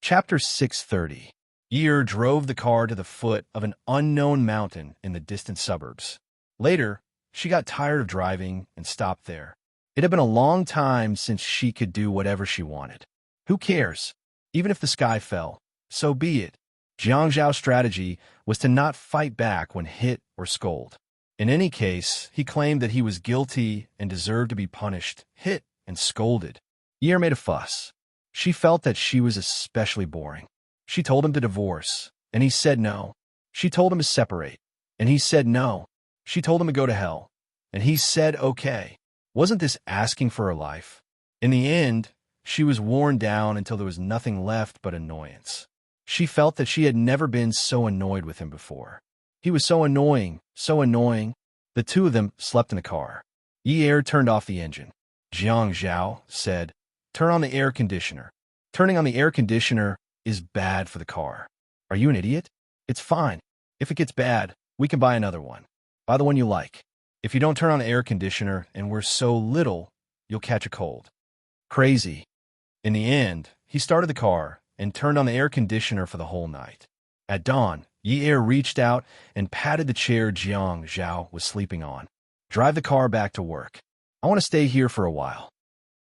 Chapter 630. Year drove the car to the foot of an unknown mountain in the distant suburbs. Later, she got tired of driving and stopped there. It had been a long time since she could do whatever she wanted. Who cares? Even if the sky fell, so be it. Jiang Zhao's strategy was to not fight back when hit or scolded. In any case, he claimed that he was guilty and deserved to be punished, hit, and scolded. Ye made a fuss. She felt that she was especially boring. She told him to divorce, and he said no. She told him to separate, and he said no. She told him to go to hell, and he said okay. Wasn't this asking for her life? In the end, she was worn down until there was nothing left but annoyance. She felt that she had never been so annoyed with him before. He was so annoying, so annoying. The two of them slept in the car. Yi turned off the engine. Jiang Zhao said, "Turn on the air conditioner." Turning on the air conditioner is bad for the car. Are you an idiot? It's fine. If it gets bad, we can buy another one. Buy the one you like. If you don't turn on the air conditioner and we're so little, you'll catch a cold. Crazy. In the end, he started the car and turned on the air conditioner for the whole night. At dawn, Yi reached out and patted the chair Jiang Zhao was sleeping on. Drive the car back to work. I want to stay here for a while.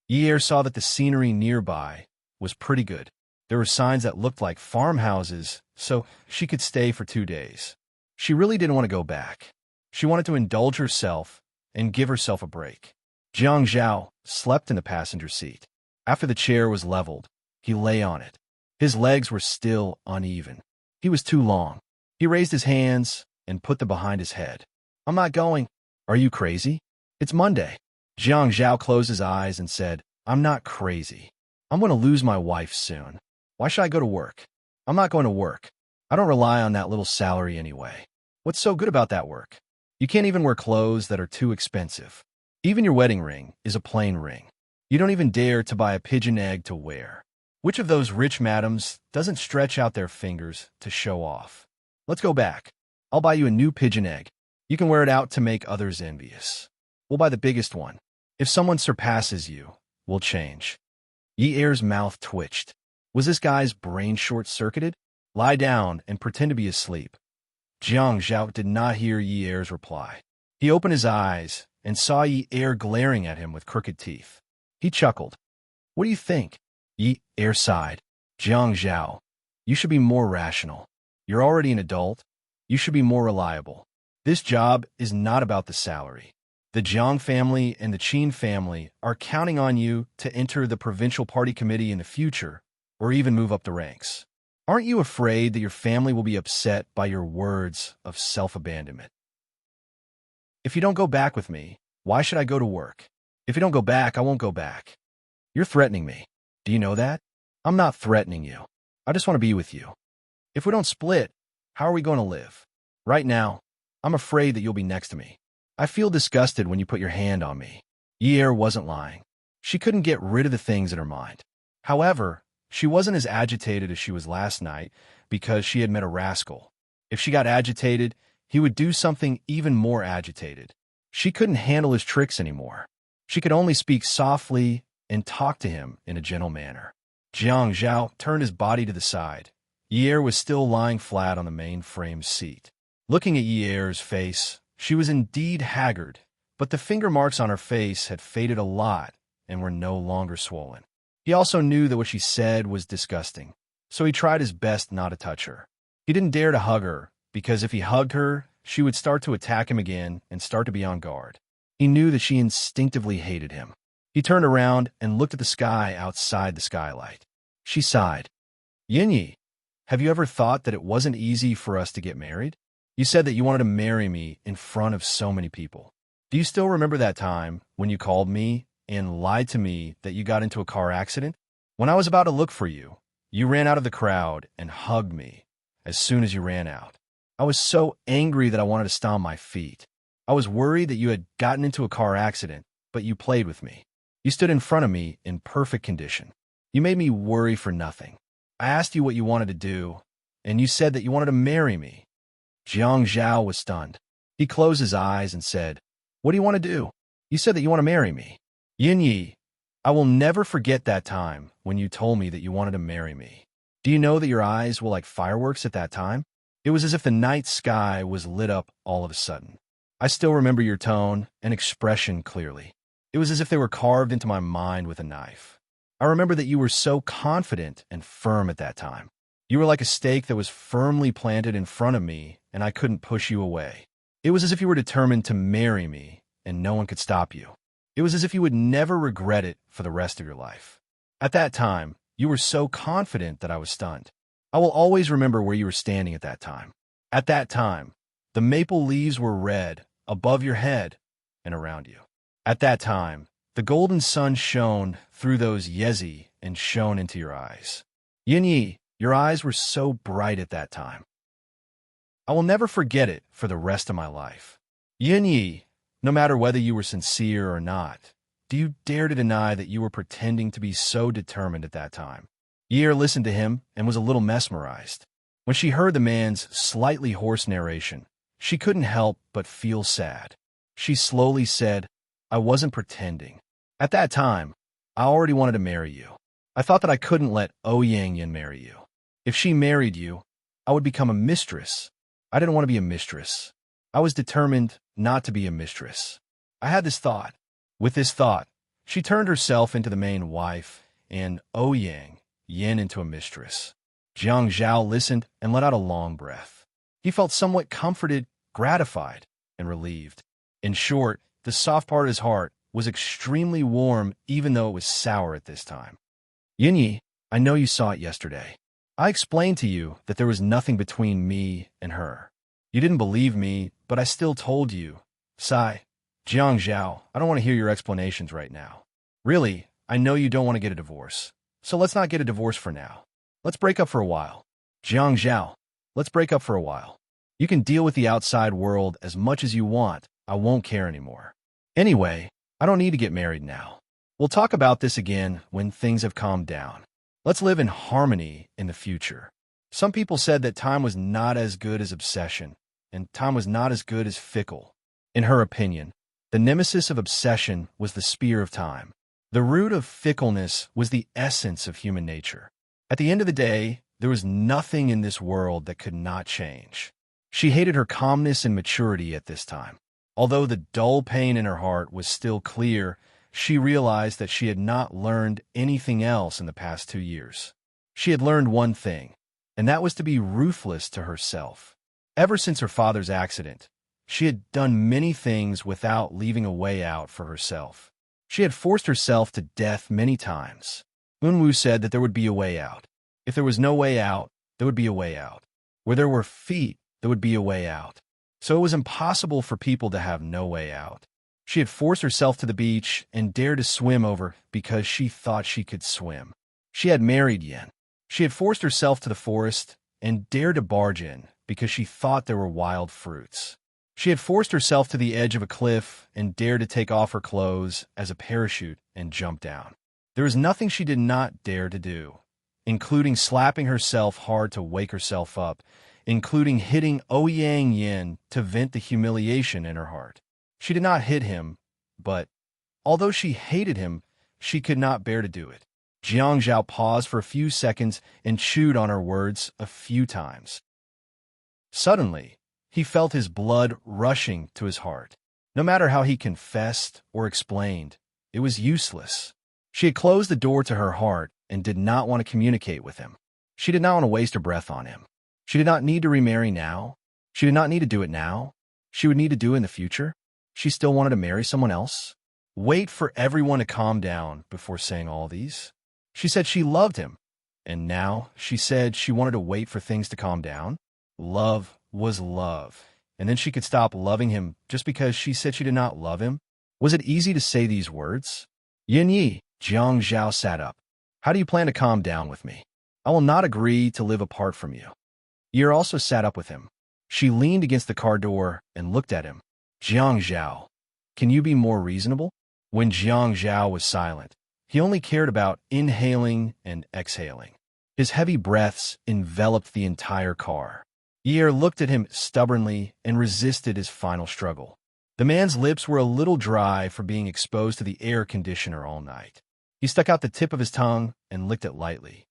Yi saw that the scenery nearby was pretty good. There were signs that looked like farmhouses, so she could stay for 2 days. She really didn't want to go back. She wanted to indulge herself and give herself a break. Jiang Zhao slept in the passenger seat. After the chair was leveled, he lay on it. His legs were still uneven. He was too long. He raised his hands and put them behind his head. "I'm not going." "Are you crazy? It's Monday." Jiang Zhao closed his eyes and said, "I'm not crazy. I'm going to lose my wife soon. Why should I go to work? I'm not going to work. I don't rely on that little salary anyway. What's so good about that work? You can't even wear clothes that are too expensive. Even your wedding ring is a plain ring. You don't even dare to buy a pigeon egg to wear. Which of those rich madams doesn't stretch out their fingers to show off? Let's go back. I'll buy you a new pigeon egg. You can wear it out to make others envious. We'll buy the biggest one. If someone surpasses you, we'll change." Yi's mouth twitched. Was this guy's brain short-circuited? Lie down and pretend to be asleep. Jiang Zhao did not hear Yi's reply. He opened his eyes and saw Yi glaring at him with crooked teeth. He chuckled. "What do you think?" Yi sighed. "Jiang Zhao, you should be more rational. You're already an adult. You should be more reliable. This job is not about the salary. The Jiang family and the Qin family are counting on you to enter the provincial party committee in the future, or even move up the ranks. Aren't you afraid that your family will be upset by your words of self-abandonment? If you don't go back with me, why should I go to work? If you don't go back, I won't go back. You're threatening me. Do you know that? I'm not threatening you. I just want to be with you. If we don't split, how are we going to live? Right now, I'm afraid that you'll be next to me. I feel disgusted when you put your hand on me." Yi wasn't lying. She couldn't get rid of the things in her mind. However, she wasn't as agitated as she was last night because she had met a rascal. If she got agitated, he would do something even more agitated. She couldn't handle his tricks anymore. She could only speak softly and talk to him in a gentle manner. Jiang Zhao turned his body to the side. Yi was still lying flat on the main frame seat. Looking at Yi's face, she was indeed haggard, but the finger marks on her face had faded a lot and were no longer swollen. He also knew that what she said was disgusting, so he tried his best not to touch her. He didn't dare to hug her, because if he hugged her, she would start to attack him again and start to be on guard. He knew that she instinctively hated him. He turned around and looked at the sky outside the skylight. She sighed. "Yinyi, have you ever thought that it wasn't easy for us to get married? You said that you wanted to marry me in front of so many people. Do you still remember that time when you called me and lied to me that you got into a car accident? When I was about to look for you, you ran out of the crowd and hugged me as soon as you ran out. I was so angry that I wanted to stomp my feet. I was worried that you had gotten into a car accident, but you played with me. You stood in front of me in perfect condition. You made me worry for nothing. I asked you what you wanted to do, and you said that you wanted to marry me." Jiang Zhao was stunned. He closed his eyes and said, "What do you want to do? You said that you want to marry me." "Yinyi, I will never forget that time when you told me that you wanted to marry me. Do you know that your eyes were like fireworks at that time? It was as if the night sky was lit up all of a sudden. I still remember your tone and expression clearly. It was as if they were carved into my mind with a knife. I remember that you were so confident and firm at that time. You were like a stake that was firmly planted in front of me, and I couldn't push you away. It was as if you were determined to marry me, and no one could stop you. It was as if you would never regret it for the rest of your life. At that time, you were so confident that I was stunned. I will always remember where you were standing at that time. At that time, the maple leaves were red above your head and around you. At that time, the golden sun shone through those yezi and shone into your eyes. Yin Yi, your eyes were so bright at that time. I will never forget it for the rest of my life. Yin Yi, no matter whether you were sincere or not, do you dare to deny that you were pretending to be so determined at that time? Yi listened to him and was a little mesmerized. When she heard the man's slightly hoarse narration, she couldn't help but feel sad. She slowly said, I wasn't pretending. At that time, I already wanted to marry you. I thought that I couldn't let Yang marry you. If she married you, I would become a mistress. I didn't want to be a mistress. I was determined not to be a mistress. I had this thought. With this thought, she turned herself into the main wife and Yin into a mistress. Jiang Zhao listened and let out a long breath. He felt somewhat comforted, gratified, and relieved. In short, the soft part of his heart was extremely warm even though it was sour at this time. Yin Yi, I know you saw it yesterday. I explained to you that there was nothing between me and her. You didn't believe me, but I still told you. Sigh. Jiang Zhao, I don't want to hear your explanations right now. Really, I know you don't want to get a divorce. So let's not get a divorce for now. Let's break up for a while. Jiang Zhao, let's break up for a while. You can deal with the outside world as much as you want. I won't care anymore. Anyway, I don't need to get married now. We'll talk about this again when things have calmed down. Let's live in harmony in the future. Some people said that time was not as good as obsession, and time was not as good as fickle. In her opinion, the nemesis of obsession was the spear of time. The root of fickleness was the essence of human nature. At the end of the day, there was nothing in this world that could not change. She hated her calmness and maturity at this time. Although the dull pain in her heart was still clear, she realized that she had not learned anything else in the past 2 years. She had learned one thing, and that was to be ruthless to herself. Ever since her father's accident, she had done many things without leaving a way out for herself. She had forced herself to death many times. Unwu said that there would be a way out. If there was no way out, there would be a way out. Where there were feet, there would be a way out. So it was impossible for people to have no way out. She had forced herself to the beach and dared to swim over because she thought she could swim. She had married Yin. She had forced herself to the forest and dared to barge in because she thought there were wild fruits. She had forced herself to the edge of a cliff and dared to take off her clothes as a parachute and jump down. There was nothing she did not dare to do, including slapping herself hard to wake herself up, including hitting Ouyang Yin to vent the humiliation in her heart. She did not hit him, but although she hated him, she could not bear to do it. Jiang Zhao paused for a few seconds and chewed on her words a few times. Suddenly, he felt his blood rushing to his heart. No matter how he confessed or explained, it was useless. She had closed the door to her heart and did not want to communicate with him. She did not want to waste her breath on him. She did not need to remarry now. She did not need to do it now. She would need to do it in the future. She still wanted to marry someone else. Wait for everyone to calm down before saying all these. She said she loved him, and now she said she wanted to wait for things to calm down. Love was love, and then she could stop loving him just because she said she did not love him? Was it easy to say these words? Yin Yi, Jiang Zhao sat up. How do you plan to calm down with me? I will not agree to live apart from you. Yi also sat up with him. She leaned against the car door and looked at him. Jiang Zhao, can you be more reasonable? When Jiang Zhao was silent, he only cared about inhaling and exhaling. His heavy breaths enveloped the entire car. Yi looked at him stubbornly and resisted his final struggle. The man's lips were a little dry for being exposed to the air conditioner all night. He stuck out the tip of his tongue and licked it lightly.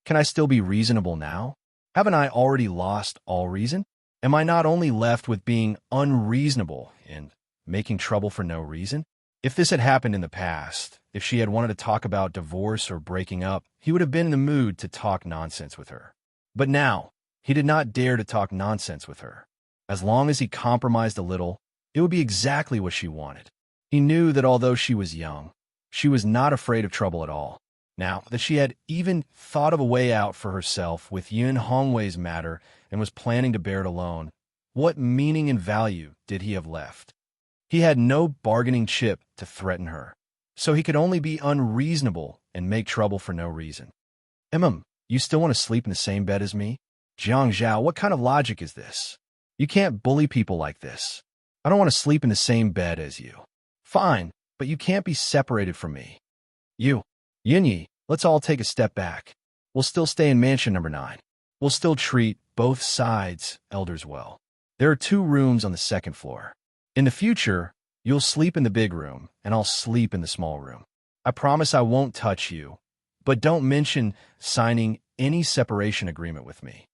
Can I still be reasonable now? Haven't I already lost all reason? Am I not only left with being unreasonable and making trouble for no reason? If this had happened in the past, if she had wanted to talk about divorce or breaking up, he would have been in the mood to talk nonsense with her. But now, he did not dare to talk nonsense with her. As long as he compromised a little, it would be exactly what she wanted. He knew that although she was young, she was not afraid of trouble at all. Now that she had even thought of a way out for herself with Yun Hongwei's matter and was planning to bear it alone, what meaning and value did he have left? He had no bargaining chip to threaten her, so he could only be unreasonable and make trouble for no reason. You still want to sleep in the same bed as me? Jiang Zhao, what kind of logic is this? You can't bully people like this. I don't want to sleep in the same bed as you. Fine, but you can't be separated from me. Yunyi, let's all take a step back. We'll still stay in mansion number 9. We'll still treat both sides' elders well. There are 2 rooms on the 2nd floor. In the future, you'll sleep in the big room, and I'll sleep in the small room. I promise I won't touch you, but don't mention signing any separation agreement with me.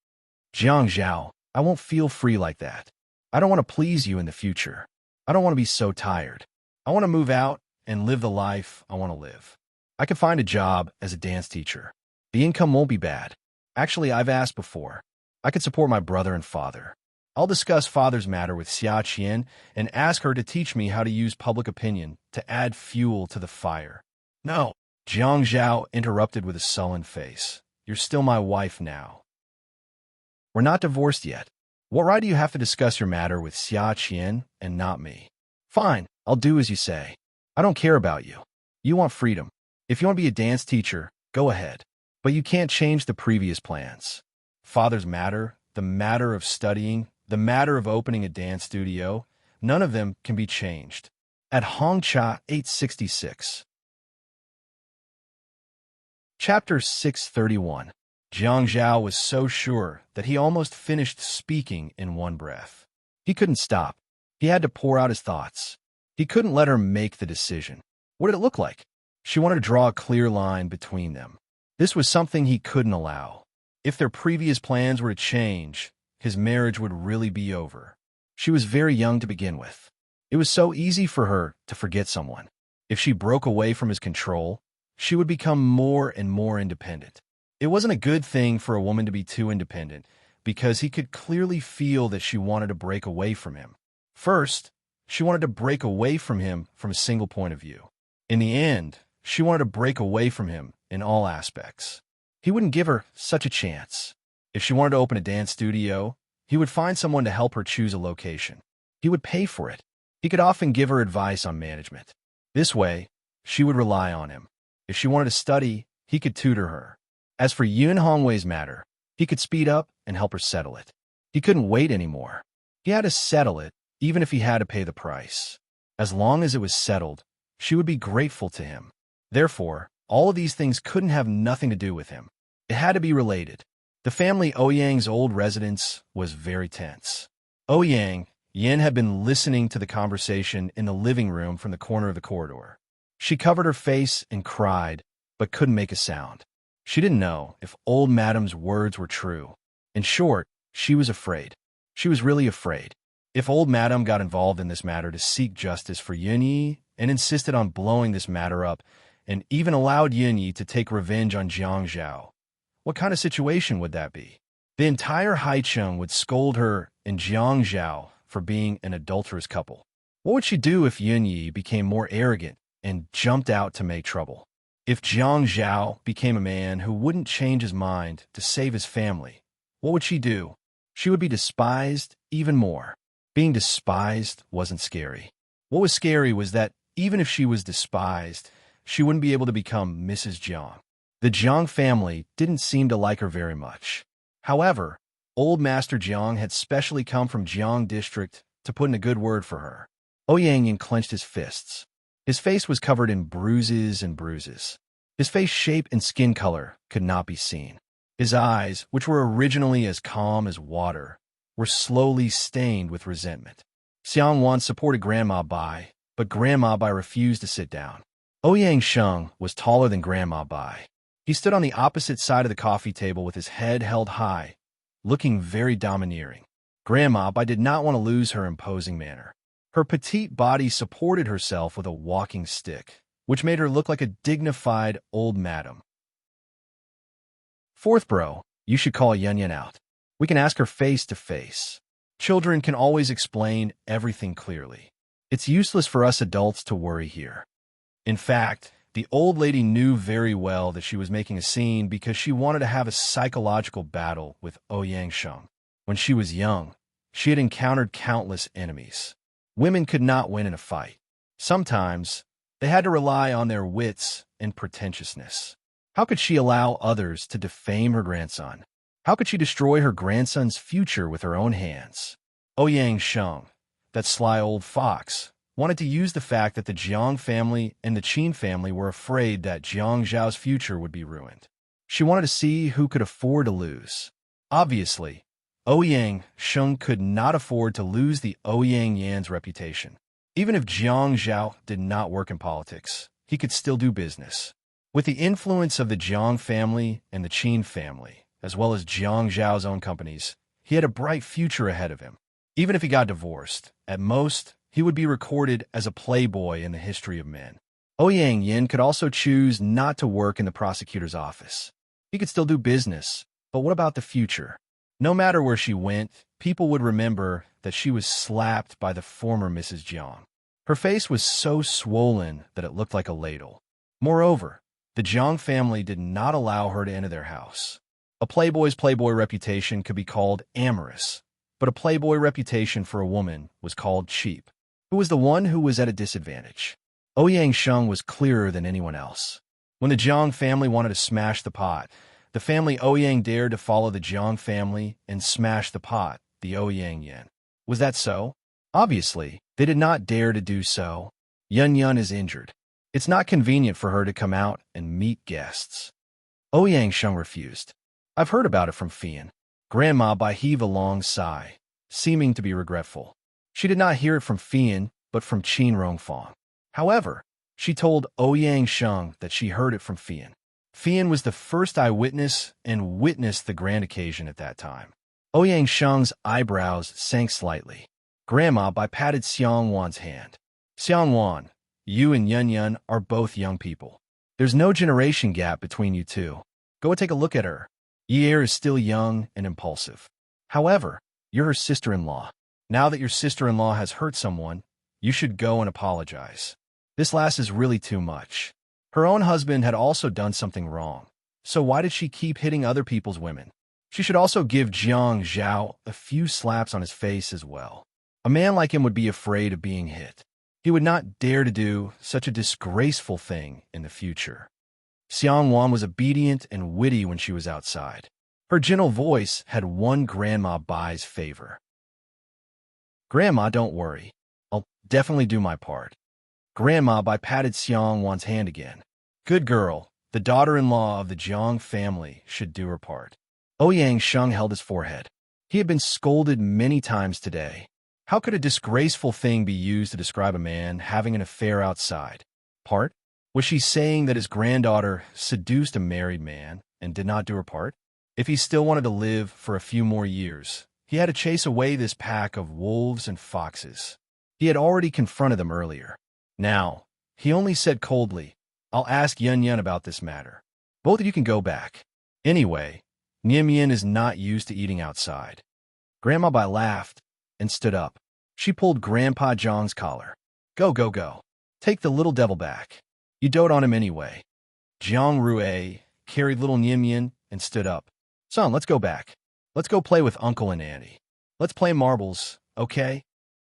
Jiang Zhao, I won't feel free like that. I don't want to please you in the future. I don't want to be so tired. I want to move out and live the life I want to live. I could find a job as a dance teacher. The income won't be bad. Actually, I've asked before. I could support my brother and father. I'll discuss father's matter with Xia Qian and ask her to teach me how to use public opinion to add fuel to the fire. No, Jiang Zhao interrupted with a sullen face. You're still my wife now. We're not divorced yet. What right do you have to discuss your matter with Xia Qian and not me? Fine, I'll do as you say. I don't care about you. You want freedom. If you want to be a dance teacher, go ahead. But you can't change the previous plans. Father's matter, the matter of studying, the matter of opening a dance studio, none of them can be changed. At Hongcha 866. Chapter 631. Jiang Zhao was so sure that he almost finished speaking in one breath. He couldn't stop. He had to pour out his thoughts. He couldn't let her make the decision. What did it look like? She wanted to draw a clear line between them. This was something he couldn't allow. If their previous plans were to change, his marriage would really be over. She was very young to begin with. It was so easy for her to forget someone. If she broke away from his control, she would become more and more independent. It wasn't a good thing for a woman to be too independent, because he could clearly feel that she wanted to break away from him. First, she wanted to break away from him from a single point of view. In the end, she wanted to break away from him in all aspects. He wouldn't give her such a chance. If she wanted to open a dance studio, he would find someone to help her choose a location. He would pay for it. He could often give her advice on management. This way, she would rely on him. If she wanted to study, he could tutor her. As for Yun Hongwei's matter, he could speed up and help her settle it. He couldn't wait anymore. He had to settle it, even if he had to pay the price. As long as it was settled, she would be grateful to him. Therefore, all of these things couldn't have nothing to do with him. It had to be related. The family Ouyang's old residence was very tense. Ouyang, Yin had been listening to the conversation in the living room from the corner of the corridor. She covered her face and cried, but couldn't make a sound. She didn't know if old Madam's words were true. In short, she was afraid. She was really afraid. If old Madam got involved in this matter to seek justice for Yunyi and insisted on blowing this matter up and even allowed Yunyi to take revenge on Jiang Zhao, what kind of situation would that be? The entire Haicheng would scold her and Jiang Zhao for being an adulterous couple. What would she do if Yunyi became more arrogant and jumped out to make trouble? If Jiang Zhao became a man who wouldn't change his mind to save his family, what would she do? She would be despised even more. Being despised wasn't scary. What was scary was that even if she was despised, she wouldn't be able to become Mrs. Jiang. The Jiang family didn't seem to like her very much. However, old Master Jiang had specially come from Jiang district to put in a good word for her. Ouyang clenched his fists. His face was covered in bruises and bruises. His face shape and skin color could not be seen. His eyes, which were originally as calm as water, were slowly stained with resentment. Xiang Wan supported Grandma Bai, but Grandma Bai refused to sit down. Ouyang Sheng was taller than Grandma Bai. He stood on the opposite side of the coffee table with his head held high, looking very domineering. Grandma Bai did not want to lose her imposing manner. Her petite body supported herself with a walking stick, which made her look like a dignified old madam. Fourth bro, you should call Yun Yun out. We can ask her face to face. Children can always explain everything clearly. It's useless for us adults to worry here. In fact, the old lady knew very well that she was making a scene because she wanted to have a psychological battle with Ouyang Sheng. When she was young, she had encountered countless enemies. Women could not win in a fight. Sometimes, they had to rely on their wits and pretentiousness. How could she allow others to defame her grandson? How could she destroy her grandson's future with her own hands? Ouyang Sheng, that sly old fox, wanted to use the fact that the Jiang family and the Qin family were afraid that Jiang Zhao's future would be ruined. She wanted to see who could afford to lose. Obviously, Ouyang Sheng could not afford to lose the Ouyang Yan's reputation. Even if Jiang Zhao did not work in politics, he could still do business. With the influence of the Jiang family and the Qin family, as well as Jiang Zhao's own companies, he had a bright future ahead of him. Even if he got divorced, at most, he would be recorded as a playboy in the history of men. Ouyang Yin could also choose not to work in the prosecutor's office. He could still do business, but what about the future? No matter where she went, people would remember that she was slapped by the former Mrs. Jiang. Her face was so swollen that it looked like a ladle. Moreover, the Jiang family did not allow her to enter their house. A playboy's playboy reputation could be called amorous, but a playboy reputation for a woman was called cheap. Who was the one who was at a disadvantage? Ouyang Sheng was clearer than anyone else. When the Jiang family wanted to smash the pot, the family Ouyang dared to follow the Jiang family and smash the pot, the Ouyang Yin. Was that so? Obviously, they did not dare to do so. Yun Yun is injured. It's not convenient for her to come out and meet guests. Ouyang Sheng refused. I've heard about it from Fian. Grandma Bai heaved a long sigh, seeming to be regretful. She did not hear it from Fian, but from Qin Rongfang. However, she told Ouyang Sheng that she heard it from Fian. Fian was the first eyewitness and witnessed the grand occasion at that time. Ouyang Sheng's eyebrows sank slightly. Grandma Bai patted Xiang Wan's hand. Xiang Wan, you and Yun Yun are both young people. There's no generation gap between you two. Go and take a look at her. Yi is still young and impulsive. However, you're her sister-in-law. Now that your sister-in-law has hurt someone, you should go and apologize. This last is really too much. Her own husband had also done something wrong. So why did she keep hitting other people's women? She should also give Jiang Zhao a few slaps on his face as well. A man like him would be afraid of being hit. He would not dare to do such a disgraceful thing in the future. Xiang Wan was obedient and witty when she was outside. Her gentle voice had won Grandma Bai's favor. Grandma, don't worry. I'll definitely do my part. Grandma Bai patted Xiang Wan's hand again. Good girl. The daughter-in-law of the Jiang family should do her part. Ouyang Sheng held his forehead. He had been scolded many times today. How could a disgraceful thing be used to describe a man having an affair outside? Part? Was she saying that his granddaughter seduced a married man and did not do her part? If he still wanted to live for a few more years, he had to chase away this pack of wolves and foxes. He had already confronted them earlier. Now, he only said coldly, I'll ask Yun Yun about this matter. Both of you can go back. Anyway, Nim Yin is not used to eating outside. Grandma Bai laughed and stood up. She pulled Grandpa Zhang's collar. Go, go, go. Take the little devil back. You dote on him anyway. Jiang Rue carried little Nim Yin and stood up. Son, let's go back. Let's go play with Uncle and Auntie. Let's play marbles, okay?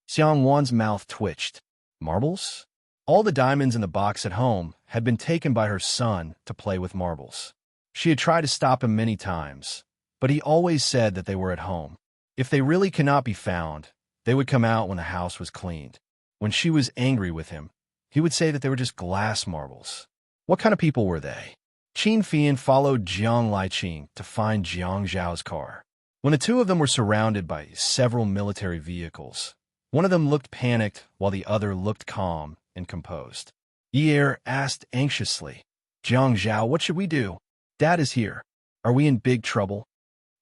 Xiang Wan's mouth twitched. Marbles? All the diamonds in the box at home had been taken by her son to play with marbles. She had tried to stop him many times, but he always said that they were at home. If they really cannot be found, they would come out when the house was cleaned. When she was angry with him, he would say that they were just glass marbles. What kind of people were they? Qin Fian followed Jiang Liqing to find Jiang Zhao's car. When the two of them were surrounded by several military vehicles, one of them looked panicked while the other looked calm and composed. Yi asked anxiously, Jiang Zhao, what should we do? Dad is here. Are we in big trouble?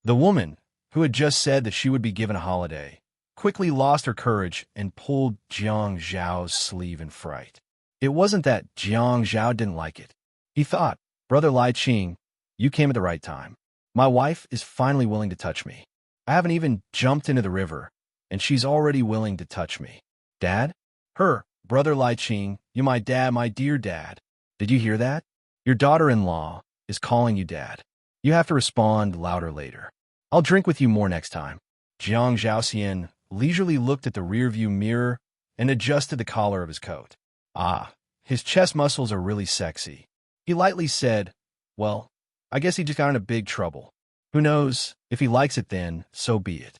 The woman, who had just said that she would be given a holiday, quickly lost her courage and pulled Jiang Zhao's sleeve in fright. It wasn't that Jiang Zhao didn't like it. He thought, Brother Lai Qing, you came at the right time. My wife is finally willing to touch me. I haven't even jumped into the river, and she's already willing to touch me. Dad? Her, Brother Lai Qing, you my dad, my dear dad. Did you hear that? Your daughter-in-law is calling you dad. You have to respond louder later. I'll drink with you more next time. Jiang Zhaoxian leisurely looked at the rearview mirror and adjusted the collar of his coat. Ah, his chest muscles are really sexy. He lightly said, well, I guess he just got into big trouble. Who knows? If he likes it then, so be it.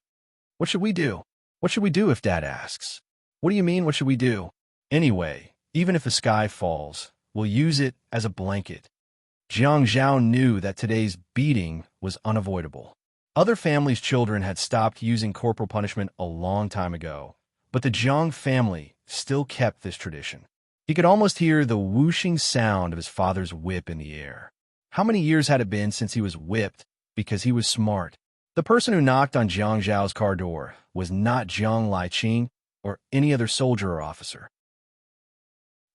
What should we do? What should we do if Dad asks? What do you mean, what should we do? Anyway, even if the sky falls, we'll use it as a blanket. Jiang Zhao knew that today's beating was unavoidable. Other families' children had stopped using corporal punishment a long time ago, but the Jiang family still kept this tradition. He could almost hear the whooshing sound of his father's whip in the air. How many years had it been since he was whipped because he was smart? The person who knocked on Jiang Zhao's car door was not Jiang Lai Qing or any other soldier or officer.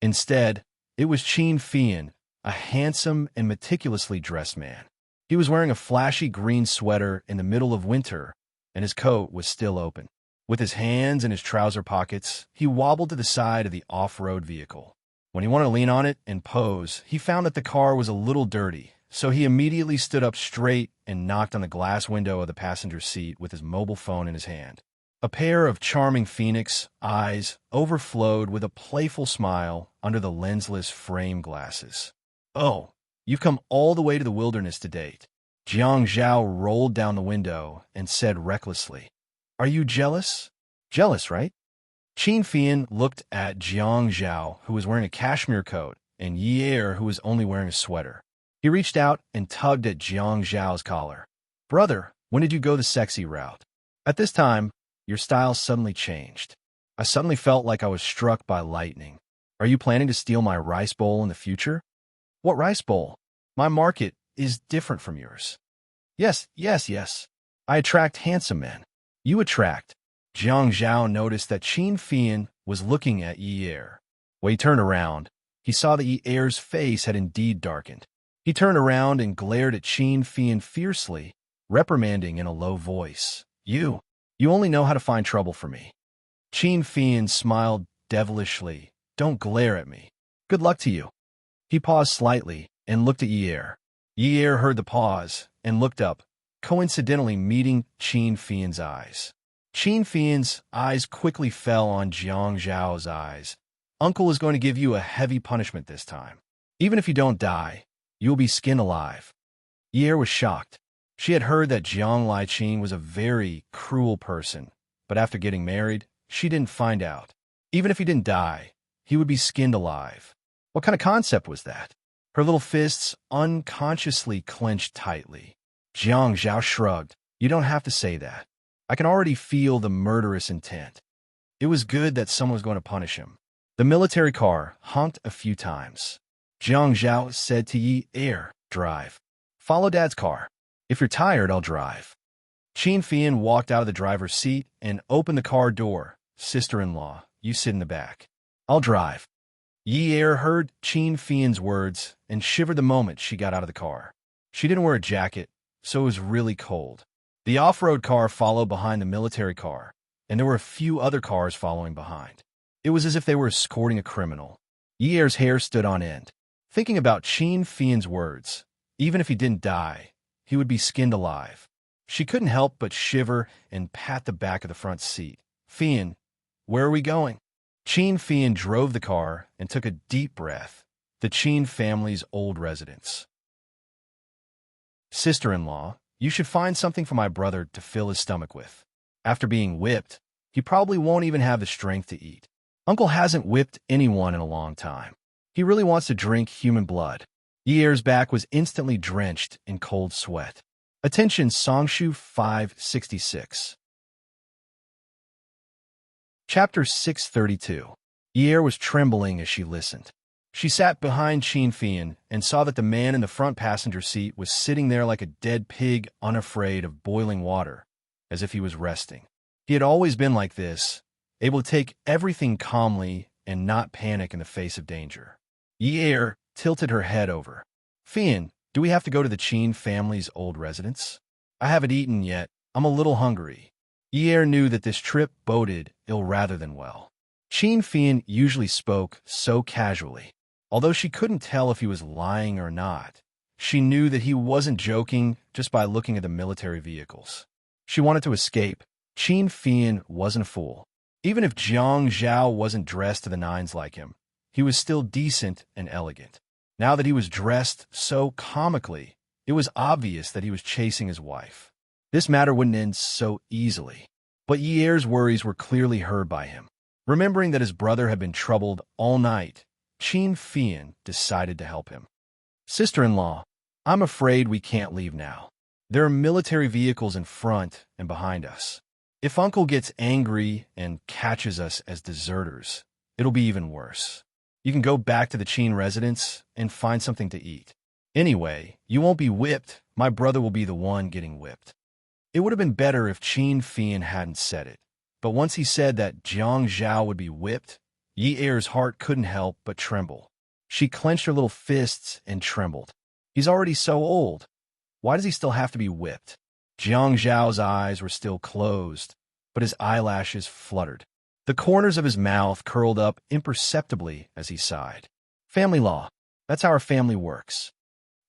Instead, it was Qin Fian, a handsome and meticulously dressed man. He was wearing a flashy green sweater in the middle of winter, and his coat was still open. With his hands in his trouser pockets, he wobbled to the side of the off-road vehicle. When he wanted to lean on it and pose, he found that the car was a little dirty, so he immediately stood up straight and knocked on the glass window of the passenger seat with his mobile phone in his hand. A pair of charming phoenix eyes overflowed with a playful smile under the lensless frame glasses. Oh, you've come all the way to the wilderness to date. Jiang Zhao rolled down the window and said recklessly, Are you jealous? Jealous, right? Qin Fian looked at Jiang Zhao, who was wearing a cashmere coat, and Yi Er, who was only wearing a sweater. He reached out and tugged at Jiang Zhao's collar. Brother, when did you go the sexy route? At this time, your style suddenly changed. I suddenly felt like I was struck by lightning. Are you planning to steal my rice bowl in the future? What rice bowl? My market is different from yours. Yes. I attract handsome men. You attract. Jiang Zhao noticed that Qin Fian was looking at Yi Er. When he turned around, he saw that Yi Er's face had indeed darkened. He turned around and glared at Qin Fian fiercely, reprimanding in a low voice. You only know how to find trouble for me. Qin Fian smiled devilishly. Don't glare at me. Good luck to you. He paused slightly and looked at Yi Er. Yi Er heard the pause and looked up, coincidentally meeting Qin Fian's eyes. Qin Fian's eyes quickly fell on Jiang Zhao's eyes. Uncle is going to give you a heavy punishment this time. Even if you don't die, you will be skinned alive. Yi Er was shocked. She had heard that Jiang Lai Qing was a very cruel person, but after getting married, she didn't find out. Even if he didn't die, he would be skinned alive. What kind of concept was that? Her little fists unconsciously clenched tightly. Jiang Zhao shrugged. You don't have to say that. I can already feel the murderous intent. It was good that someone was going to punish him. The military car honked a few times. Jiang Zhao said to Yi Er, drive. Follow Dad's car. If you're tired, I'll drive. Qin Fian walked out of the driver's seat and opened the car door. Sister-in-law, you sit in the back. I'll drive. Yi Er heard Qin Fian's words and shivered the moment she got out of the car. She didn't wear a jacket, so it was really cold. The off-road car followed behind the military car, and there were a few other cars following behind. It was as if they were escorting a criminal. Yi Er's hair stood on end. Thinking about Qin Fian's words, even if he didn't die, he would be skinned alive. She couldn't help but shiver and pat the back of the front seat. Fian, where are we going? Qin Fian drove the car and took a deep breath. The Qin family's old residence. Sister-in-law, you should find something for my brother to fill his stomach with. After being whipped, he probably won't even have the strength to eat. Uncle hasn't whipped anyone in a long time. He really wants to drink human blood. Yi Er's back was instantly drenched in cold sweat. Attention, Songshu 566. Chapter 632. Yi Er was trembling as she listened. She sat behind Qin Fian and saw that the man in the front passenger seat was sitting there like a dead pig, unafraid of boiling water, as if he was resting. He had always been like this, able to take everything calmly and not panic in the face of danger. Yi tilted her head over. Fian, do we have to go to the Qin family's old residence? I haven't eaten yet. I'm a little hungry. Yi knew that this trip boded ill rather than well. Qin Fian usually spoke so casually. Although she couldn't tell if he was lying or not, she knew that he wasn't joking just by looking at the military vehicles. She wanted to escape. Qin Fian wasn't a fool. Even if Jiang Zhao wasn't dressed to the nines like him, he was still decent and elegant. Now that he was dressed so comically, it was obvious that he was chasing his wife. This matter wouldn't end so easily. But Yi's worries were clearly heard by him. Remembering that his brother had been troubled all night, Qin Fian decided to help him. Sister-in-law, I'm afraid we can't leave now. There are military vehicles in front and behind us. If Uncle gets angry and catches us as deserters, it'll be even worse. You can go back to the Qin residence and find something to eat. Anyway, you won't be whipped. My brother will be the one getting whipped. It would have been better if Qin Fian hadn't said it. But once he said that Jiang Zhao would be whipped, Yi's heart couldn't help but tremble. She clenched her little fists and trembled. He's already so old. Why does he still have to be whipped? Jiang Zhao's eyes were still closed, but his eyelashes fluttered. The corners of his mouth curled up imperceptibly as he sighed. Family law. That's how our family works.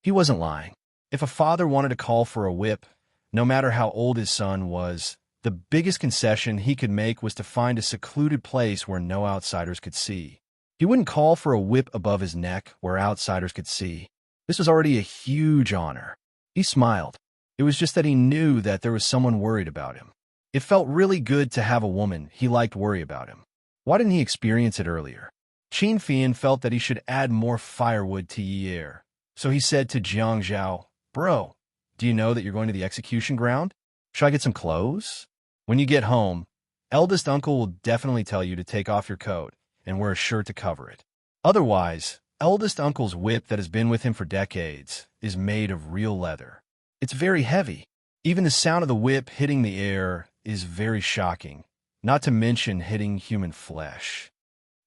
He wasn't lying. If a father wanted to call for a whip, no matter how old his son was, the biggest concession he could make was to find a secluded place where no outsiders could see. He wouldn't call for a whip above his neck where outsiders could see. This was already a huge honor. He smiled. It was just that he knew that there was someone worried about him. It felt really good to have a woman he liked worry about him. Why didn't he experience it earlier? Qin Fian felt that he should add more firewood to Yi, so he said to Jiang Zhao, Bro, do you know that you're going to the execution ground? Should I get some clothes? When you get home, eldest uncle will definitely tell you to take off your coat and wear a shirt to cover it. Otherwise, eldest uncle's whip that has been with him for decades is made of real leather. It's very heavy. Even the sound of the whip hitting the air is very shocking, not to mention hitting human flesh.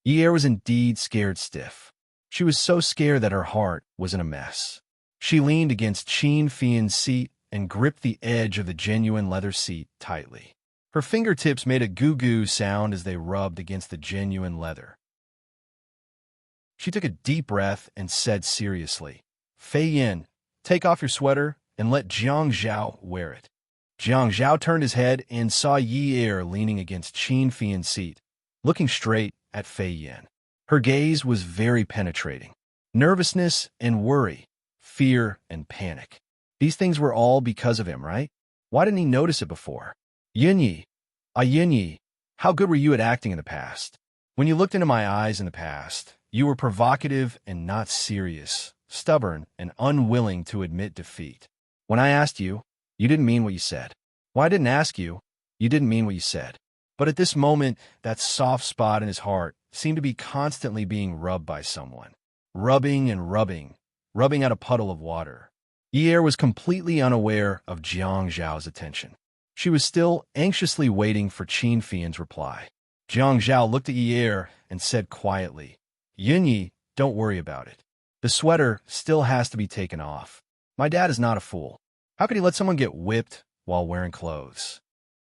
Yi was indeed scared stiff. She was so scared that her heart was in a mess. She leaned against Qin Fian's seat and gripped the edge of the genuine leather seat tightly. Her fingertips made a goo-goo sound as they rubbed against the genuine leather. She took a deep breath and said seriously, Fei Yin, take off your sweater and let Jiang Zhao wear it. Jiang Zhao turned his head and saw Yi leaning against Qin Fian's seat, looking straight at Fei Yin. Her gaze was very penetrating. Nervousness and worry, fear and panic. These things were all because of him, right? Why didn't he notice it before? Yinyi, Yinyi, how good were you at acting in the past? When you looked into my eyes in the past, you were provocative and not serious, stubborn and unwilling to admit defeat. When I asked you, you didn't mean what you said. When I didn't ask you, you didn't mean what you said. But at this moment, that soft spot in his heart seemed to be constantly being rubbed by someone. Rubbing and rubbing at a puddle of water. Yi was completely unaware of Jiang Zhao's attention. She was still anxiously waiting for Qin Fian's reply. Jiang Zhao looked at Yi and said quietly, Yinyi, don't worry about it. The sweater still has to be taken off. My dad is not a fool. How could he let someone get whipped while wearing clothes?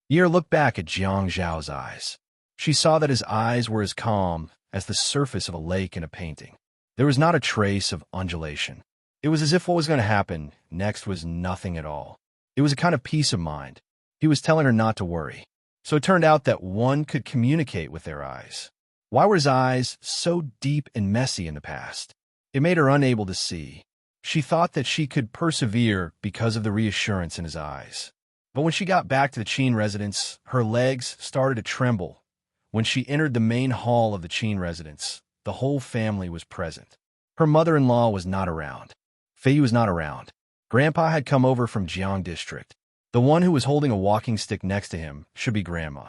Yi looked back at Jiang Zhao's eyes. She saw that his eyes were as calm as the surface of a lake in a painting. There was not a trace of undulation. It was as if what was going to happen next was nothing at all. It was a kind of peace of mind. He was telling her not to worry. So it turned out that one could communicate with their eyes. Why were his eyes so deep and messy in the past? It made her unable to see. She thought that she could persevere because of the reassurance in his eyes. But when she got back to the Qin residence, her legs started to tremble. When she entered the main hall of the Qin residence, the whole family was present. Her mother-in-law was not around. Fei was not around. Grandpa had come over from Jiang District. The one who was holding a walking stick next to him should be Grandma.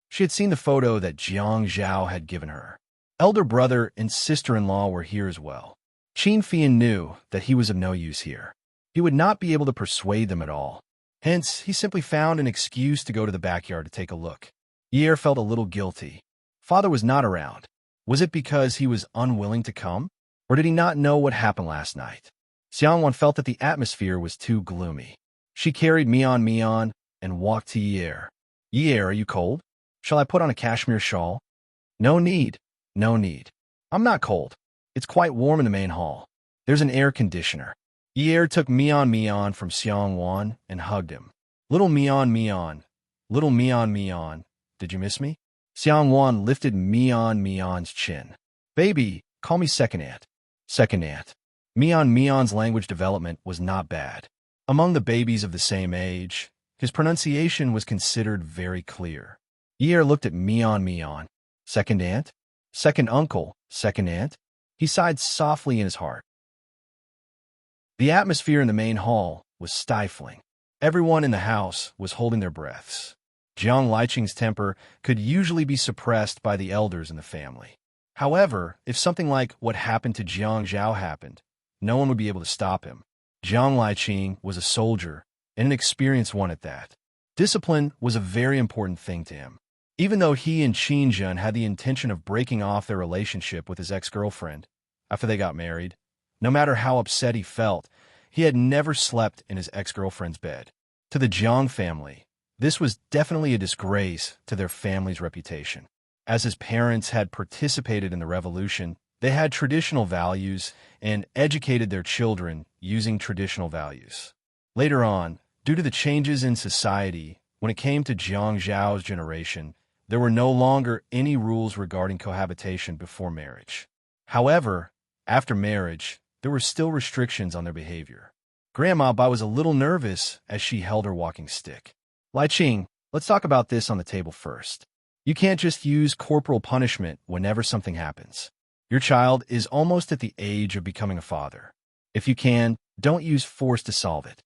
She had seen the photo that Jiang Zhao had given her. Elder brother and sister-in-law were here as well. Qin Fian knew that he was of no use here. He would not be able to persuade them at all. Hence, he simply found an excuse to go to the backyard to take a look. Ye felt a little guilty. Father was not around. Was it because he was unwilling to come? Or did he not know what happened last night? Xiangwan felt that the atmosphere was too gloomy. She carried Mian and walked to Ye. Ye, are you cold? Shall I put on a cashmere shawl? No need. No need. I'm not cold. It's quite warm in the main hall. There's an air conditioner. Ye took Mian from Xiangwan and hugged him. Little Mian, little Mian, did you miss me? Xiangwan lifted Mian's chin. Baby, call me second aunt. Second aunt. Mian's language development was not bad. Among the babies of the same age, his pronunciation was considered very clear. Ye looked at Mian. Second aunt? Second uncle? Second aunt? He sighed softly in his heart. The atmosphere in the main hall was stifling. Everyone in the house was holding their breaths. Jiang Liqing's temper could usually be suppressed by the elders in the family. However, if something like what happened to Jiang Zhao happened, no one would be able to stop him. Jiang Liqing was a soldier, and an experienced one at that. Discipline was a very important thing to him. Even though he and Qin Zhen had the intention of breaking off their relationship with his ex-girlfriend after they got married, no matter how upset he felt, he had never slept in his ex-girlfriend's bed. To the Jiang family, this was definitely a disgrace to their family's reputation. As his parents had participated in the revolution, they had traditional values and educated their children using traditional values. Later on, due to the changes in society, when it came to Jiang Zhao's generation, there were no longer any rules regarding cohabitation before marriage. However, after marriage, there were still restrictions on their behavior. Grandma Bai was a little nervous as she held her walking stick. Liqing, let's talk about this on the table first. You can't just use corporal punishment whenever something happens. Your child is almost at the age of becoming a father. If you can, don't use force to solve it.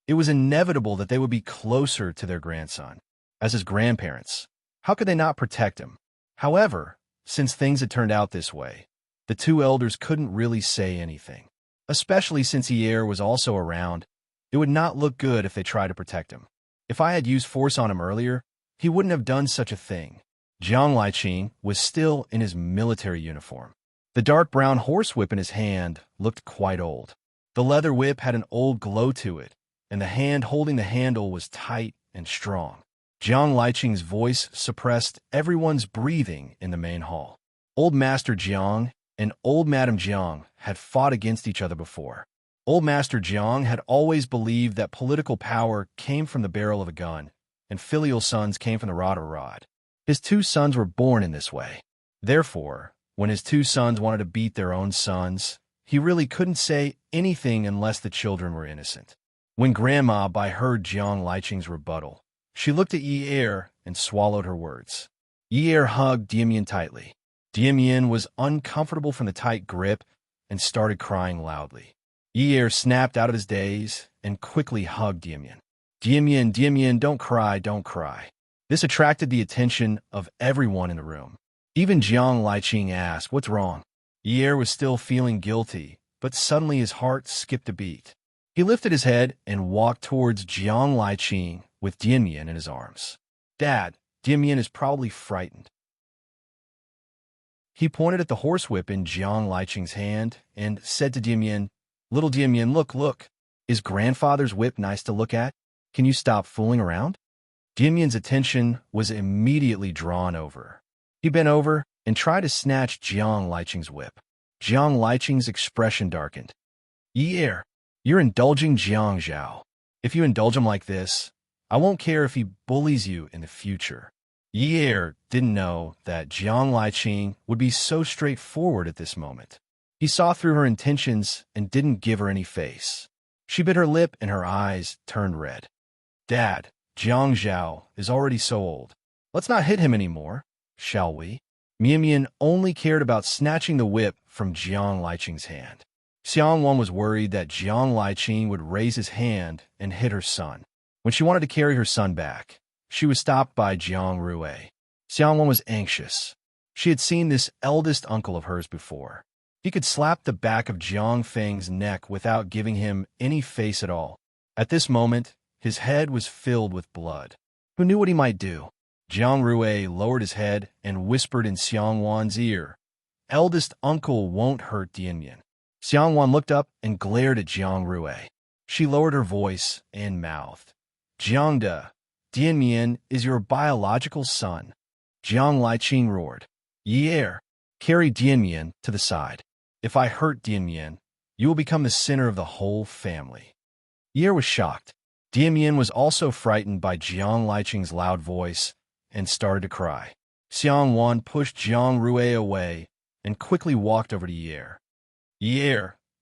It was inevitable that they would be closer to their grandson. As his grandparents, how could they not protect him? However, since things had turned out this way, the two elders couldn't really say anything. Especially since Ye was also around, it would not look good if they tried to protect him. If I had used force on him earlier, he wouldn't have done such a thing. Jiang Liqing was still in his military uniform. The dark brown horsewhip in his hand looked quite old. The leather whip had an old glow to it, and the hand holding the handle was tight and strong. Jiang Liqing's voice suppressed everyone's breathing in the main hall. Old Master Jiang and Old Madam Jiang had fought against each other before. Old Master Jiang had always believed that political power came from the barrel of a gun, and filial sons came from the rod of a rod. His two sons were born in this way. Therefore, when his two sons wanted to beat their own sons, he really couldn't say anything unless the children were innocent. When Grandma Bai heard Jiang Liqing's rebuttal, she looked at Ye and swallowed her words. Ye hugged Diemian tightly. Diemian was uncomfortable from the tight grip and started crying loudly. Ye snapped out of his daze and quickly hugged Diemian. Diemian, don't cry, don't cry. This attracted the attention of everyone in the room. Even Jiang Liqing asked, what's wrong? Ye was still feeling guilty, but suddenly his heart skipped a beat. He lifted his head and walked towards Jiang Liqing with Diemian in his arms. Dad, Diemian is probably frightened. He pointed at the horsewhip in Jiang Liqing's hand and said to Diemian, Little Diemian, look. Is grandfather's whip nice to look at? Can you stop fooling around? Diemian's attention was immediately drawn over. He bent over and tried to snatch Jiang Liqing's whip. Jiang Liqing's expression darkened. Ye, you're indulging Jiang Zhao. If you indulge him like this, I won't care if he bullies you in the future. Ye didn't know that Jiang Liqing would be so straightforward at this moment. He saw through her intentions and didn't give her any face. She bit her lip and her eyes turned red. Dad, Jiang Zhao is already so old. Let's not hit him anymore, shall we? Mian only cared about snatching the whip from Jiang Liqing's hand. Xiangwan was worried that Jiang Liqing would raise his hand and hit her son. When she wanted to carry her son back, she was stopped by Jiang Rue. Xiangwan was anxious. She had seen this eldest uncle of hers before. He could slap the back of Jiang Feng's neck without giving him any face at all. At this moment, his head was filled with blood. Who knew what he might do? Jiang Rui lowered his head and whispered in Xiang Wan's ear, "Eldest uncle won't hurt Dianyan." Xiang Wan looked up and glared at Jiang Rui. She lowered her voice and mouthed, "Jiangda, Dianyan is your biological son." Jiang Liqing roared, "Ye carry Dianyan to the side. If I hurt Dianyan, you will become the center of the whole family." Ye was shocked. Dianyan was also frightened by Jiang Liqing's loud voice and started to cry. Xiang Wan pushed Jiang Rui away and quickly walked over to Ye. "Ye,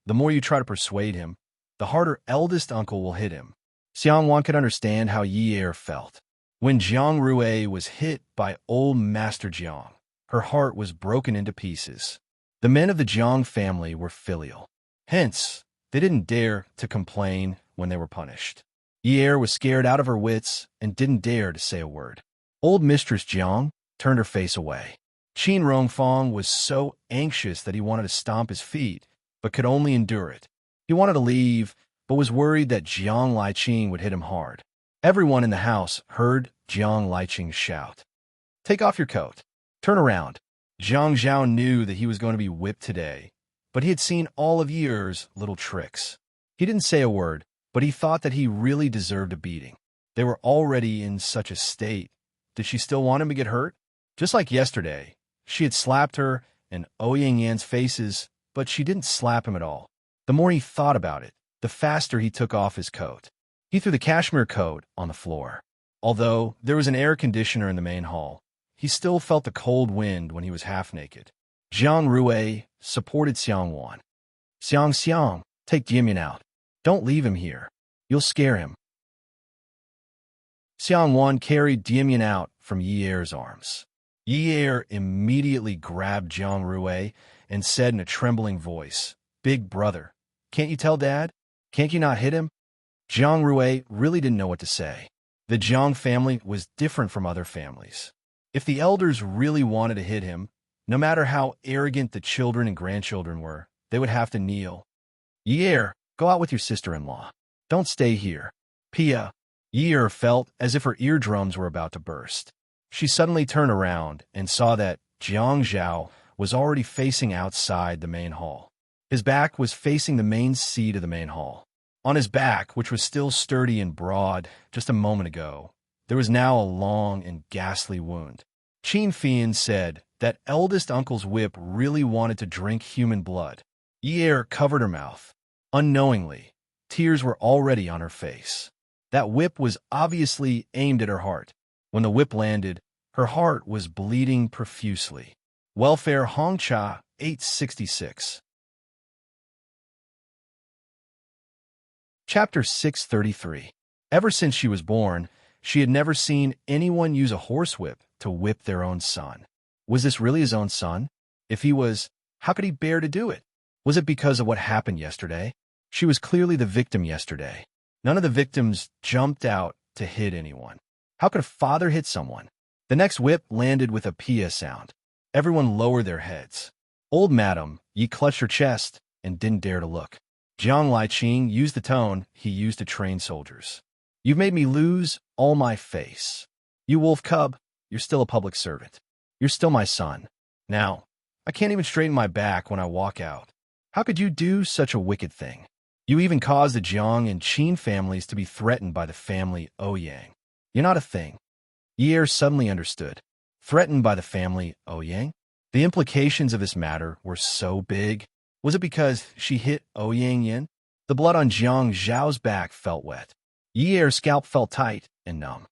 the more you try to persuade him, the harder eldest uncle will hit him." Xiang Wan could understand how Ye felt. When Jiang Rui was hit by old Master Jiang, her heart was broken into pieces. The men of the Jiang family were filial. Hence, they didn't dare to complain when they were punished. Ye was scared out of her wits and didn't dare to say a word. Old Mistress Jiang turned her face away. Qin Rongfang was so anxious that he wanted to stomp his feet, but could only endure it. He wanted to leave, but was worried that Jiang Liqing would hit him hard. Everyone in the house heard Jiang Liqing shout, "Take off your coat. Turn around." Jiang Zhao knew that he was going to be whipped today, but he had seen all of Ye's little tricks. He didn't say a word, but he thought that he really deserved a beating. They were already in such a state. Did she still want him to get hurt? Just like yesterday, she had slapped her and Ouyangyan's faces, but she didn't slap him at all. The more he thought about it, the faster he took off his coat. He threw the cashmere coat on the floor. Although there was an air conditioner in the main hall, he still felt the cold wind when he was half naked. Jiang Rui supported Xiang Wan. Xiang, take Dianyan out. Don't leave him here. You'll scare him." Xiang Wan carried Dianyan out from Ye's arms. Ye immediately grabbed Jiang Rui and said in a trembling voice, "Big brother, can't you tell Dad? Can't you not hit him?" Jiang Rui really didn't know what to say. The Jiang family was different from other families. If the elders really wanted to hit him, no matter how arrogant the children and grandchildren were, they would have to kneel. "Ye, go out with your sister-in-law. Don't stay here." Pia. Ye felt as if her eardrums were about to burst. She suddenly turned around and saw that Jiang Zhao was already facing outside the main hall. His back was facing the main seat of the main hall. On his back, which was still sturdy and broad just a moment ago, there was now a long and ghastly wound. Qin Fian said that eldest uncle's whip really wanted to drink human blood. Ye covered her mouth. Unknowingly, tears were already on her face. That whip was obviously aimed at her heart. When the whip landed, her heart was bleeding profusely. Welfare Hongcha 866. Chapter 633. Ever since she was born, she had never seen anyone use a horsewhip to whip their own son. Was this really his own son? If he was, how could he bear to do it? Was it because of what happened yesterday? She was clearly the victim yesterday. None of the victims jumped out to hit anyone. How could a father hit someone? The next whip landed with a pia sound. Everyone lowered their heads. Old Madam Yi clutched her chest and didn't dare to look. Jiang Liqing used the tone he used to train soldiers. "You've made me lose all my face. You wolf cub, you're still a public servant. You're still my son. Now, I can't even straighten my back when I walk out. How could you do such a wicked thing? You even caused the Jiang and Qin families to be threatened by the family Ouyang. You're not a thing." Ye suddenly understood. Threatened by the family Ouyang? The implications of this matter were so big. Was it because she hit Ouyang? The blood on Jiang Zhao's back felt wet. Ye's scalp felt tight and numb.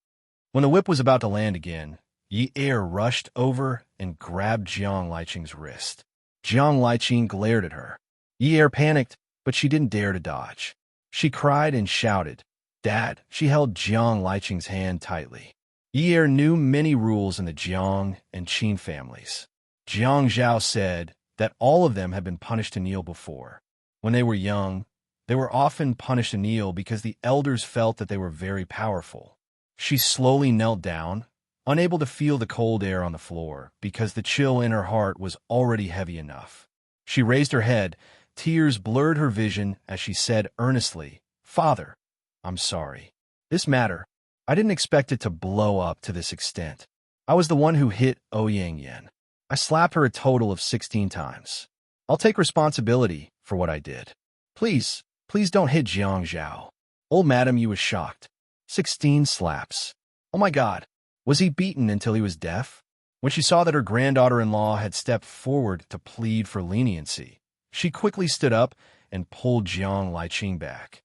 When the whip was about to land again, Ye rushed over and grabbed Jiang Liqing's wrist. Jiang Liqing glared at her. Ye panicked, but she didn't dare to dodge. She cried and shouted, "Dad!" She held Jiang Liqing's hand tightly. Ye knew many rules in the Jiang and Qin families. Jiang Zhao said that all of them had been punished to kneel before. When they were young, they were often punished to kneel because the elders felt that they were very powerful. She slowly knelt down, unable to feel the cold air on the floor because the chill in her heart was already heavy enough. She raised her head. Tears blurred her vision as she said earnestly, "Father, I'm sorry. This matter, I didn't expect it to blow up to this extent. I was the one who hit Ouyang Yen. I slapped her a total of 16 times. I'll take responsibility for what I did. Please, please don't hit Jiang Zhao." Old Madam Yu was shocked. 16 slaps. Oh my God, was he beaten until he was deaf? When she saw that her granddaughter-in-law had stepped forward to plead for leniency, she quickly stood up and pulled Jiang Liqing back.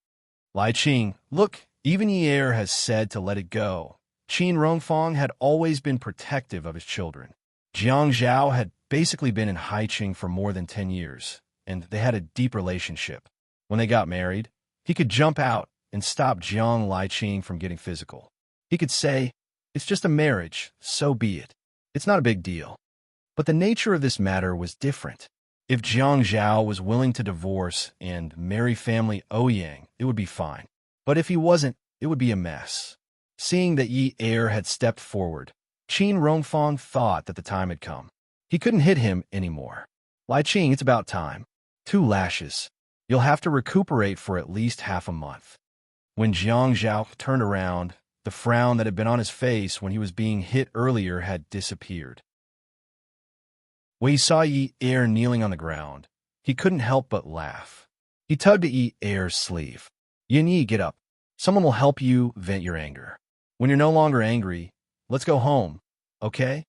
"Liqing, look, even Ye has said to let it go." Qin Rongfang had always been protective of his children. Jiang Zhao had basically been in Haiqing for more than 10 years, and they had a deep relationship. When they got married, he could jump out and stop Jiang Liqing from getting physical. He could say, "It's just a marriage, so be it. It's not a big deal." But the nature of this matter was different. If Jiang Zhao was willing to divorce and marry family Ouyang, it would be fine. But if he wasn't, it would be a mess. Seeing that Yi Er had stepped forward, Qin Rongfang thought that the time had come. He couldn't hit him anymore. "Liqing, it's about time. 2 lashes. You'll have to recuperate for at least half a month." When Jiang Zhao turned around, the frown that had been on his face when he was being hit earlier had disappeared. When he saw Yi Er kneeling on the ground, he couldn't help but laugh. He tugged at Yi Er's sleeve. "Yin Yi, get up. Someone will help you vent your anger. When you're no longer angry, let's go home, okay?"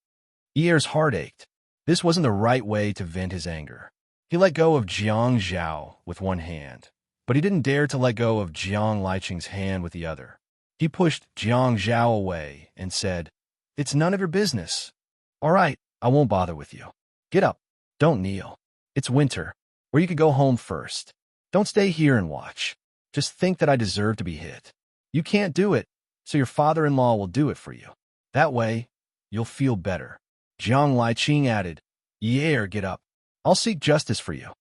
Yi Er's heart ached. This wasn't the right way to vent his anger. He let go of Jiang Zhao with one hand, but he didn't dare to let go of Jiang Liqing's hand with the other. He pushed Jiang Zhao away and said, "It's none of your business. All right, I won't bother with you. Get up. Don't kneel. It's winter, or you could go home first. Don't stay here and watch. Just think that I deserve to be hit. You can't do it, so your father-in-law will do it for you. That way, you'll feel better." Jiang Liqing added, "Ye, get up. I'll seek justice for you."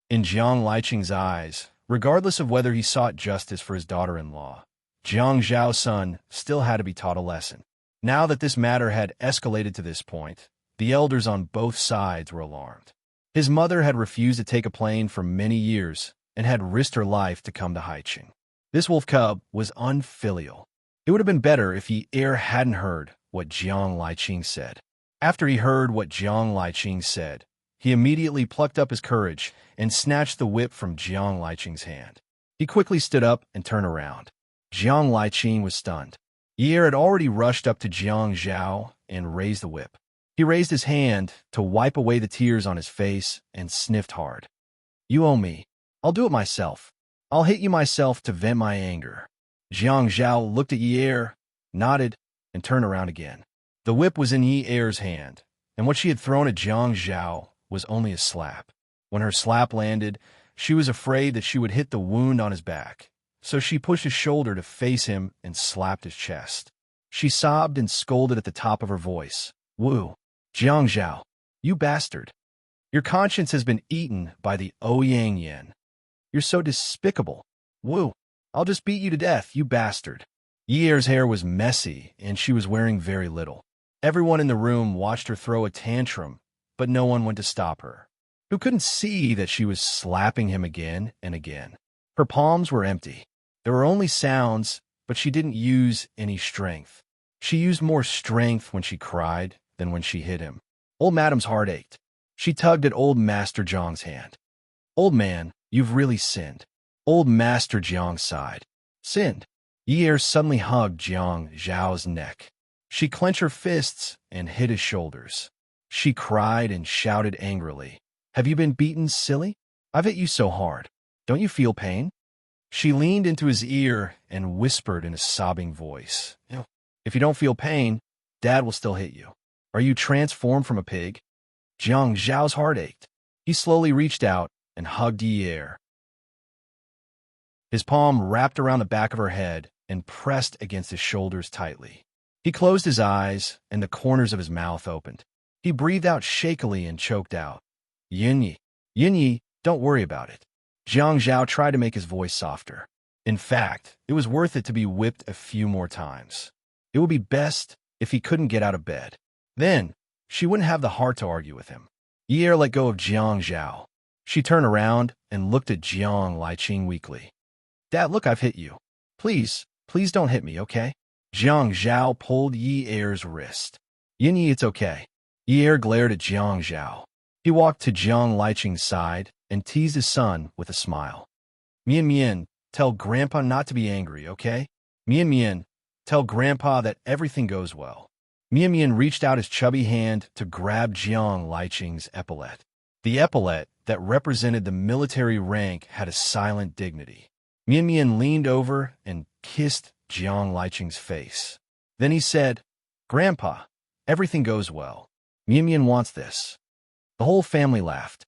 In Jiang Liqing's eyes, regardless of whether he sought justice for his daughter-in-law, Jiang Zhao's son still had to be taught a lesson. Now that this matter had escalated to this point, the elders on both sides were alarmed. His mother had refused to take a plane for many years and had risked her life to come to Haiqing. This wolf cub was unfilial. It would have been better if Yi Er hadn't heard what Jiang Liqing said. After he heard what Jiang Liqing said, he immediately plucked up his courage and snatched the whip from Jiang Liqing's hand. He quickly stood up and turned around. Jiang Liqing was stunned. Yi Er had already rushed up to Jiang Zhao and raised the whip. He raised his hand to wipe away the tears on his face and sniffed hard. "You owe me. I'll do it myself. I'll hit you myself to vent my anger." Jiang Zhao looked at Yi Er, nodded, and turned around again. The whip was in Yi Er's hand, and what she had thrown at Jiang Zhao was only a slap. When her slap landed, she was afraid that she would hit the wound on his back, so she pushed his shoulder to face him and slapped his chest. She sobbed and scolded at the top of her voice. "Wu, Jiang Zhao, you bastard. Your conscience has been eaten by the Ouyang Yen. You're so despicable. Wu, I'll just beat you to death, you bastard." Yi Er's hair was messy, and she was wearing very little. Everyone in the room watched her throw a tantrum, but no one went to stop her. Who couldn't see that she was slapping him again and again? Her palms were empty. There were only sounds, but she didn't use any strength. She used more strength when she cried than when she hit him. Old Madam's heart ached. She tugged at Old Master Jiang's hand. "Old man, you've really sinned." Old Master Jiang sighed. "Sinned?" Yi Er suddenly hugged Jiang Zhao's neck. She clenched her fists and hit his shoulders. She cried and shouted angrily, "Have you been beaten, silly? I've hit you so hard. Don't you feel pain?" She leaned into his ear and whispered in a sobbing voice, "If you don't feel pain, Dad will still hit you. Are you transformed from a pig?" Jiang Zhao's heart ached. He slowly reached out and hugged Yi Er. His palm wrapped around the back of her head and pressed against his shoulders tightly. He closed his eyes, and the corners of his mouth opened. He breathed out shakily and choked out, "Yin Yi, don't worry about it." Jiang Zhao tried to make his voice softer. In fact, it was worth it to be whipped a few more times. It would be best if he couldn't get out of bed. Then, she wouldn't have the heart to argue with him. Yi let go of Jiang Zhao. She turned around and looked at Jiang Liqing weakly. Dad, look, I've hit you. Please don't hit me, okay? Jiang Zhao pulled Yi-Er's wrist. Yi, it's okay. Yi glared at Jiang Zhao. He walked to Jiang Liqing's side and teased his son with a smile. Mian, tell Grandpa not to be angry, okay? Mian, tell Grandpa that everything goes well. Mian reached out his chubby hand to grab Jiang Liqing's epaulette. The epaulette that represented the military rank had a silent dignity. Mian leaned over and kissed Jiang Liqing's face. Then he said, Grandpa, everything goes well. Mian wants this. The whole family laughed.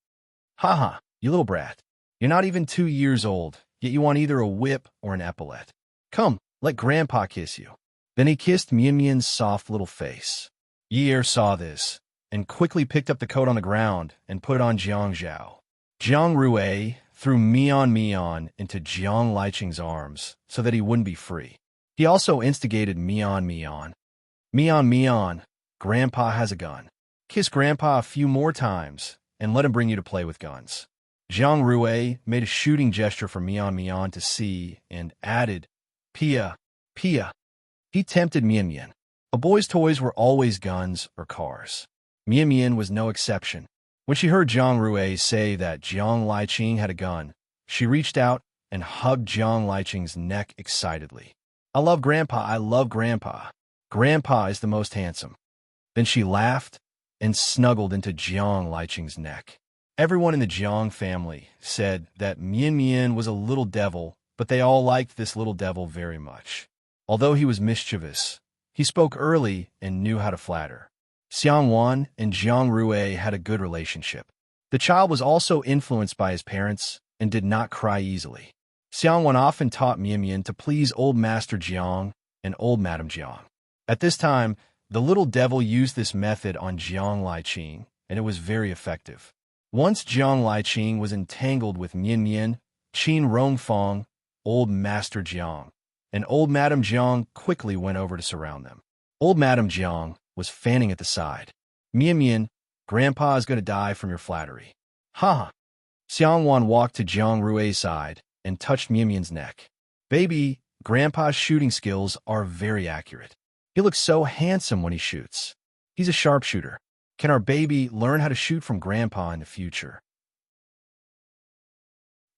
Ha, you little brat. You're not even 2 years old, yet you want either a whip or an epaulette. Come, let Grandpa kiss you. Then he kissed Mian's soft little face. Yi saw this, and quickly picked up the coat on the ground and put it on Jiang Zhao. Jiang Rui threw Mian into Jiang Liqing's arms so that he wouldn't be free. He also instigated Mian. Mian, Grandpa has a gun. Kiss Grandpa a few more times and let him bring you to play with guns. Jiang Rui made a shooting gesture for Mian to see and added, Pia. He tempted Mian. A boy's toys were always guns or cars. Mian was no exception. When she heard Jiang Rui say that Jiang Liqing had a gun, she reached out and hugged Jiang Liqing's neck excitedly. I love Grandpa. Grandpa is the most handsome. Then she laughed and snuggled into Jiang Liqing's neck. Everyone in the Jiang family said that Mian was a little devil, but they all liked this little devil very much. Although he was mischievous, he spoke early and knew how to flatter. Xiangwan and Jiang Rui had a good relationship. The child was also influenced by his parents and did not cry easily. Xiangwan often taught Mian to please old Master Jiang and old Madame Jiang. At this time, the little devil used this method on Jiang Liqing, and it was very effective. Once Jiang Liqing was entangled with Mian, Qin Rongfang, old Master Jiang, and old Madame Jiang quickly went over to surround them. Old Madame Jiang was fanning at the side. Mian, Grandpa is going to die from your flattery. Ha! Xiangwan walked to Jiang Rui's side and touched Mian's neck. Baby, Grandpa's shooting skills are very accurate. He looks so handsome when he shoots. He's a sharpshooter. Can our baby learn how to shoot from Grandpa in the future?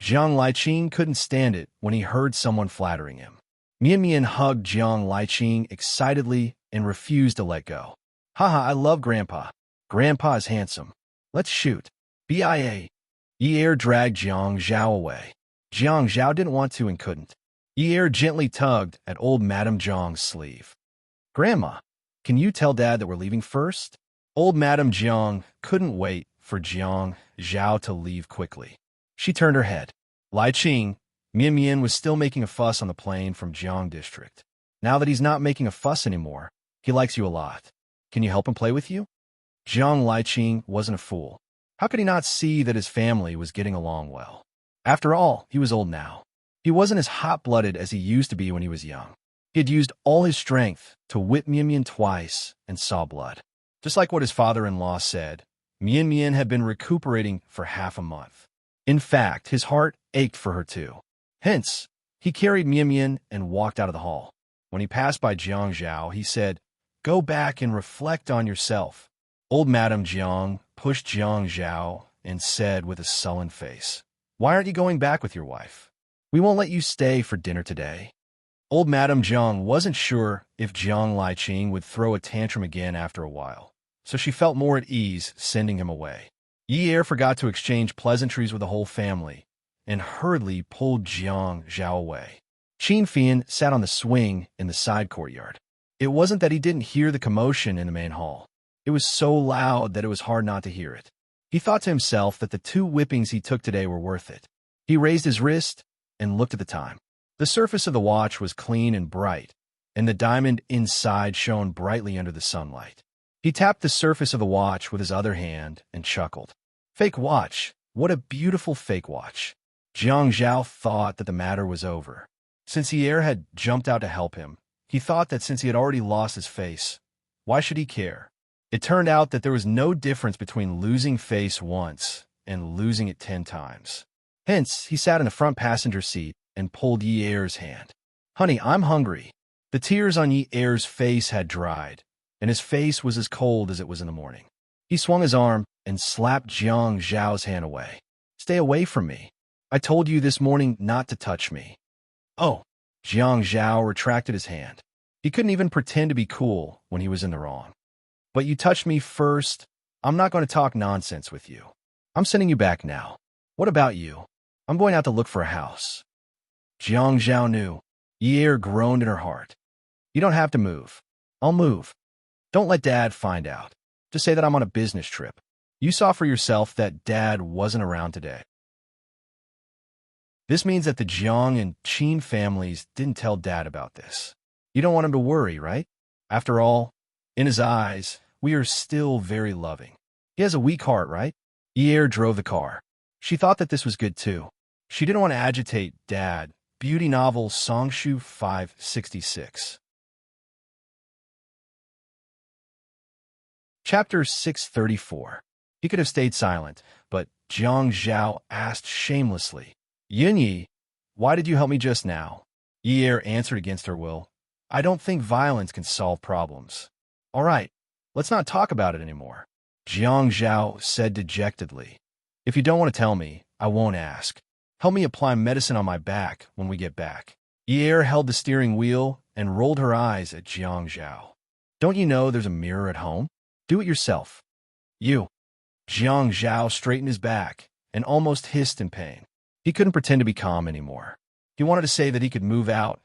Jiang Liqing couldn't stand it when he heard someone flattering him. Mian hugged Jiang Liqing excitedly and refused to let go. Haha, I love Grandpa. Grandpa is handsome. Let's shoot. BIA. Yi dragged Jiang Zhao away. Jiang Zhao didn't want to and couldn't. Yi gently tugged at old Madame Jiang's sleeve. Grandma, can you tell Dad that we're leaving first? Old Madame Jiang couldn't wait for Jiang Zhao to leave quickly. She turned her head. Liqing, Mian was still making a fuss on the plane from Jiang District. Now that he's not making a fuss anymore, he likes you a lot. Can you help him play with you? Jiang Liqing wasn't a fool. How could he not see that his family was getting along well? After all, he was old now. He wasn't as hot-blooded as he used to be when he was young. He had used all his strength to whip Mian twice and saw blood. Just like what his father-in-law said, Mian had been recuperating for half a month. In fact, his heart ached for her too. Hence, he carried Mian and walked out of the hall. When he passed by Jiang Zhao, he said, Go back and reflect on yourself. Old Madame Jiang pushed Jiang Zhao and said with a sullen face, Why aren't you going back with your wife? We won't let you stay for dinner today. Old Madame Jiang wasn't sure if Jiang Liqing would throw a tantrum again after a while, so she felt more at ease sending him away. Yi forgot to exchange pleasantries with the whole family and hurriedly pulled Jiang Zhao away. Qin Fian sat on the swing in the side courtyard. It wasn't that he didn't hear the commotion in the main hall. It was so loud that it was hard not to hear it. He thought to himself that the 2 whippings he took today were worth it. He raised his wrist and looked at the time. The surface of the watch was clean and bright, and the diamond inside shone brightly under the sunlight. He tapped the surface of the watch with his other hand and chuckled. Fake watch. What a beautiful fake watch. Jiang Zhao thought that the matter was over. Since Yi had jumped out to help him, he thought that since he had already lost his face, Why should he care? It turned out that there was no difference between losing face once and losing it 10 times. Hence, he sat in the front passenger seat and pulled Yi Er's hand. Honey, I'm hungry. The tears on Yi Er's face had dried, and his face was as cold as it was in the morning. He swung his arm and slapped Jiang Zhao's hand away. Stay away from me. I told you this morning not to touch me. Oh, Jiang Zhao retracted his hand. He couldn't even pretend to be cool when he was in the wrong. But you touched me first. I'm not going to talk nonsense with you. I'm sending you back now. What about you? I'm going out to look for a house. Jiang Zhao knew. Yi Er groaned in her heart. You don't have to move. I'll move. Don't let Dad find out. Just say that I'm on a business trip. You saw for yourself that Dad wasn't around today. This means that the Jiang and Qin families didn't tell Dad about this. You don't want him to worry, right? After all, in his eyes, we are still very loving. He has a weak heart, right? Yi Er drove the car. She thought that this was good too. She didn't want to agitate Dad. Beauty novel Songshu 566. Chapter 634. He could have stayed silent, but Jiang Zhao asked shamelessly, Yunyi, why did you help me just now? Yi Er answered against her will. I don't think violence can solve problems. All right, let's not talk about it anymore. Jiang Zhao said dejectedly. If you don't want to tell me, I won't ask. Help me apply medicine on my back when we get back. Yi Er held the steering wheel and rolled her eyes at Jiang Zhao. Don't you know there's a mirror at home? Do it yourself. You. Jiang Zhao straightened his back and almost hissed in pain. He couldn't pretend to be calm anymore. He wanted to say that he could move out,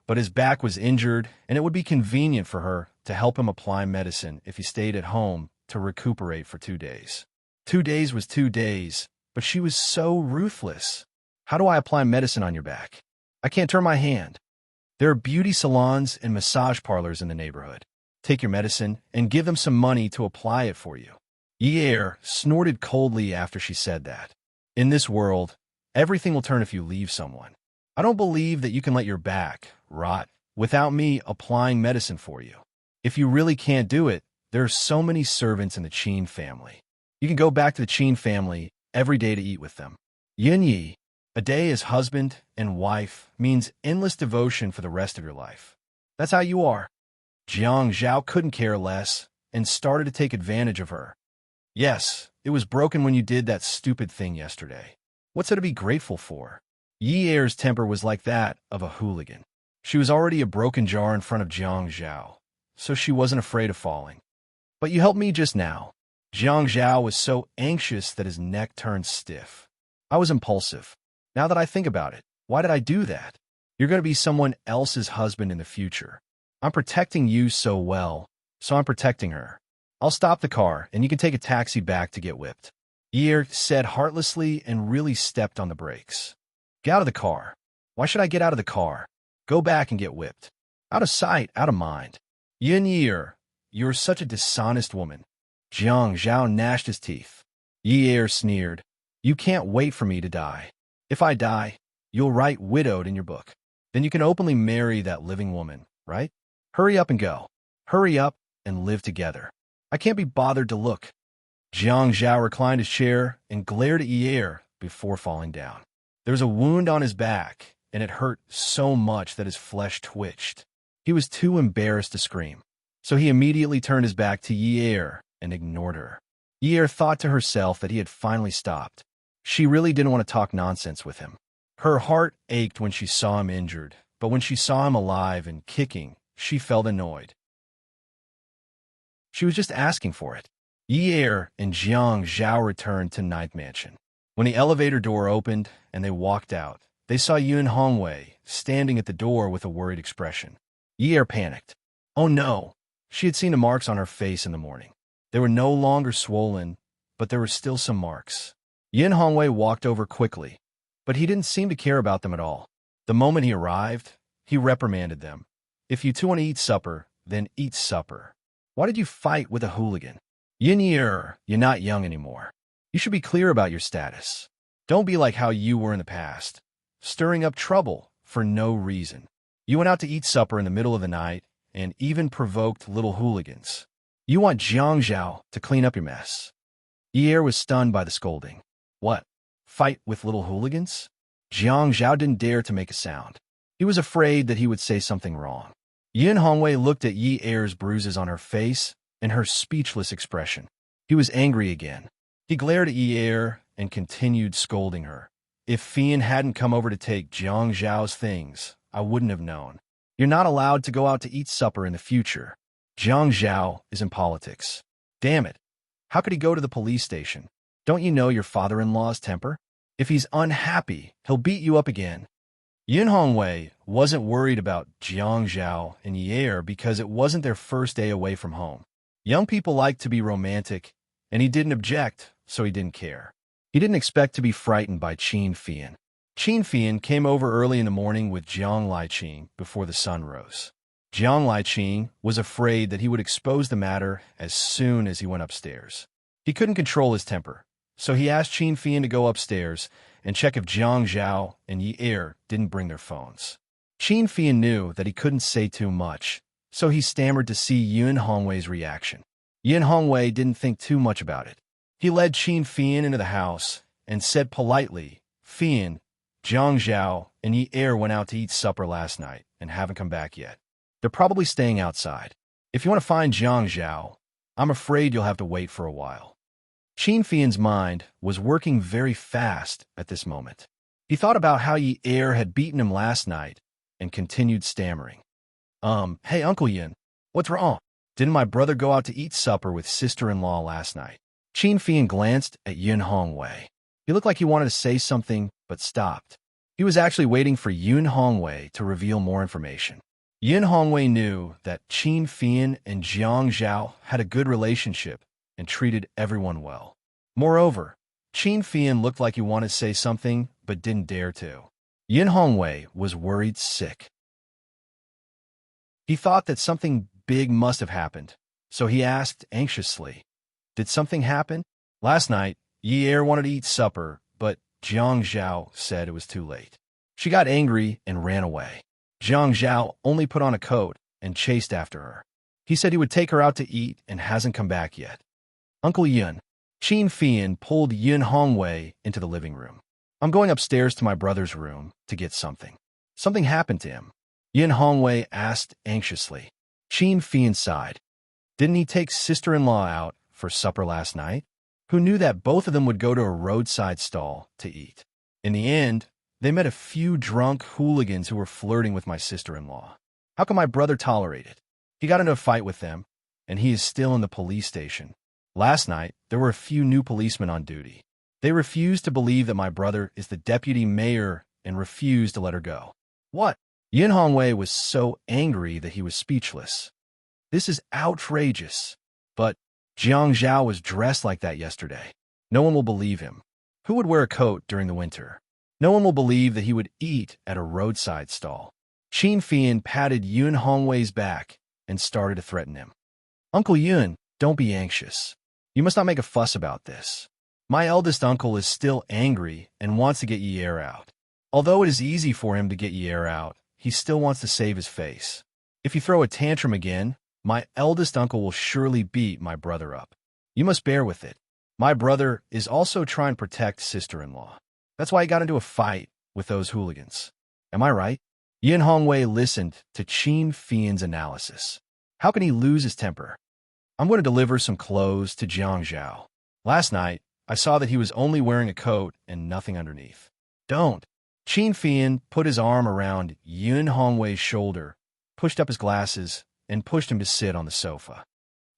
but his back was injured and it would be convenient for her to help him apply medicine if he stayed at home to recuperate for 2 days. 2 days was 2 days, but she was so ruthless. How do I apply medicine on your back? I can't turn my hand. There are beauty salons and massage parlors in the neighborhood. Take your medicine and give them some money to apply it for you. Yi Er snorted coldly after she said that. In this world, everything will turn if you leave someone. I don't believe that you can let your back rot without me applying medicine for you. If you really can't do it, there are so many servants in the Qin family. You can go back to the Qin family every day to eat with them. Yunyi, a day as husband and wife means endless devotion for the rest of your life. That's how you are. Jiang Zhao couldn't care less and started to take advantage of her. Yes, it was broken when you did that stupid thing yesterday. What's there to be grateful for? Yi Er's temper was like that of a hooligan. She was already a broken jar in front of Jiang Zhao, so she wasn't afraid of falling. But you helped me just now. Jiang Zhao was so anxious that his neck turned stiff. I was impulsive. Now that I think about it, why did I do that? You're going to be someone else's husband in the future. I'm protecting you so well, so I'm protecting her. I'll stop the car, and you can take a taxi back to get whipped. Yi Er said heartlessly and really stepped on the brakes. Get out of the car. Why should I get out of the car? Go back and get whipped. Out of sight, out of mind. Yi Er, you're such a dishonest woman. Jiang Zhao gnashed his teeth. Yi Er sneered. You can't wait for me to die. If I die, you'll write widowed in your book. Then you can openly marry that living woman, right? Hurry up and go. Hurry up and live together. I can't be bothered to look. Jiang Zhao reclined his chair and glared at Yi Er before falling down. There was a wound on his back, and it hurt so much that his flesh twitched. He was too embarrassed to scream, so he immediately turned his back to Yi Er and ignored her. Yi Er thought to herself that he had finally stopped. She really didn't want to talk nonsense with him. Her heart ached when she saw him injured, but when she saw him alive and kicking, she felt annoyed. She was just asking for it. Yi Er and Jiang Zhao returned to Ninth Mansion. When the elevator door opened and they walked out, they saw Yun Hongwei standing at the door with a worried expression. Yi Er panicked. Oh no! She had seen the marks on her face in the morning. They were no longer swollen, but there were still some marks. Yun Hongwei walked over quickly, but he didn't seem to care about them at all. The moment he arrived, he reprimanded them. If you two want to eat supper, then eat supper. Why did you fight with a hooligan? Yi Er, you're not young anymore. You should be clear about your status. Don't be like how you were in the past, stirring up trouble for no reason. You went out to eat supper in the middle of the night, and even provoked little hooligans. You want Jiang Zhao to clean up your mess. Ye was stunned by the scolding. What? Fight with little hooligans? Jiang Zhao didn't dare to make a sound. He was afraid that he would say something wrong. Yin Hongwei looked at Yi Er's bruises on her face and her speechless expression. He was angry again. He glared at Yi Er and continued scolding her. If Fian hadn't come over to take Jiang Zhao's things, I wouldn't have known. You're not allowed to go out to eat supper in the future. Jiang Zhao is in politics. Damn it. How could he go to the police station? Don't you know your father-in-law's temper? If he's unhappy, he'll beat you up again. Yin Hongwei wasn't worried about Jiang Zhao and Ye because it wasn't their first day away from home. Young people like to be romantic, and he didn't object, so he didn't care. He didn't expect to be frightened by Qin Fian. Qin Fian came over early in the morning with Jiang Liqing before the sun rose. Jiang Liqing was afraid that he would expose the matter as soon as he went upstairs. He couldn't control his temper, so he asked Qin Fian to go upstairs and check if Jiang Zhao and Yi Er didn't bring their phones. Qin Fian knew that he couldn't say too much, so he stammered to see Yin Hongwei's reaction. Yin Hongwei didn't think too much about it. He led Qin Fian into the house and said politely, Fian, Jiang Zhao and Yi Er went out to eat supper last night and haven't come back yet. They're probably staying outside. If you want to find Jiang Zhao, I'm afraid you'll have to wait for a while. Qin Fian's mind was working very fast at this moment. He thought about how Yi Er had beaten him last night and continued stammering. Hey Uncle Yin, what's wrong? Didn't my brother go out to eat supper with sister-in-law last night? Qin Fian glanced at Yin Hongwei. He looked like he wanted to say something, but stopped. He was actually waiting for Yin Hongwei to reveal more information. Yin Hongwei knew that Qin Fian and Jiang Zhao had a good relationship and treated everyone well. Moreover, Qin Fian looked like he wanted to say something, but didn't dare to. Yin Hongwei was worried sick. He thought that something big must have happened, so he asked anxiously, Did something happen? Last night, Yi Er wanted to eat supper, but Jiang Zhao said it was too late. She got angry and ran away. Jiang Zhao only put on a coat and chased after her. He said he would take her out to eat and hasn't come back yet. Uncle Yin. Qin Fian pulled Yin Hongwei into the living room. I'm going upstairs to my brother's room to get something. Something happened to him. Yin Hongwei asked anxiously. Qin Fian sighed. Didn't he take sister-in-law out for supper last night? Who knew that both of them would go to a roadside stall to eat? In the end, they met a few drunk hooligans who were flirting with my sister-in-law. How can my brother tolerate it? He got into a fight with them, and he is still in the police station. Last night, there were a few new policemen on duty. They refused to believe that my brother is the deputy mayor and refused to let her go. What? Yin Hongwei was so angry that he was speechless. This is outrageous. But Jiang Zhao was dressed like that yesterday. No one will believe him. Who would wear a coat during the winter? No one will believe that he would eat at a roadside stall. Qin Fian patted Yin Hongwei's back and started to threaten him. Uncle Yun, don't be anxious. You must not make a fuss about this. My eldest uncle is still angry and wants to get Yi Er out. Although it is easy for him to get Yi Er out, he still wants to save his face. If you throw a tantrum again, my eldest uncle will surely beat my brother up. You must bear with it. My brother is also trying to protect sister-in-law. That's why he got into a fight with those hooligans. Am I right? Yin Hongwei listened to Qin Fian's analysis. How can he lose his temper? I'm going to deliver some clothes to Jiang Zhao. Last night, I saw that he was only wearing a coat and nothing underneath. Don't. Qin Fian put his arm around Yin Hongwei's shoulder, pushed up his glasses, and pushed him to sit on the sofa.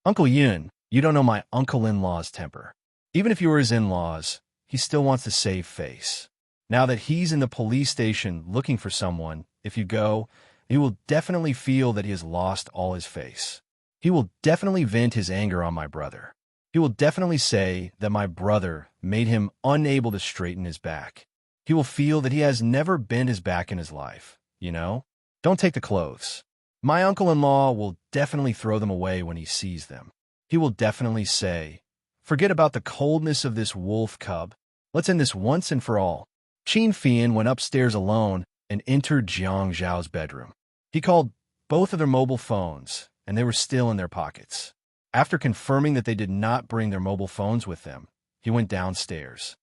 Uncle Yin, you don't know my uncle-in-law's temper. Even if you were his in-laws, he still wants to save face. Now that he's in the police station looking for someone, if you go, he will definitely feel that he has lost all his face. He will definitely vent his anger on my brother. He will definitely say that my brother made him unable to straighten his back. He will feel that he has never bent his back in his life, you know? Don't take the clothes. My uncle-in-law will definitely throw them away when he sees them. He will definitely say, forget about the coldness of this wolf cub. Let's end this once and for all. Qin Fian went upstairs alone and entered Jiang Zhao's bedroom. He called, both of their mobile phones, and they were still in their pockets. After confirming that they did not bring their mobile phones with them, he went downstairs.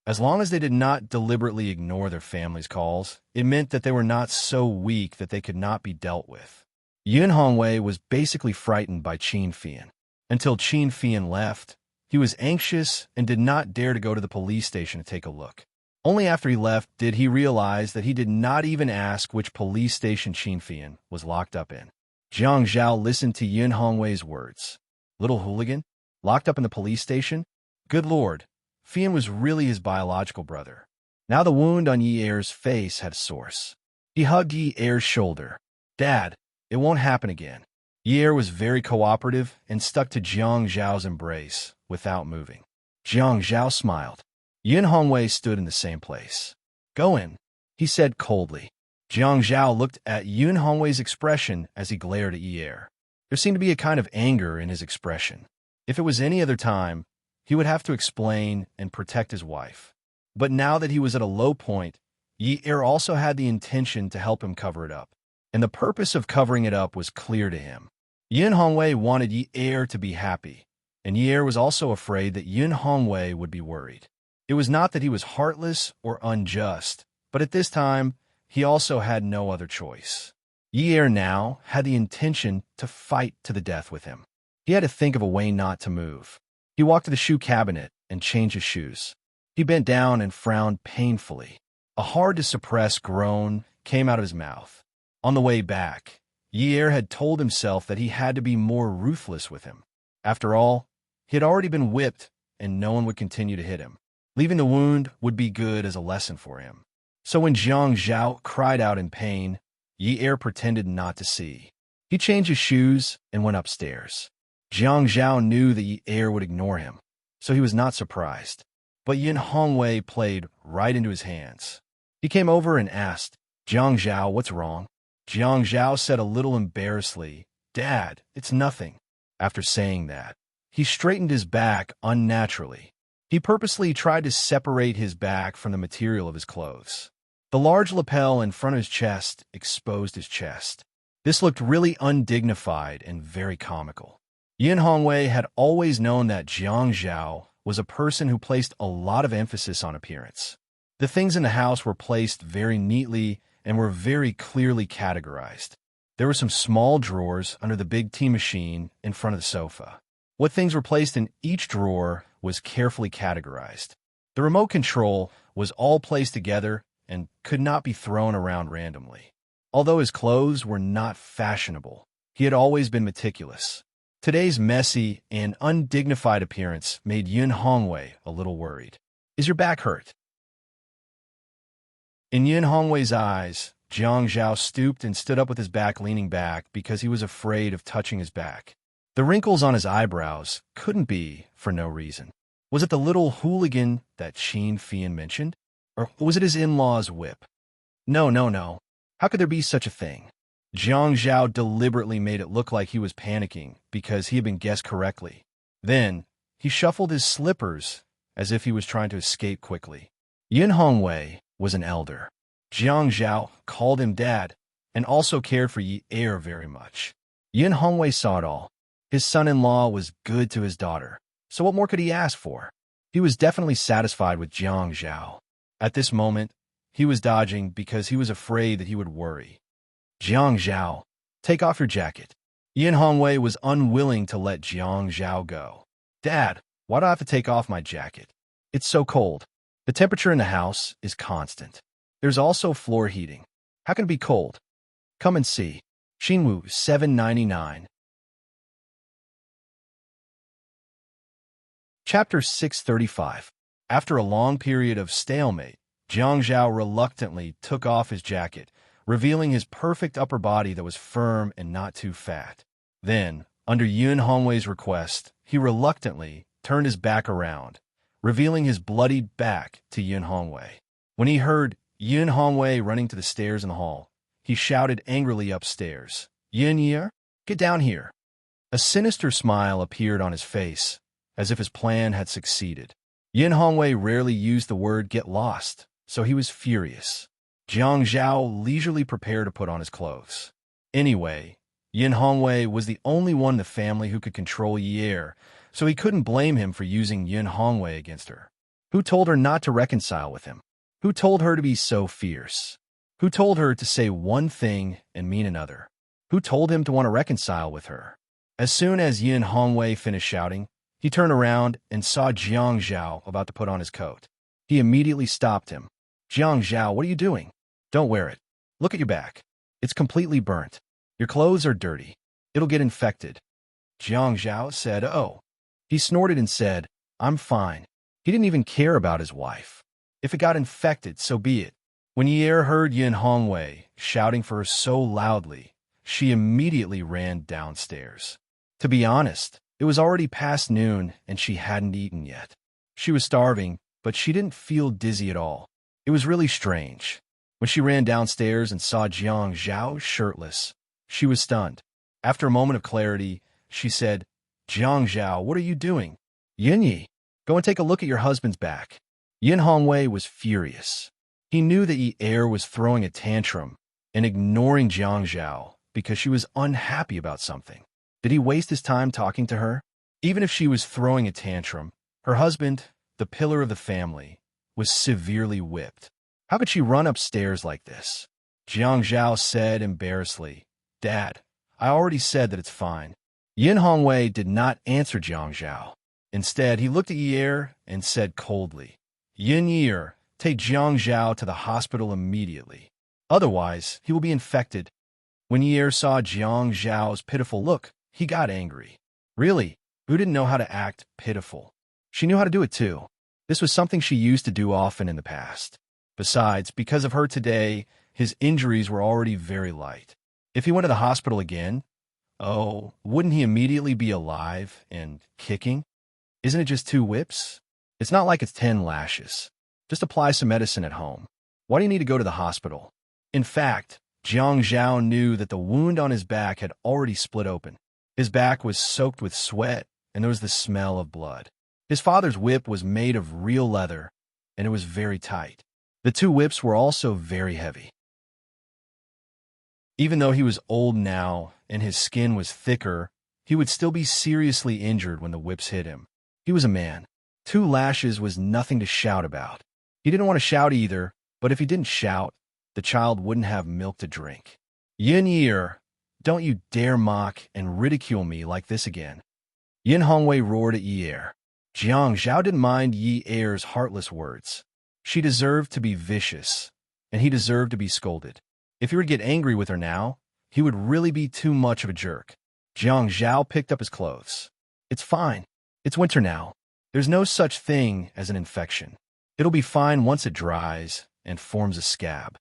As long as they did not deliberately ignore their family's calls, it meant that they were not so weak that they could not be dealt with. Yun Hongwei was basically frightened by Qin Fian. Until Qin Fian left, he was anxious and did not dare to go to the police station to take a look. Only after he left did he realize that he did not even ask which police station Qin Fian was locked up in. Jiang Zhao listened to Yun Hongwei's words. Little hooligan? Locked up in the police station? Good Lord, Fian was really his biological brother. Now the wound on Yi Er's face had a source. He hugged Yi Er's shoulder. Dad, it won't happen again. Yi Er was very cooperative and stuck to Jiang Zhao's embrace without moving. Jiang Zhao smiled. Yun Hongwei stood in the same place. Go in, he said coldly. Jiang Zhao looked at Yun Hongwei's expression as he glared at Yi Er. There seemed to be a kind of anger in his expression. If it was any other time, he would have to explain and protect his wife. But now that he was at a low point, Yi Er also had the intention to help him cover it up. And the purpose of covering it up was clear to him. Yun Hongwei wanted Yi Er to be happy, and Yi Er was also afraid that Yun Hongwei would be worried. It was not that he was heartless or unjust, but at this time, he also had no other choice. Yi Er now had the intention to fight to the death with him. He had to think of a way not to move. He walked to the shoe cabinet and changed his shoes. He bent down and frowned painfully. A hard-to-suppress groan came out of his mouth. On the way back, Yi Er had told himself that he had to be more ruthless with him. After all, he had already been whipped, and no one would continue to hit him. Leaving the wound would be good as a lesson for him. So when Jiang Zhao cried out in pain, Yi Er pretended not to see. He changed his shoes and went upstairs. Jiang Zhao knew that Yi Er would ignore him, so he was not surprised. But Yun Hongwei played right into his hands. He came over and asked, Jiang Zhao, what's wrong? Jiang Zhao said a little embarrassedly, Dad, it's nothing. After saying that, he straightened his back unnaturally. He purposely tried to separate his back from the material of his clothes. The large lapel in front of his chest exposed his chest. This looked really undignified and very comical. Yun Hongwei had always known that Jiang Zhao was a person who placed a lot of emphasis on appearance. The things in the house were placed very neatly and were very clearly categorized. There were some small drawers under the big tea machine in front of the sofa. What things were placed in each drawer was carefully categorized. The remote control was all placed together and could not be thrown around randomly. Although his clothes were not fashionable, he had always been meticulous. Today's messy and undignified appearance made Yun Hongwei a little worried. Is your back hurt? In Yun Hongwei's eyes, Jiang Zhao stooped and stood up with his back leaning back because he was afraid of touching his back. The wrinkles on his eyebrows couldn't be for no reason. Was it the little hooligan that Qin Fian mentioned? Or was it his in-law's whip? No. How could there be such a thing? Jiang Zhao deliberately made it look like he was panicking because he had been guessed correctly. Then, he shuffled his slippers as if he was trying to escape quickly. Yun Hongwei was an elder. Jiang Zhao called him dad and also cared for Yi Er very much. Yun Hongwei saw it all. His son-in-law was good to his daughter, so what more could he ask for? He was definitely satisfied with Jiang Zhao. At this moment, he was dodging because he was afraid that he would worry. Jiang Zhao, take off your jacket. Yun Hongwei was unwilling to let Jiang Zhao go. Dad, why do I have to take off my jacket? It's so cold. The temperature in the house is constant. There's also floor heating. How can it be cold? Come and see. Xinwu 799. Chapter 635. After a long period of stalemate, Jiang Zhao reluctantly took off his jacket, revealing his perfect upper body that was firm and not too fat. Then, under Yun Hongwei's request, he reluctantly turned his back around, revealing his bloodied back to Yun Hongwei. When he heard Yun Hongwei running to the stairs in the hall, he shouted angrily upstairs, Yun Yi, get down here. A sinister smile appeared on his face, as if his plan had succeeded. Yun Hongwei rarely used the word get lost, so he was furious. Jiang Zhao leisurely prepared to put on his clothes. Anyway, Yin Hongwei was the only one in the family who could control Yi Er, so he couldn't blame him for using Yin Hongwei against her. Who told her not to reconcile with him? Who told her to be so fierce? Who told her to say one thing and mean another? Who told him to want to reconcile with her? As soon as Yin Hongwei finished shouting, he turned around and saw Jiang Zhao about to put on his coat. He immediately stopped him. Jiang Zhao, what are you doing? Don't wear it. Look at your back. It's completely burnt. Your clothes are dirty. It'll get infected. Jiang Zhao said, oh. He snorted and said, I'm fine. He didn't even care about his wife. If it got infected, so be it. When Yi Er heard Yin Hongwei shouting for her so loudly, she immediately ran downstairs. To be honest, it was already past noon and she hadn't eaten yet. She was starving, but she didn't feel dizzy at all. It was really strange. When she ran downstairs and saw Jiang Zhao shirtless, she was stunned. After a moment of clarity, she said, Jiang Zhao, what are you doing? Yin Yi, go and take a look at your husband's back. Yin Hongwei was furious. He knew that Yi Er was throwing a tantrum and ignoring Jiang Zhao because she was unhappy about something. Did he waste his time talking to her? Even if she was throwing a tantrum, her husband, the pillar of the family, was severely whipped. How could she run upstairs like this? Jiang Zhao said embarrassedly, Dad, I already said that it's fine. Yin Hongwei did not answer Jiang Zhao. Instead, he looked at Yi Er and said coldly, Yin Er, take Jiang Zhao to the hospital immediately. Otherwise, he will be infected. When Yi Er saw Jiang Zhao's pitiful look, he got angry. Really? Who didn't know how to act pitiful? She knew how to do it too. This was something she used to do often in the past. Besides, because of her today, his injuries were already very light. If he went to the hospital again, oh, wouldn't he immediately be alive and kicking? Isn't it just 2 whips? It's not like it's 10 lashes. Just apply some medicine at home. Why do you need to go to the hospital? In fact, Jiang Zhao knew that the wound on his back had already split open. His back was soaked with sweat, and there was the smell of blood. His father's whip was made of real leather, and it was very tight. The 2 whips were also very heavy. Even though he was old now and his skin was thicker, he would still be seriously injured when the whips hit him. He was a man. 2 lashes was nothing to shout about. He didn't want to shout either, but if he didn't shout, the child wouldn't have milk to drink. Yin Er, don't you dare mock and ridicule me like this again. Yin Hongwei roared at Yi Er. Jiang Zhao didn't mind Yi Er's heartless words. She deserved to be vicious, and he deserved to be scolded. If he were to get angry with her now, he would really be too much of a jerk. Jiang Zhao picked up his clothes. It's fine. It's winter now. There's no such thing as an infection. It'll be fine once it dries and forms a scab.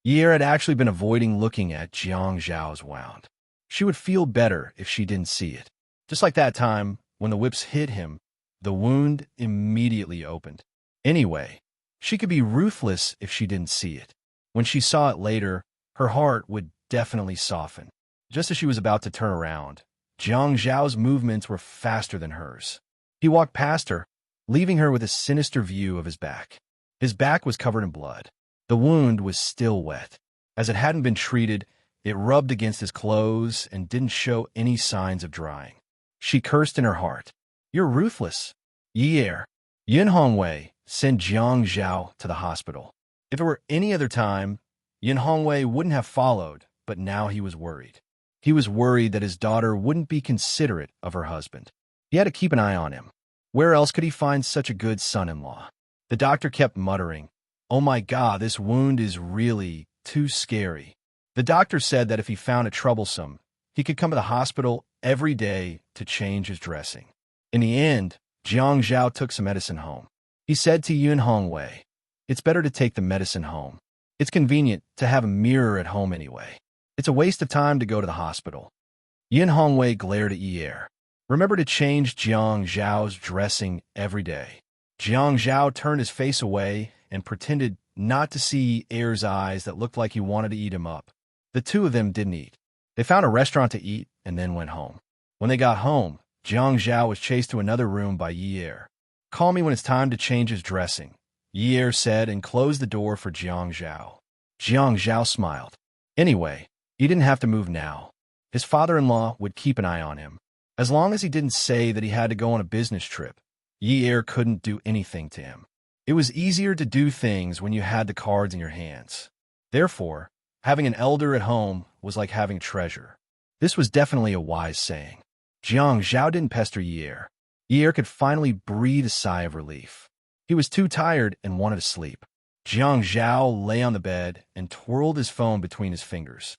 Yi Er had actually been avoiding looking at Jiang Zhao's wound. She would feel better if she didn't see it. Just like that time, when the whips hit him, the wound immediately opened. Anyway, she could be ruthless if she didn't see it. When she saw it later, her heart would definitely soften. Just as she was about to turn around, Jiang Zhao's movements were faster than hers. He walked past her, leaving her with a sinister view of his back. His back was covered in blood. The wound was still wet. As it hadn't been treated, it rubbed against his clothes and didn't show any signs of drying. She cursed in her heart. You're ruthless. Yi Er, Yin Hongwei, send Jiang Zhao to the hospital. If it were any other time, Yin Hongwei wouldn't have followed, but now he was worried. He was worried that his daughter wouldn't be considerate of her husband. He had to keep an eye on him. Where else could he find such a good son-in-law? The doctor kept muttering, Oh my God, this wound is really too scary. The doctor said that if he found it troublesome, he could come to the hospital every day to change his dressing. In the end, Jiang Zhao took some medicine home. He said to Yin Hongwei, It's better to take the medicine home. It's convenient to have a mirror at home anyway. It's a waste of time to go to the hospital. Yin Hongwei glared at Yi Er. Remember to change Jiang Zhao's dressing every day. Jiang Zhao turned his face away and pretended not to see Yi Er's eyes that looked like he wanted to eat him up. The 2 of them didn't eat. They found a restaurant to eat and then went home. When they got home, Jiang Zhao was chased to another room by Yi Er. Call me when it's time to change his dressing, Yi Er said and closed the door for Jiang Zhao. Jiang Zhao smiled. Anyway, he didn't have to move now. His father-in-law would keep an eye on him. As long as he didn't say that he had to go on a business trip, Yi Er couldn't do anything to him. It was easier to do things when you had the cards in your hands. Therefore, having an elder at home was like having treasure. This was definitely a wise saying. Jiang Zhao didn't pester Yi Er. Yi Er could finally breathe a sigh of relief. He was too tired and wanted to sleep. Jiang Zhao lay on the bed and twirled his phone between his fingers.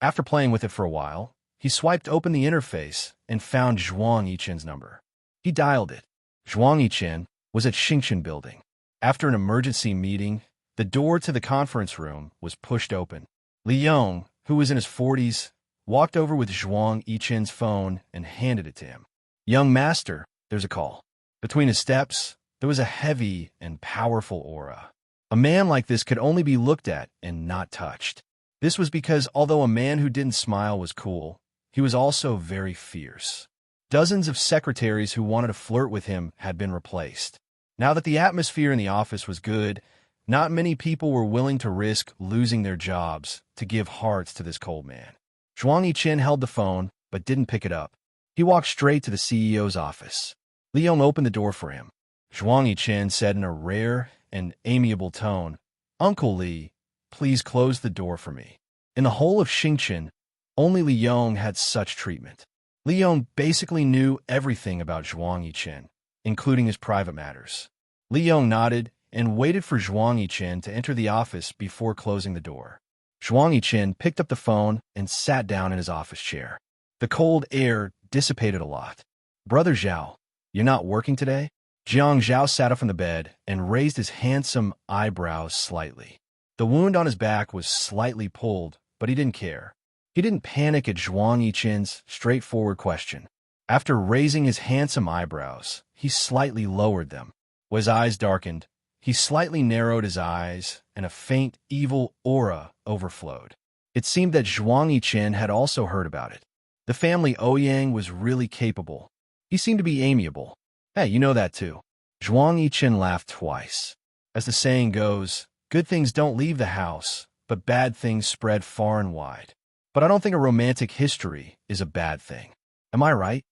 After playing with it for a while, he swiped open the interface and found Zhuang Yichen's number. He dialed it. Zhuang Yichen was at Xingchen Building. After an emergency meeting, the door to the conference room was pushed open. Li Yong, who was in his 40s, walked over with Zhuang Yichen's phone and handed it to him. "Young master, there's a call." Between his steps, there was a heavy and powerful aura. A man like this could only be looked at and not touched. This was because although a man who didn't smile was cool, he was also very fierce. Dozens of secretaries who wanted to flirt with him had been replaced. Now that the atmosphere in the office was good, not many people were willing to risk losing their jobs to give hearts to this cold man. Zhuang Yichen held the phone, but didn't pick it up. He walked straight to the CEO's office. Li Yong opened the door for him. Zhuang Yichen said in a rare and amiable tone, "Uncle Li, please close the door for me." In the whole of Xingchen, only Li Yong had such treatment. Li Yong basically knew everything about Zhuang Yichen, including his private matters. Li Yong nodded and waited for Zhuang Yichen to enter the office before closing the door. Zhuang Yichen picked up the phone and sat down in his office chair. The cold air dissipated a lot. "Brother Zhao, you're not working today?" Jiang Zhao sat up from the bed and raised his handsome eyebrows slightly. The wound on his back was slightly pulled, but he didn't care. He didn't panic at Zhuang Yichen's straightforward question. After raising his handsome eyebrows, he slightly lowered them. When his eyes darkened, he slightly narrowed his eyes, and a faint, evil aura overflowed. It seemed that Zhuang Yichen had also heard about it. The family Ouyang was really capable. He seemed to be amiable. "Hey, you know that too." Zhuang Yichen laughed twice. As the saying goes, good things don't leave the house, but bad things spread far and wide. But I don't think a romantic history is a bad thing. Am I right?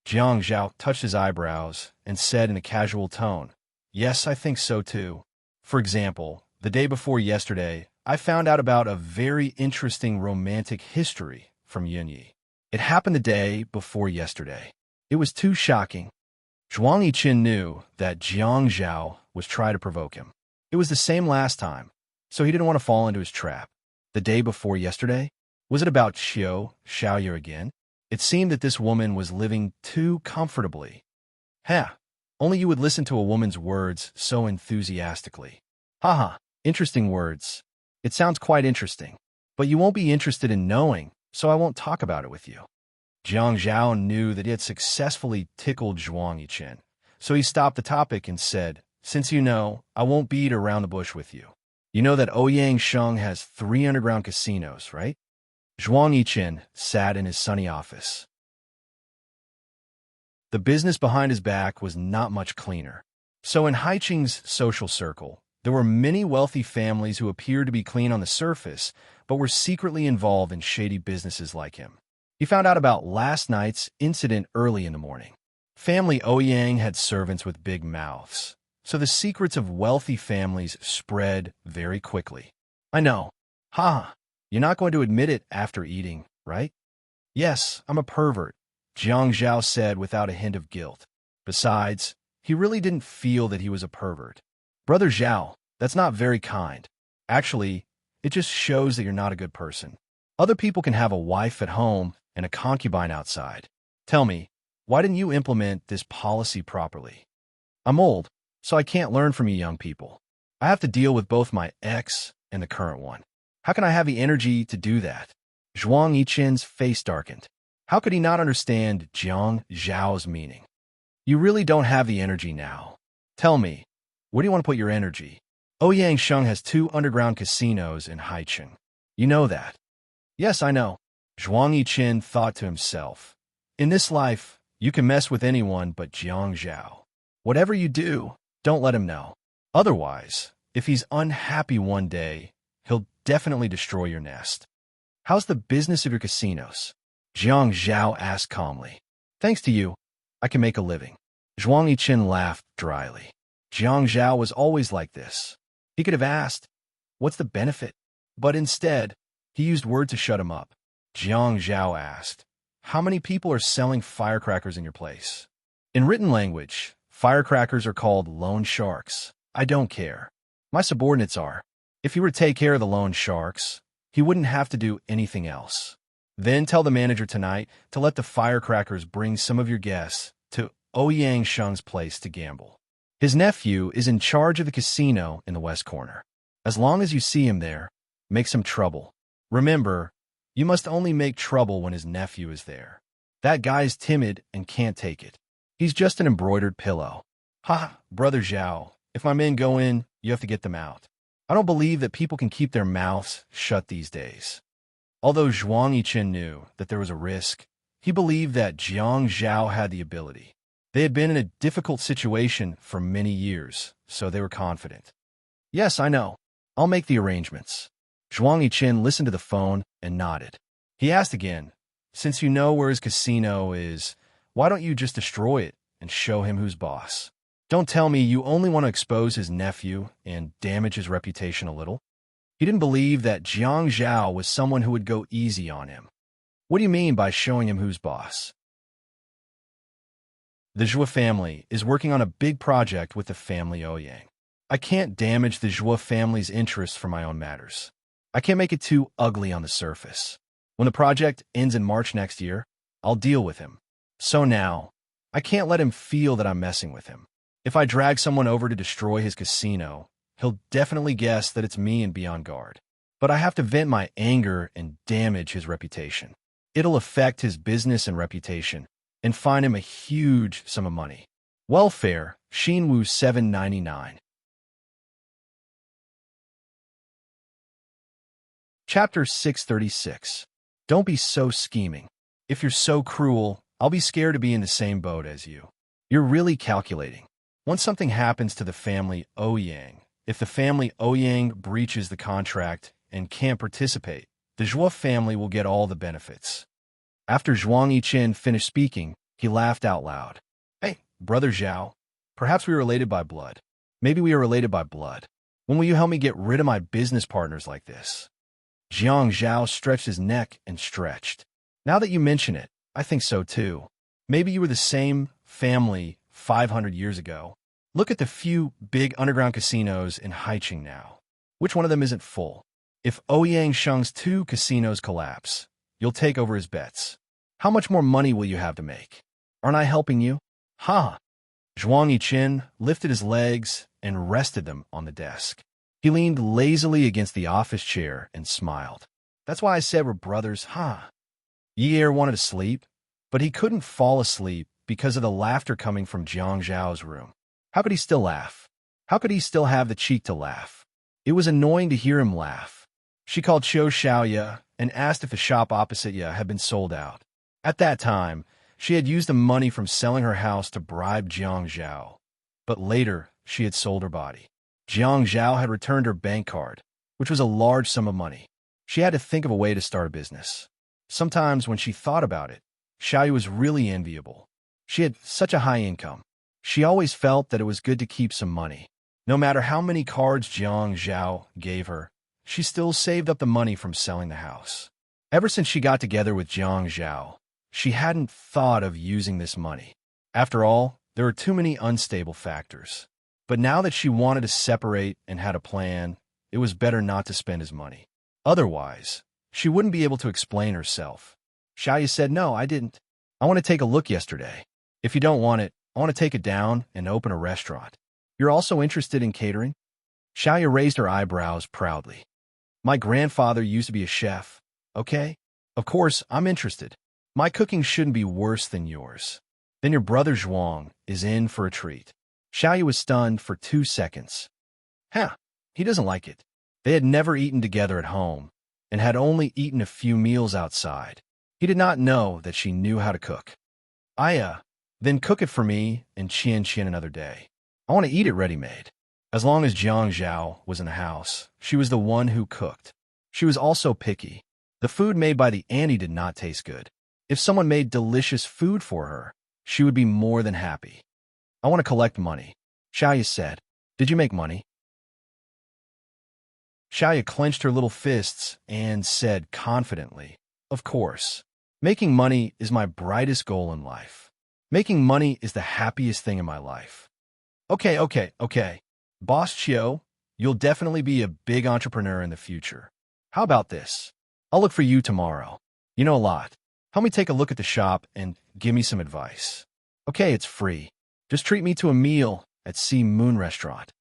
Jiang Zhao touched his eyebrows and said in a casual tone, "Yes, I think so too. For example, the day before yesterday, I found out about a very interesting romantic history from Yunyi. It happened the day before yesterday. It was too shocking." Zhuang Yichen knew that Jiang Zhao was trying to provoke him. It was the same last time, so he didn't want to fall into his trap. The day before yesterday? Was it about Xiaoye again? It seemed that this woman was living too comfortably. Only you would listen to a woman's words so enthusiastically. Haha, interesting words. It sounds quite interesting, but you won't be interested in knowing, so I won't talk about it with you. Jiang Zhao knew that he had successfully tickled Zhuang Yichen, so he stopped the topic and said, "Since you know, I won't beat around the bush with you. You know that Ouyang Sheng has 3 underground casinos, right?" Zhuang Yichen sat in his sunny office. The business behind his back was not much cleaner. So in Haiqing's social circle, there were many wealthy families who appeared to be clean on the surface, but were secretly involved in shady businesses like him. He found out about last night's incident early in the morning. Family Ouyang had servants with big mouths, so the secrets of wealthy families spread very quickly. "I know. You're not going to admit it after eating, right?" "Yes, I'm a pervert," Jiang Zhao said without a hint of guilt. Besides, he really didn't feel that he was a pervert. "Brother Zhao, that's not very kind. Actually, it just shows that you're not a good person. Other people can have a wife at home and a concubine outside. Tell me, why didn't you implement this policy properly?" "I'm old, so I can't learn from you young people. I have to deal with both my ex and the current one. How can I have the energy to do that?" Zhuang Yichen's face darkened. How could he not understand Jiang Zhao's meaning? "You really don't have the energy now. Tell me, where do you want to put your energy?" "Ouyang Sheng has 2 underground casinos in Haiqing. You know that." "Yes, I know." Zhuang Yichen thought to himself, "In this life, you can mess with anyone but Jiang Zhao. Whatever you do, don't let him know. Otherwise, If he's unhappy one day, he'll definitely destroy your nest. How's the business of your casinos? Jiang Zhao asked calmly. Thanks to you, I can make a living. Zhuang Yiqin laughed dryly. Jiang Zhao was always like this. He could have asked, what's the benefit? But instead, he used words to shut him up. Jiang Zhao asked, how many people are selling firecrackers in your place? In written language, firecrackers are called loan sharks. I don't care. My subordinates are. If he were to take care of the loan sharks, he wouldn't have to do anything else. Then tell the manager tonight to let the firecrackers bring some of your guests to Ouyang Sheng's place to gamble. His nephew is in charge of the casino in the west corner. As long as you see him there, make some trouble. Remember, you must only make trouble when his nephew is there. That guy's timid and can't take it. He's just an embroidered pillow. Ha, Brother Zhao, if my men go in, you have to get them out. I don't believe that people can keep their mouths shut these days. Although Zhuang Yiqin knew that there was a risk, he believed that Jiang Zhao had the ability. They had been in a difficult situation for many years, so they were confident. Yes, I know. I'll make the arrangements. Zhuang Yiqin listened to the phone and nodded. He asked again, since you know where his casino is, why don't you just destroy it and show him who's boss? Don't tell me you only want to expose his nephew and damage his reputation a little. He didn't believe that Jiang Zhao was someone who would go easy on him. What do you mean by showing him who's boss? The Zhou family is working on a big project with the family Ouyang. I can't damage the Zhou family's interests for my own matters. I can't make it too ugly on the surface. When the project ends in March next year, I'll deal with him. So now, I can't let him feel that I'm messing with him. If I drag someone over to destroy his casino, he'll definitely guess that it's me and be on guard. But I have to vent my anger and damage his reputation. It'll affect his business and reputation, and find him a huge sum of money. Welfare, Xinwu 799. Chapter 636. Don't be so scheming. If you're so cruel, I'll be scared to be in the same boat as you. You're really calculating. Once something happens to the family Ouyang, if the family Ouyang breaches the contract and can't participate, the Zhou family will get all the benefits. After Zhuang Yiqin finished speaking, he laughed out loud. Hey, Brother Zhao, perhaps we are related by blood. Maybe we are related by blood. When will you help me get rid of my business partners like this? Jiang Zhao stretched his neck and stretched. Now that you mention it, I think so too. Maybe you were the same family 500 years ago. Look at the few big underground casinos in Haiqing now. Which one of them isn't full? If Ouyang Sheng's 2 casinos collapse, you'll take over his bets. How much more money will you have to make? Aren't I helping you? Ha! Zhuang Yiqin lifted his legs and rested them on the desk. He leaned lazily against the office chair and smiled. That's why I said we're brothers, ha! Yi Er wanted to sleep, but he couldn't fall asleep because of the laughter coming from Jiang Zhao's room. How could he still laugh? How could he still have the cheek to laugh? It was annoying to hear him laugh. She called Qiu Xiaoya and asked if the shop opposite Ya had been sold out. At that time, she had used the money from selling her house to bribe Jiang Zhao. But later, she had sold her body. Jiang Zhao had returned her bank card, which was a large sum of money. She had to think of a way to start a business. Sometimes when she thought about it, Xiaoyu was really enviable. She had such a high income. She always felt that it was good to keep some money. No matter how many cards Jiang Zhao gave her, she still saved up the money from selling the house. Ever since she got together with Jiang Zhao, she hadn't thought of using this money. After all, there were too many unstable factors. But now that she wanted to separate and had a plan, it was better not to spend his money. Otherwise, she wouldn't be able to explain herself. Xiaoyu said, no, I didn't. I want to take a look yesterday. If you don't want it, I want to take it down and open a restaurant. You're also interested in catering? Xiaoyu raised her eyebrows proudly. My grandfather used to be a chef, okay? Of course, I'm interested. My cooking shouldn't be worse than yours. Then your brother Zhuang is in for a treat. Xiaoyu was stunned for 2 seconds. Huh, he doesn't like it. They had never eaten together at home and had only eaten a few meals outside. He did not know that she knew how to cook. Then cook it for me and Qian another day. I want to eat it ready-made. As long as Jiang Zhao was in the house, she was the one who cooked. She was also picky. The food made by the auntie did not taste good. If someone made delicious food for her, she would be more than happy. I want to collect money, Xiaoya said. Did you make money? Xiaoya clenched her little fists and said confidently, Of course. Making money is my brightest goal in life. Making money is the happiest thing in my life. Okay. Boss Chio, you'll definitely be a big entrepreneur in the future. How about this? I'll look for you tomorrow. You know a lot. Help me take a look at the shop and give me some advice. Okay, it's free. Just treat me to a meal at Sea Moon Restaurant.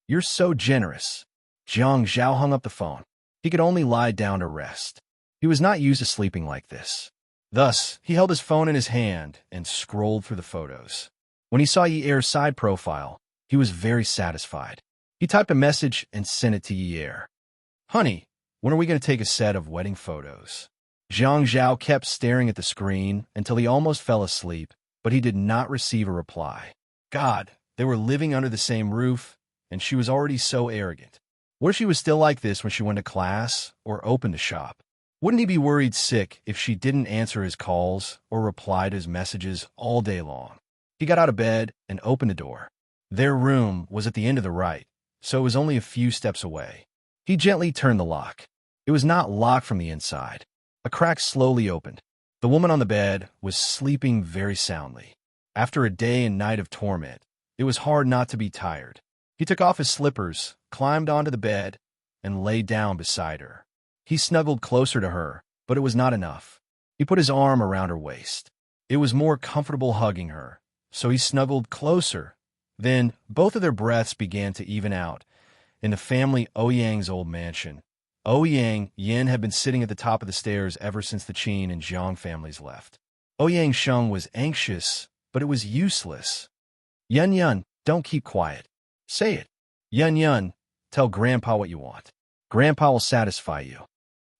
You're so generous. Jiang Zhao hung up the phone. He could only lie down to rest. He was not used to sleeping like this. Thus, he held his phone in his hand and scrolled through the photos. When he saw Yi Er's side profile, he was very satisfied. He typed a message and sent it to Yi Er. Honey, when are we going to take a set of wedding photos? Jiang Zhao kept staring at the screen until he almost fell asleep, but he did not receive a reply. God, they were living under the same roof, and she was already so arrogant. What if she was still like this when she went to class or opened a shop? Wouldn't he be worried sick if she didn't answer his calls or reply to his messages all day long? He got out of bed and opened the door. Their room was at the end of the right, so it was only a few steps away. He gently turned the lock. It was not locked from the inside. A crack slowly opened. The woman on the bed was sleeping very soundly. After a day and night of torment, it was hard not to be tired. He took off his slippers, climbed onto the bed, and lay down beside her. He snuggled closer to her, but it was not enough. He put his arm around her waist. It was more comfortable hugging her, so he snuggled closer. Then, both of their breaths began to even out. In the family Ouyang's old mansion, Ouyang Yin had been sitting at the top of the stairs ever since the Qin and Zhang families left. Ouyang Sheng was anxious, but it was useless. Yun, don't keep quiet. Say it. Yun, tell Grandpa what you want. Grandpa will satisfy you.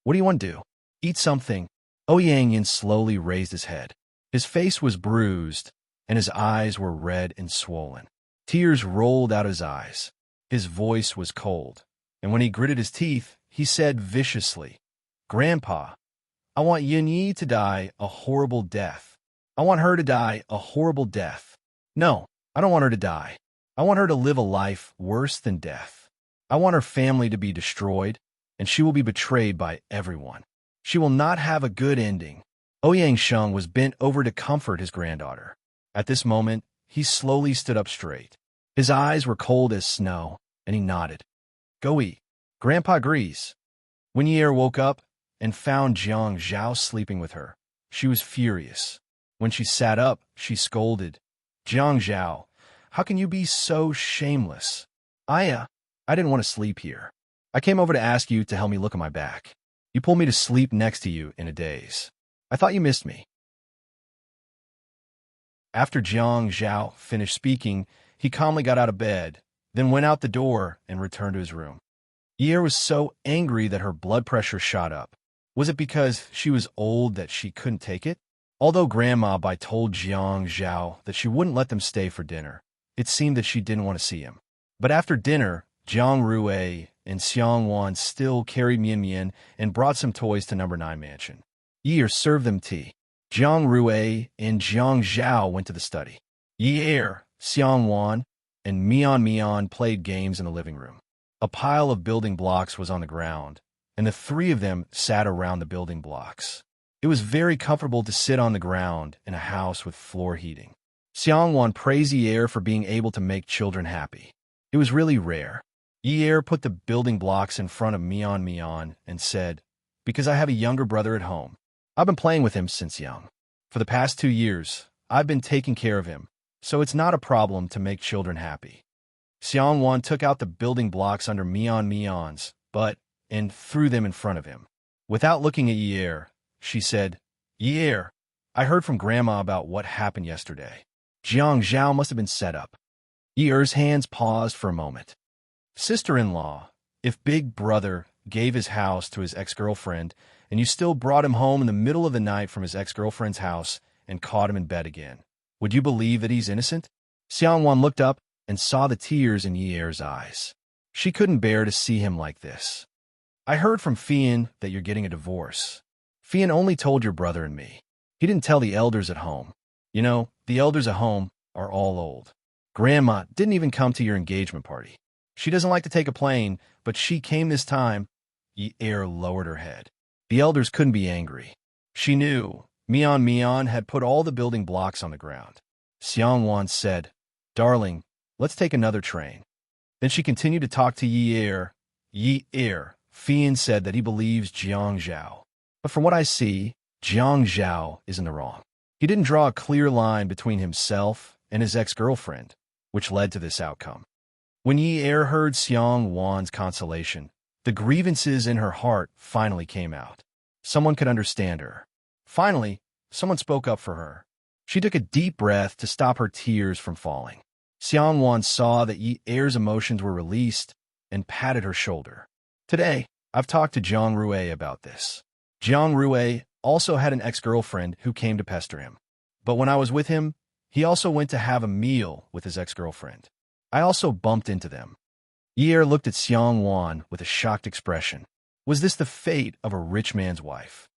What do you want to do? Eat something. Ouyang Yin slowly raised his head. His face was bruised, and his eyes were red and swollen. Tears rolled out his eyes. His voice was cold, and when he gritted his teeth, he said viciously, Grandpa, I want Yin Yi to die a horrible death. I want her to die a horrible death. No, I don't want her to die. I want her to live a life worse than death. I want her family to be destroyed, and she will be betrayed by everyone. She will not have a good ending. Ouyang Sheng was bent over to comfort his granddaughter. At this moment, he slowly stood up straight. His eyes were cold as snow, and he nodded. Go eat. Grandpa agrees. When Yi Er woke up and found Jiang Zhao sleeping with her, she was furious. When she sat up, she scolded, Jiang Zhao, how can you be so shameless? I didn't want to sleep here. I came over to ask you to help me look at my back. You pulled me to sleep next to you in a daze. I thought you missed me. After Jiang Zhao finished speaking, he calmly got out of bed, then went out the door and returned to his room. Yi Er was so angry that her blood pressure shot up. Was it because she was old that she couldn't take it? Although Grandma Bai told Jiang Zhao that she wouldn't let them stay for dinner, it seemed that she didn't want to see him. But after dinner, Jiang Rui and Xiang Wan still carried Mian Mian and brought some toys to Number 9 Mansion. Yi Er served them tea. Jiang Rui and Jiang Zhao went to the study. Yi Er, Xiang Wan, and Mian played games in the living room. A pile of building blocks was on the ground, and the three of them sat around the building blocks. It was very comfortable to sit on the ground in a house with floor heating. Xiang Wan praised Yi Er for being able to make children happy. It was really rare. Yi Er put the building blocks in front of Mian and said, Because I have a younger brother at home. I've been playing with him since young. For the past 2 years, I've been taking care of him, so it's not a problem to make children happy. Xiang Wan took out the building blocks under Mian's butt and threw them in front of him. Without looking at Yi Er, she said, Yi Er, I heard from Grandma about what happened yesterday. Jiang Zhao must have been set up. Yi Er's hands paused for a moment. Sister-in-law, if Big Brother gave his house to his ex-girlfriend and you still brought him home in the middle of the night from his ex-girlfriend's house and caught him in bed again, would you believe that he's innocent? Xiang Wan looked up and saw the tears in Yi Er's eyes. She couldn't bear to see him like this. I heard from Fian that you're getting a divorce. Fian only told your brother and me. He didn't tell the elders at home. You know, the elders at home are all old. Grandma didn't even come to your engagement party. She doesn't like to take a plane, but she came this time. Yi Er lowered her head. The elders couldn't be angry. She knew Mian had put all the building blocks on the ground. Xiangwan said, "Darling, let's take another train." Then she continued to talk to Yi Er. Yi Er, Fian said that he believes Jiang Zhao. But from what I see, Jiang Zhao is in the wrong. He didn't draw a clear line between himself and his ex-girlfriend, which led to this outcome. When Yi Er heard Xiang Wan's consolation, the grievances in her heart finally came out. Someone could understand her. Finally, someone spoke up for her. She took a deep breath to stop her tears from falling. Xiang Wan saw that Yi Er's emotions were released and patted her shoulder. Today, I've talked to Jiang Rui about this. Jiang Rui also had an ex-girlfriend who came to pester him. But when I was with him, he also went to have a meal with his ex-girlfriend. I also bumped into them. Yi Er looked at Xiang Wan with a shocked expression. Was this the fate of a rich man's wife?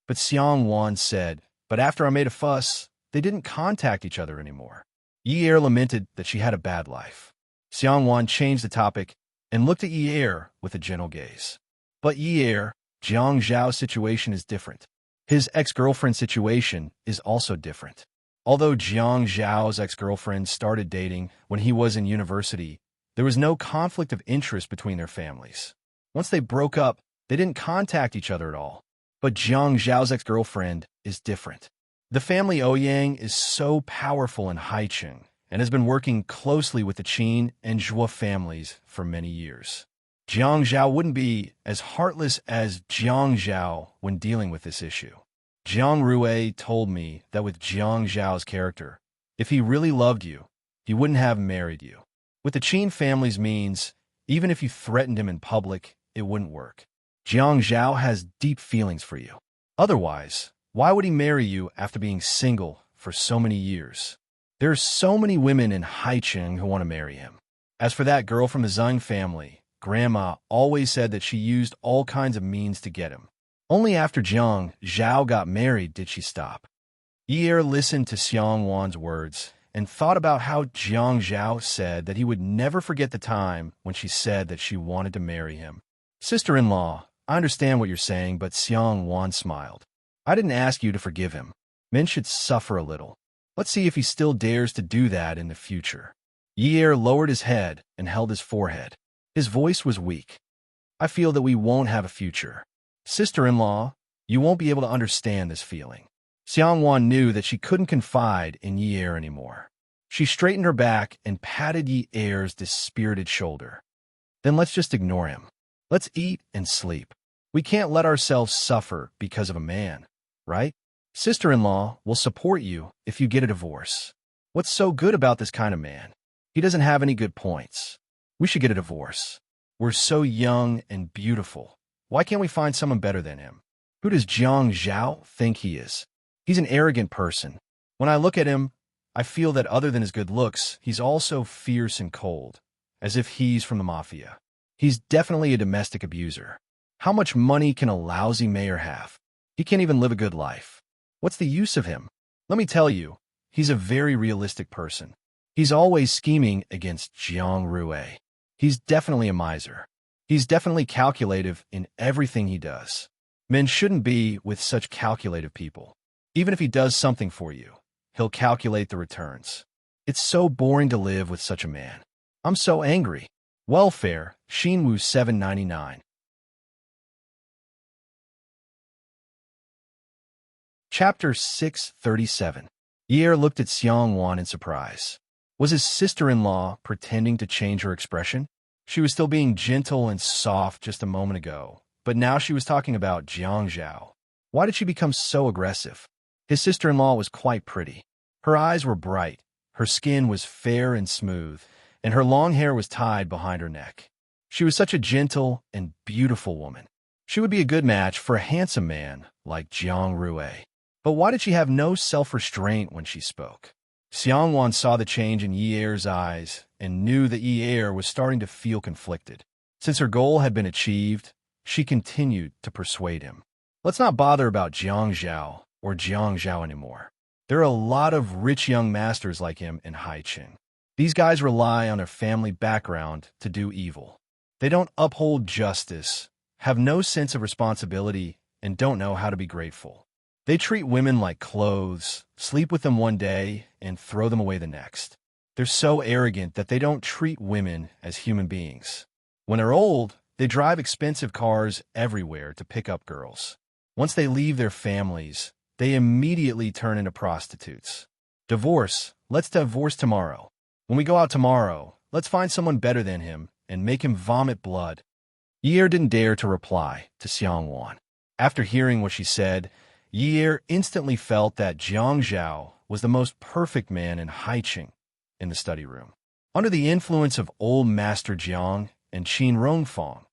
But Xiang Wan said, "But after I made a fuss, they didn't contact each other anymore." Yi Er lamented that she had a bad life. Xiang Wan changed the topic and looked at Yi Er with a gentle gaze. But Yi Er, Jiang Zhao's situation is different. His ex-girlfriend's situation is also different. Although Jiang Zhao's ex-girlfriend started dating when he was in university, there was no conflict of interest between their families. Once they broke up, they didn't contact each other at all. But Jiang Zhao's ex-girlfriend is different. The family Ouyang is so powerful in Haicheng and has been working closely with the Qin and Zhuo families for many years. Jiang Zhao wouldn't be as heartless as Jiang Zhao when dealing with this issue. Jiang Rui told me that with Jiang Zhao's character, if he really loved you, he wouldn't have married you. With the Qin family's means, even if you threatened him in public, it wouldn't work. Jiang Zhao has deep feelings for you. Otherwise, why would he marry you after being single for so many years? There are so many women in Haicheng who want to marry him. As for that girl from the Zhang family, Grandma always said that she used all kinds of means to get him. Only after Jiang Zhao got married did she stop. Yi Er listened to Xiang Wan's words and thought about how Jiang Zhao said that he would never forget the time when she said that she wanted to marry him. "Sister-in-law, I understand what you're saying," but Xiang Wan smiled. "I didn't ask you to forgive him. Men should suffer a little. Let's see if he still dares to do that in the future." Yi Er lowered his head and held his forehead. His voice was weak. "I feel that we won't have a future. Sister-in-law, you won't be able to understand this feeling." Xiang Wan knew that she couldn't confide in Yi Er anymore. She straightened her back and patted Yi Er's dispirited shoulder. "Then let's just ignore him. Let's eat and sleep. We can't let ourselves suffer because of a man, right? Sister-in-law will support you if you get a divorce. What's so good about this kind of man? He doesn't have any good points. We should get a divorce. We're so young and beautiful. Why can't we find someone better than him? Who does Jiang Zhao think he is? He's an arrogant person. When I look at him, I feel that other than his good looks, he's also fierce and cold, as if he's from the mafia. He's definitely a domestic abuser. How much money can a lousy mayor have? He can't even live a good life. What's the use of him? Let me tell you, he's a very realistic person. He's always scheming against Jiang Rui. He's definitely a miser. He's definitely calculative in everything he does. Men shouldn't be with such calculative people. Even if he does something for you, he'll calculate the returns. It's so boring to live with such a man. I'm so angry. Welfare, Xinwu 799. Chapter 637. Yi Er looked at Xiang Wan in surprise. Was his sister-in-law pretending to change her expression? She was still being gentle and soft just a moment ago, but now she was talking about Jiang Zhao. Why did she become so aggressive? His sister-in-law was quite pretty. Her eyes were bright, her skin was fair and smooth, and her long hair was tied behind her neck. She was such a gentle and beautiful woman. She would be a good match for a handsome man like Jiang Rui. But why did she have no self-restraint when she spoke? Xiangwan saw the change in Yi Er's eyes and knew that Yi Er was starting to feel conflicted. Since her goal had been achieved, she continued to persuade him. Let's not bother about Jiang Zhao or Jiang Zhao anymore. There are a lot of rich young masters like him in Haiqin. These guys rely on their family background to do evil. They don't uphold justice, have no sense of responsibility, and don't know how to be grateful. They treat women like clothes, sleep with them one day, and throw them away the next. They're so arrogant that they don't treat women as human beings. When they're old, they drive expensive cars everywhere to pick up girls. Once they leave their families, they immediately turn into prostitutes. Divorce. Let's divorce tomorrow. When we go out tomorrow, let's find someone better than him and make him vomit blood. Yi Er didn't dare to reply to Xiangwan. After hearing what she said, Yi Er instantly felt that Jiang Zhao was the most perfect man in Haiqing in the study room. Under the influence of old Master Jiang and Qin Rongfang,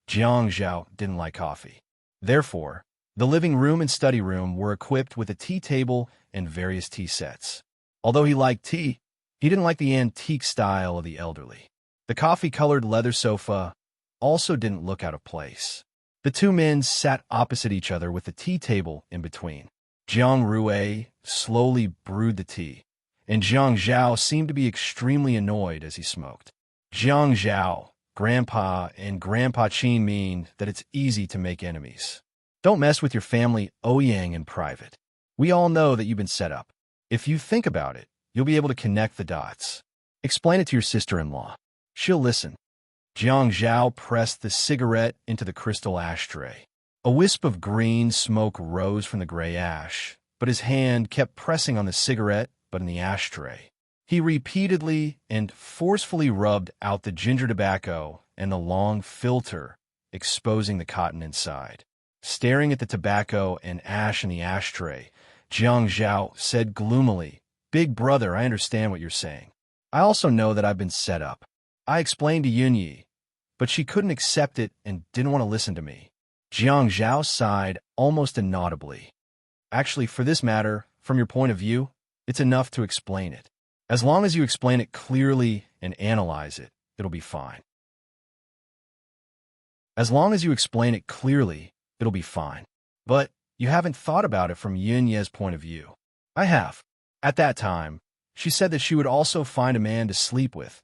Jiang Zhao didn't like coffee. Therefore, the living room and study room were equipped with a tea table and various tea sets. Although he liked tea, he didn't like the antique style of the elderly. The coffee-colored leather sofa also didn't look out of place. The two men sat opposite each other with the tea table in between. Jiang Rui slowly brewed the tea, and Jiang Zhao seemed to be extremely annoyed as he smoked. Jiang Zhao, Grandpa, and Grandpa Qin mean that it's easy to make enemies. Don't mess with your family Ouyang in private. We all know that you've been set up. If you think about it, you'll be able to connect the dots. Explain it to your sister-in-law. She'll listen. Jiang Zhao pressed the cigarette into the crystal ashtray. A wisp of green smoke rose from the gray ash, but his hand kept pressing on the cigarette but in the ashtray. He repeatedly and forcefully rubbed out the ginger tobacco and the long filter, exposing the cotton inside. Staring at the tobacco and ash in the ashtray, Jiang Zhao said gloomily, "Big brother, I understand what you're saying. I also know that I've been set up. I explained to Yunyi, but she couldn't accept it and didn't want to listen to me." Jiang Zhao sighed almost inaudibly. Actually, for this matter, from your point of view, it's enough to explain it. As long as you explain it clearly and analyze it, it'll be fine. As long as you explain it clearly, it'll be fine. But you haven't thought about it from Yunye's point of view. I have. At that time, she said that she would also find a man to sleep with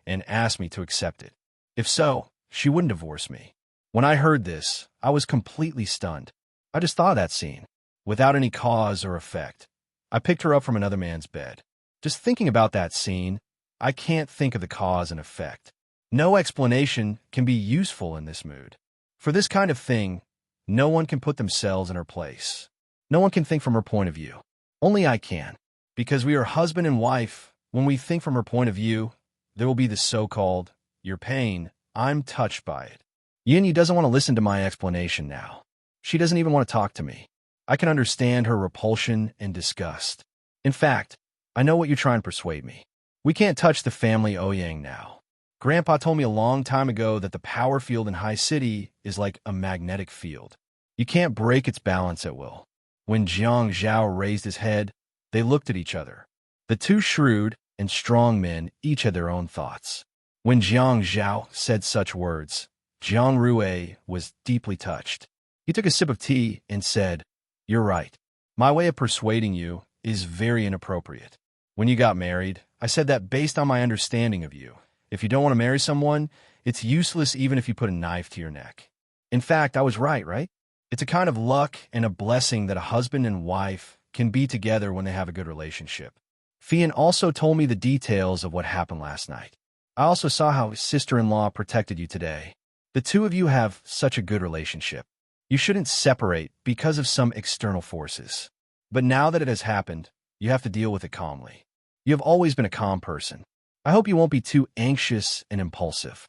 and asked me to accept it. If so, she wouldn't divorce me. When I heard this, I was completely stunned. I just thought of that scene, without any cause or effect. I picked her up from another man's bed. Just thinking about that scene, I can't think of the cause and effect. No explanation can be useful in this mood. For this kind of thing, no one can put themselves in her place. No one can think from her point of view. Only I can. Because we are husband and wife, when we think from her point of view, there will be the so-called, "Your pain, I'm touched by it." Yinyi doesn't want to listen to my explanation now. She doesn't even want to talk to me. I can understand her repulsion and disgust. In fact, I know what you're trying to persuade me. We can't touch the family Ouyang now. Grandpa told me a long time ago that the power field in High City is like a magnetic field. You can't break its balance at will. When Jiang Zhao raised his head, they looked at each other. The two shrewd and strong men each had their own thoughts. When Jiang Zhao said such words, Jiang Rui was deeply touched. He took a sip of tea and said, "You're right. My way of persuading you is very inappropriate. When you got married, I said that based on my understanding of you, if you don't want to marry someone, it's useless even if you put a knife to your neck. In fact, I was right? It's a kind of luck and a blessing that a husband and wife can be together when they have a good relationship." Fian also told me the details of what happened last night. I also saw how his sister-in-law protected you today. The two of you have such a good relationship. You shouldn't separate because of some external forces. But now that it has happened, you have to deal with it calmly. You have always been a calm person. I hope you won't be too anxious and impulsive.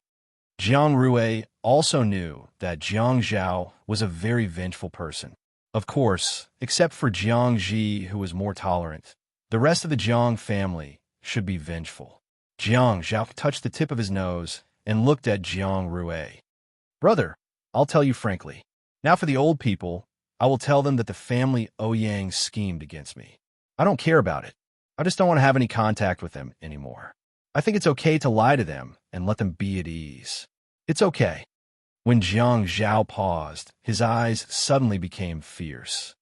Jiang Rui also knew that Jiang Zhao was a very vengeful person. Of course, except for Jiang Ji, who was more tolerant. The rest of the Jiang family should be vengeful. Jiang Zhao touched the tip of his nose and looked at Jiang Rui. "Brother, I'll tell you frankly. Now for the old people, I will tell them that the family Ouyang schemed against me. I don't care about it. I just don't want to have any contact with them anymore. I think it's okay to lie to them and let them be at ease. It's okay. When Jiang Zhao paused, his eyes suddenly became fierce.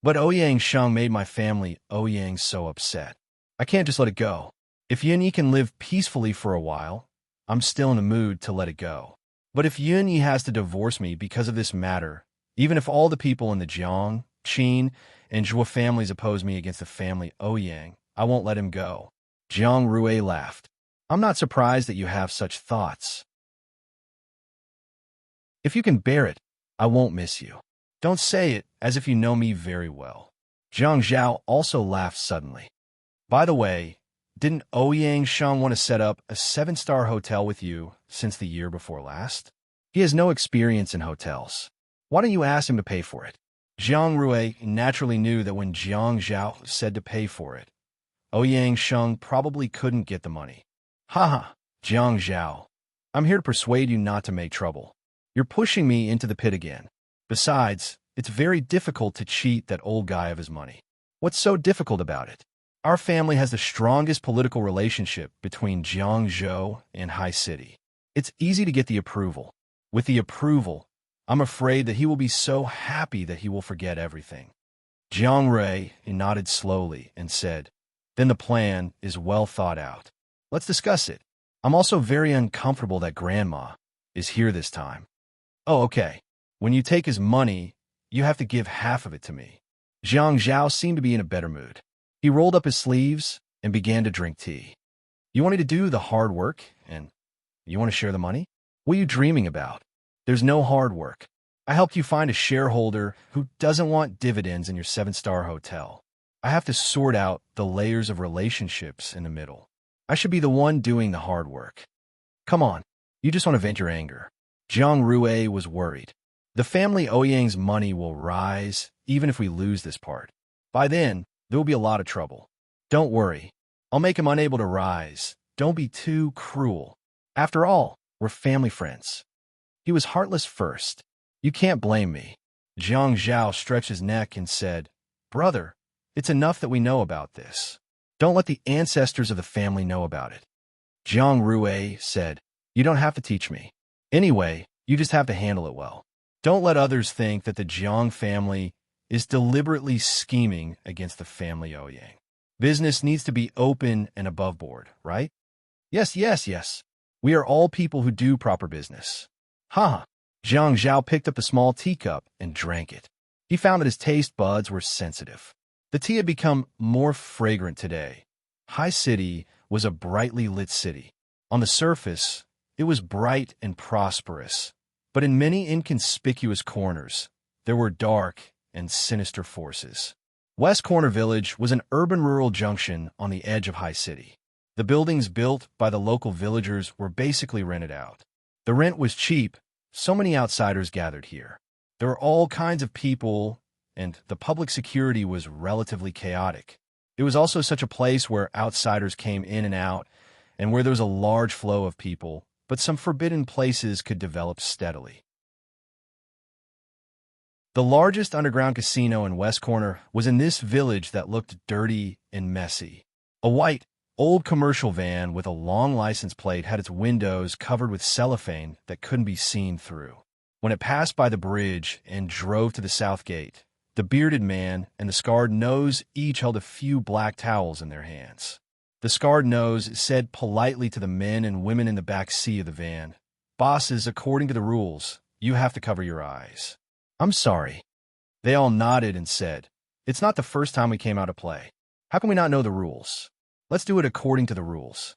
But Ouyang Sheng made my family Ouyang so upset. I can't just let it go. If Yunyi can live peacefully for a while, I'm still in the mood to let it go. But if Yunyi has to divorce me because of this matter, even if all the people in the Jiang, Qin, and Zhuo families oppose me against the family Ouyang, I won't let him go. Jiang Rui laughed. I'm not surprised that you have such thoughts. If you can bear it, I won't miss you. Don't say it as if you know me very well. Jiang Zhao also laughed suddenly. By the way, didn't Ouyang Sheng want to set up a 7-star hotel with you since the year before last? He has no experience in hotels. Why don't you ask him to pay for it? Jiang Rui naturally knew that when Jiang Zhao said to pay for it, Ouyang Sheng probably couldn't get the money. Haha, Jiang Zhao. I'm here to persuade you not to make trouble. You're pushing me into the pit again. Besides, it's very difficult to cheat that old guy of his money. What's so difficult about it? Our family has the strongest political relationship between Jiangzhou and High City. It's easy to get the approval. With the approval, I'm afraid that he will be so happy that he will forget everything. Jiang Rui nodded slowly and said, Then the plan is well thought out. Let's discuss it. I'm also very uncomfortable that Grandma is here this time. Oh, okay. When you take his money, you have to give half of it to me. Jiang Zhao seemed to be in a better mood. He rolled up his sleeves and began to drink tea. You want me to do the hard work, and you want to share the money? What are you dreaming about? There's no hard work. I helped you find a shareholder who doesn't want dividends in your 7-star hotel. I have to sort out the layers of relationships in the middle. I should be the one doing the hard work. Come on, you just want to vent your anger. Jiang Rui was worried. The family Ouyang's money will rise even if we lose this part. By then, there will be a lot of trouble. Don't worry. I'll make him unable to rise. Don't be too cruel. After all, we're family friends. He was heartless first. You can't blame me. Jiang Zhao stretched his neck and said, Brother, it's enough that we know about this. Don't let the ancestors of the family know about it. Jiang Rui said, You don't have to teach me. Anyway, you just have to handle it well. Don't let others think that the Jiang family is deliberately scheming against the family Ouyang. Business needs to be open and above board, right? Yes. We are all people who do proper business. Ha! Jiang Zhao picked up a small teacup and drank it. He found that his taste buds were sensitive. The tea had become more fragrant today. High City was a brightly lit city. On the surface, it was bright and prosperous, but in many inconspicuous corners, there were dark and sinister forces. West Corner Village was an urban-rural junction on the edge of High City. The buildings built by the local villagers were basically rented out. The rent was cheap, so many outsiders gathered here. There were all kinds of people, and the public security was relatively chaotic. It was also such a place where outsiders came in and out, and where there was a large flow of people, but some forbidden places could develop steadily. The largest underground casino in West Corner was in this village that looked dirty and messy. A white, old commercial van with a long license plate had its windows covered with cellophane that couldn't be seen through. When it passed by the bridge and drove to the south gate, the bearded man and the scarred nose each held a few black towels in their hands. The scarred nose said politely to the men and women in the back seat of the van, Bosses, according to the rules, you have to cover your eyes. I'm sorry. They all nodded and said, It's not the first time we came out to play. How can we not know the rules? Let's do it according to the rules.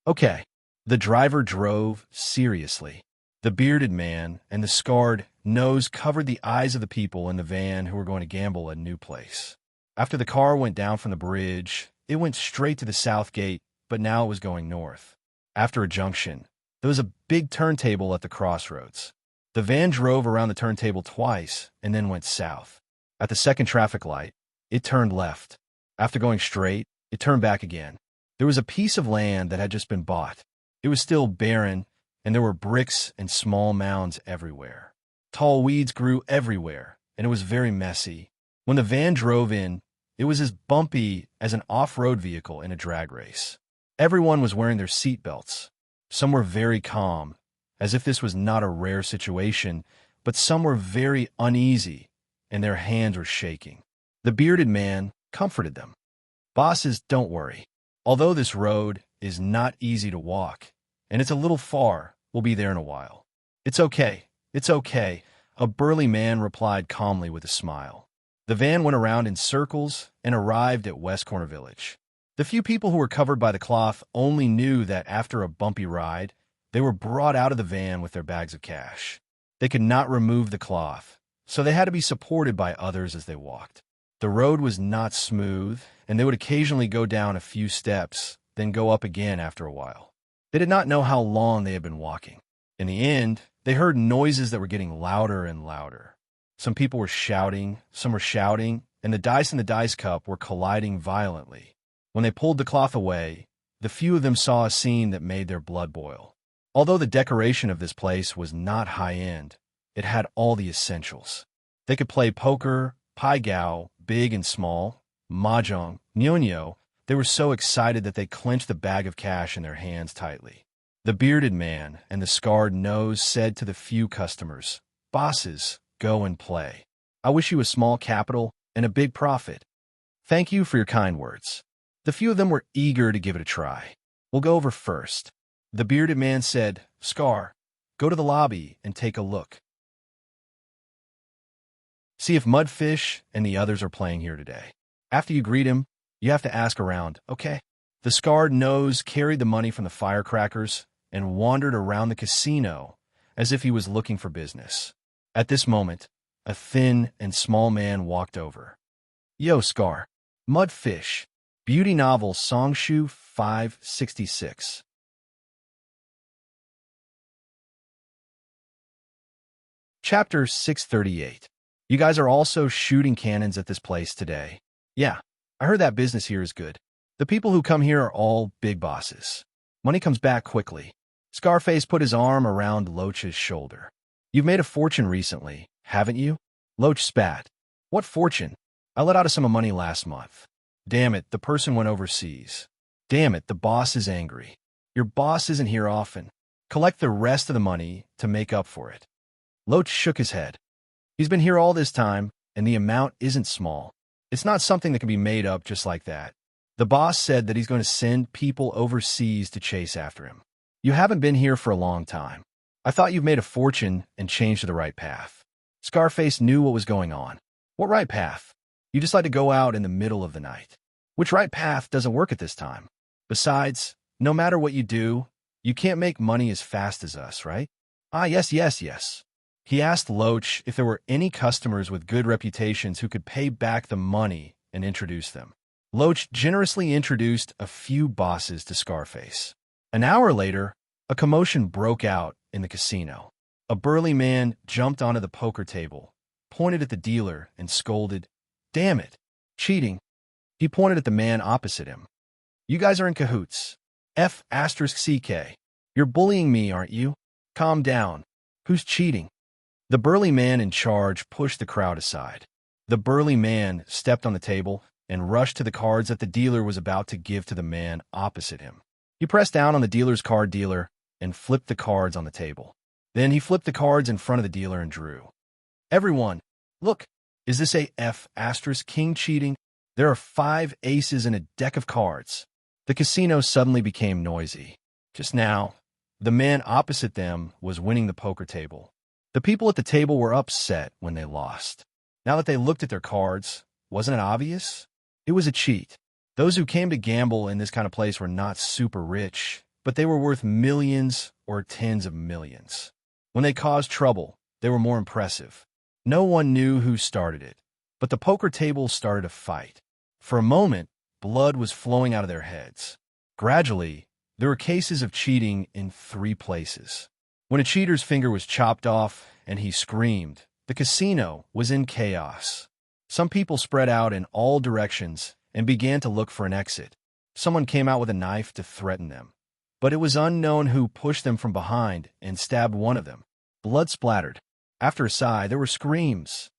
Okay. The driver drove seriously. The bearded man and the scarred nose covered the eyes of the people in the van who were going to gamble at a new place. After the car went down from the bridge, it went straight to the south gate, but now it was going north. After a junction, there was a big turntable at the crossroads. The van drove around the turntable twice and then went south. At the second traffic light, it turned left. After going straight, it turned back again. There was a piece of land that had just been bought. It was still barren, and there were bricks and small mounds everywhere. Tall weeds grew everywhere, and it was very messy. When the van drove in, It was as bumpy as an off-road vehicle in a drag race. Everyone was wearing their seatbelts. Some were very calm, as if this was not a rare situation, but some were very uneasy, and their hands were shaking. The bearded man comforted them. "Bosses, don't worry. Although this road is not easy to walk, and it's a little far, we'll be there in a while." "It's okay. It's okay," a burly man replied calmly with a smile. The van went around in circles and arrived at West Corner Village. The few people who were covered by the cloth only knew that after a bumpy ride, they were brought out of the van with their bags of cash. They could not remove the cloth, so they had to be supported by others as they walked. The road was not smooth, and they would occasionally go down a few steps, then go up again after a while. They did not know how long they had been walking. In the end, they heard noises that were getting louder and louder. Some people were shouting, and the dice in the dice cup were colliding violently. When they pulled the cloth away, the few of them saw a scene that made their blood boil. Although the decoration of this place was not high-end, it had all the essentials. They could play poker, pai gow, big and small, mahjong, nyonyo. They were so excited that they clenched the bag of cash in their hands tightly. The bearded man and the scarred nose said to the few customers, "Bosses, go and play. I wish you a small capital and a big profit. Thank you for your kind words." The few of them were eager to give it a try. "We'll go over first." The bearded man said, "Scar, go to the lobby and take a look. See if Mudfish and the others are playing here today. After you greet him, you have to ask around, okay?" The scarred nose carried the money from the firecrackers and wandered around the casino as if he was looking for business. At this moment, a thin and small man walked over. "Yo, Scar. Mudfish. Beauty novel Songshu 566. Chapter 638. You guys are also shooting cannons at this place today. Yeah, I heard that business here is good. The people who come here are all big bosses. Money comes back quickly." Scarface put his arm around Loach's shoulder. "You've made a fortune recently, haven't you?" Loach spat. "What fortune? I let out a sum of money last month." "Damn it, the person went overseas." "Damn it, the boss is angry." "Your boss isn't here often. Collect the rest of the money to make up for it." Loach shook his head. "He's been here all this time, and the amount isn't small. It's not something that can be made up just like that. The boss said that he's going to send people overseas to chase after him. You haven't been here for a long time. I thought you've made a fortune and changed to the right path." Scarface knew what was going on. "What right path? You just like to go out in the middle of the night. Which right path doesn't work at this time? Besides, no matter what you do, you can't make money as fast as us, right?" "Ah, yes. He asked Loach if there were any customers with good reputations who could pay back the money and introduce them. Loach generously introduced a few bosses to Scarface. An hour later, a commotion broke out in the casino. A burly man jumped onto the poker table, pointed at the dealer, and scolded, "Damn it! Cheating!" He pointed at the man opposite him. "You guys are in cahoots. F*CK. You're bullying me, aren't you? Calm down. Who's cheating?" The burly man in charge pushed the crowd aside. The burly man stepped on the table and rushed to the cards that the dealer was about to give to the man opposite him. He pressed down on the dealer's card dealer and flipped the cards on the table. Then he flipped the cards in front of the dealer and drew. "Everyone, look, is this a F*king cheating? There are 5 aces in a deck of cards." The casino suddenly became noisy. Just now, the man opposite them was winning the poker table. The people at the table were upset when they lost. Now that they looked at their cards, wasn't it obvious? It was a cheat. Those who came to gamble in this kind of place were not super rich, but they were worth millions or tens of millions. When they caused trouble, they were more impressive. No one knew who started it, but the poker table started a fight. For a moment, blood was flowing out of their heads. Gradually, there were cases of cheating in 3 places. When a cheater's finger was chopped off and he screamed, the casino was in chaos. Some people spread out in all directions and began to look for an exit. Someone came out with a knife to threaten them, but it was unknown who pushed them from behind and stabbed one of them. Blood splattered. After a sigh, there were screams.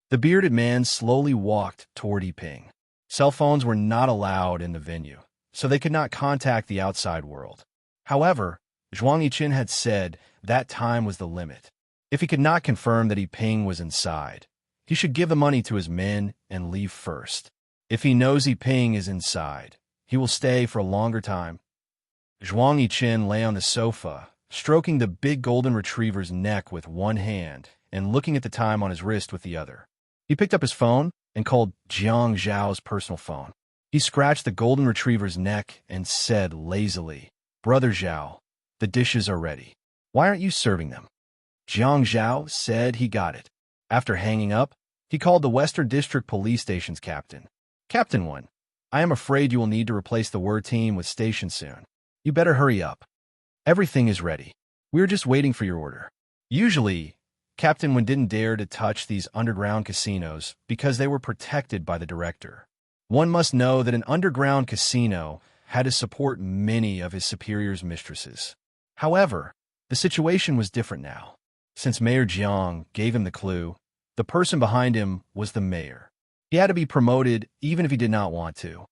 The bearded man slowly walked toward Yiping. Cell phones were not allowed in the venue, so they could not contact the outside world. However, Zhuang Yiqin had said that time was the limit. If he could not confirm that Yiping was inside, he should give the money to his men and leave first. If he knows Yiping is inside, he will stay for a longer time. Zhuang Yiqin lay on the sofa, stroking the big golden retriever's neck with one hand and looking at the time on his wrist with the other. He picked up his phone and called Jiang Zhao's personal phone. He scratched the golden retriever's neck and said lazily, "Brother Zhao, the dishes are ready. Why aren't you serving them?" Jiang Zhao said he got it. After hanging up, he called the Western District Police Station's captain. "Captain 1, I am afraid you will need to replace the WER team with station soon. You better hurry up. Everything is ready. We are just waiting for your order." Usually, Captain 1 didn't dare to touch these underground casinos because they were protected by the director. One must know that an underground casino had to support many of his superior's mistresses. However, the situation was different now. Since Mayor Jiang gave him the clue, the person behind him was the mayor. He had to be promoted even if he did not want to.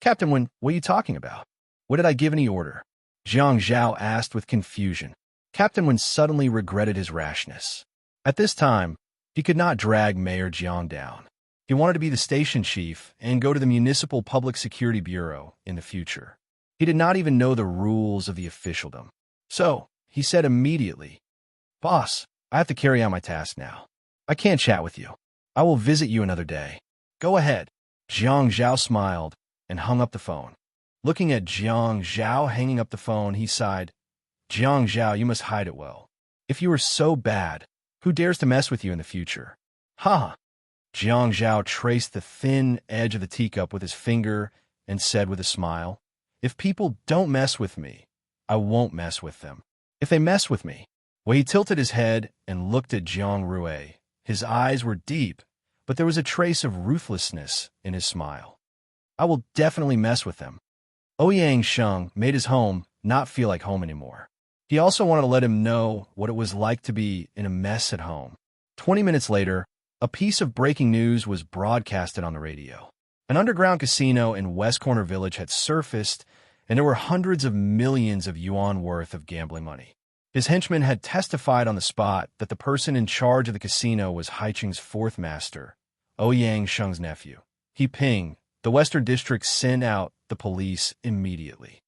"Captain 1, what are you talking about? What did I give any order?" Jiang Zhao asked with confusion. Captain 1 suddenly regretted his rashness. At this time, he could not drag Mayor Jiang down. He wanted to be the station chief and go to the Municipal Public Security Bureau in the future. He did not even know the rules of the officialdom. So, he said immediately, "Boss, I have to carry out my task now. I can't chat with you. I will visit you another day. Go ahead." Jiang Zhao smiled and hung up the phone. Looking at Jiang Zhao hanging up the phone, he sighed, "Jiang Zhao, you must hide it well. If you are so bad, who dares to mess with you in the future?" "Ha!" Jiang Zhao traced the thin edge of the teacup with his finger and said with a smile, "If people don't mess with me, I won't mess with them. If they mess with me..." Well, he tilted his head and looked at Jiang Rui. His eyes were deep, but there was a trace of ruthlessness in his smile. "I will definitely mess with them." Ouyang Sheng made his home not feel like home anymore. He also wanted to let him know what it was like to be in a mess at home. 20 minutes later, a piece of breaking news was broadcasted on the radio. An underground casino in West Corner Village had surfaced, and there were hundreds of millions of yuan worth of gambling money. His henchmen had testified on the spot that the person in charge of the casino was Haiching's fourth master, Ouyang Sheng's nephew. Yiping, the Western District, sent out the police immediately.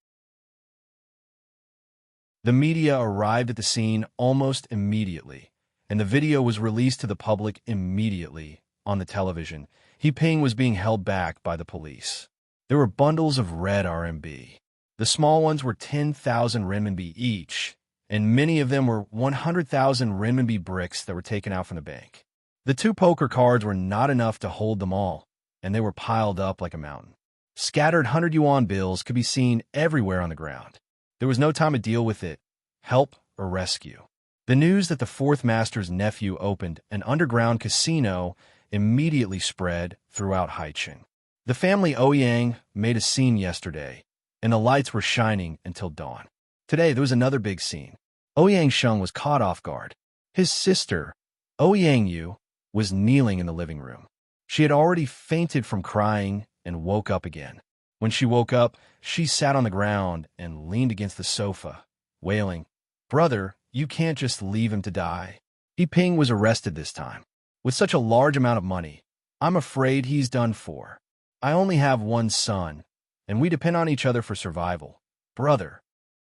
The media arrived at the scene almost immediately, and the video was released to the public immediately on the television. Yiping was being held back by the police. There were bundles of red RMB. The small ones were 10,000 renminbi each, and many of them were 100,000 renminbi bricks that were taken out from the bank. The 2 poker cards were not enough to hold them all, and they were piled up like a mountain. Scattered 100 yuan bills could be seen everywhere on the ground. There was no time to deal with it, help, or rescue. The news that the fourth master's nephew opened an underground casino immediately spread throughout Haicheng. The family Ouyang made a scene yesterday, and the lights were shining until dawn. Today, there was another big scene. Ouyang Sheng was caught off guard. His sister, Ouyang Yu, was kneeling in the living room. She had already fainted from crying and woke up again. When she woke up, she sat on the ground and leaned against the sofa, wailing, "Brother, you can't just leave him to die." Yiping was arrested this time. With such a large amount of money, I'm afraid he's done for. I only have one son, and we depend on each other for survival. Brother,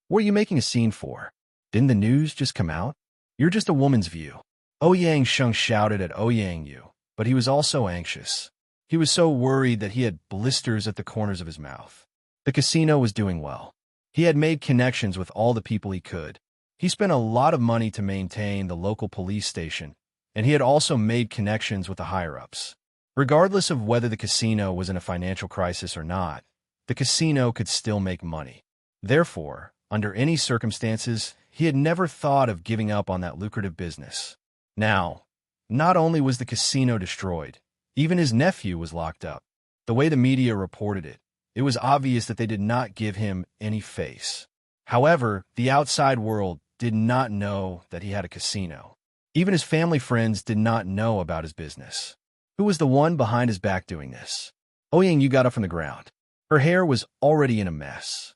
what are you making a scene for? Didn't the news just come out? You're just a woman's view. Ouyang Sheng shouted at Ouyang Yu, but he was also anxious. He was so worried that he had blisters at the corners of his mouth. The casino was doing well. He had made connections with all the people he could. He spent a lot of money to maintain the local police station, and he had also made connections with the higher-ups. Regardless of whether the casino was in a financial crisis or not, the casino could still make money. Therefore, under any circumstances, he had never thought of giving up on that lucrative business. Now, not only was the casino destroyed, even his nephew was locked up. The way the media reported it, it was obvious that they did not give him any face. However, the outside world did not know that he had a casino. Even his family friends did not know about his business. Who was the one behind his back doing this? Ouyang Yu got up from the ground. Her hair was already in a mess.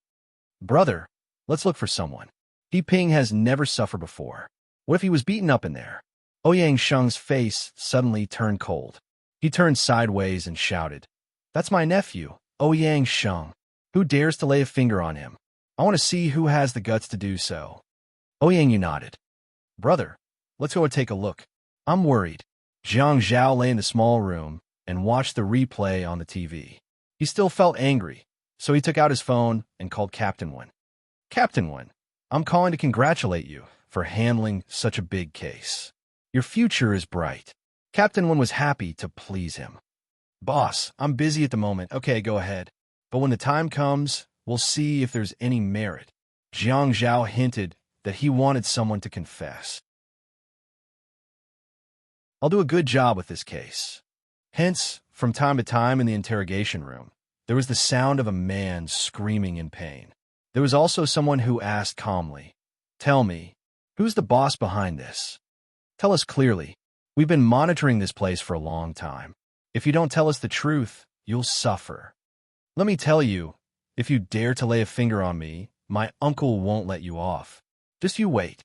Brother, let's look for someone. He Ping has never suffered before. What if he was beaten up in there? Ouyang Sheng's face suddenly turned cold. He turned sideways and shouted, "That's my nephew, Ouyang Sheng. Who dares to lay a finger on him? I want to see who has the guts to do so." Ouyang Yu nodded. "Brother, let's go and take a look. I'm worried." Zhang Zhao lay in the small room and watched the replay on the TV. He still felt angry, so he took out his phone and called Captain Wen. "Captain Wen, I'm calling to congratulate you for handling such a big case. Your future is bright." Captain Wen was happy to please him. "Boss, I'm busy at the moment. Okay, go ahead. But when the time comes, we'll see if there's any merit." Zhang Zhao hinted that he wanted someone to confess. "I'll do a good job with this case." Hence, from time to time in the interrogation room, there was the sound of a man screaming in pain. There was also someone who asked calmly, "Tell me, who's the boss behind this? Tell us clearly. We've been monitoring this place for a long time. If you don't tell us the truth, you'll suffer. Let me tell you, if you dare to lay a finger on me, my uncle won't let you off. Just you wait."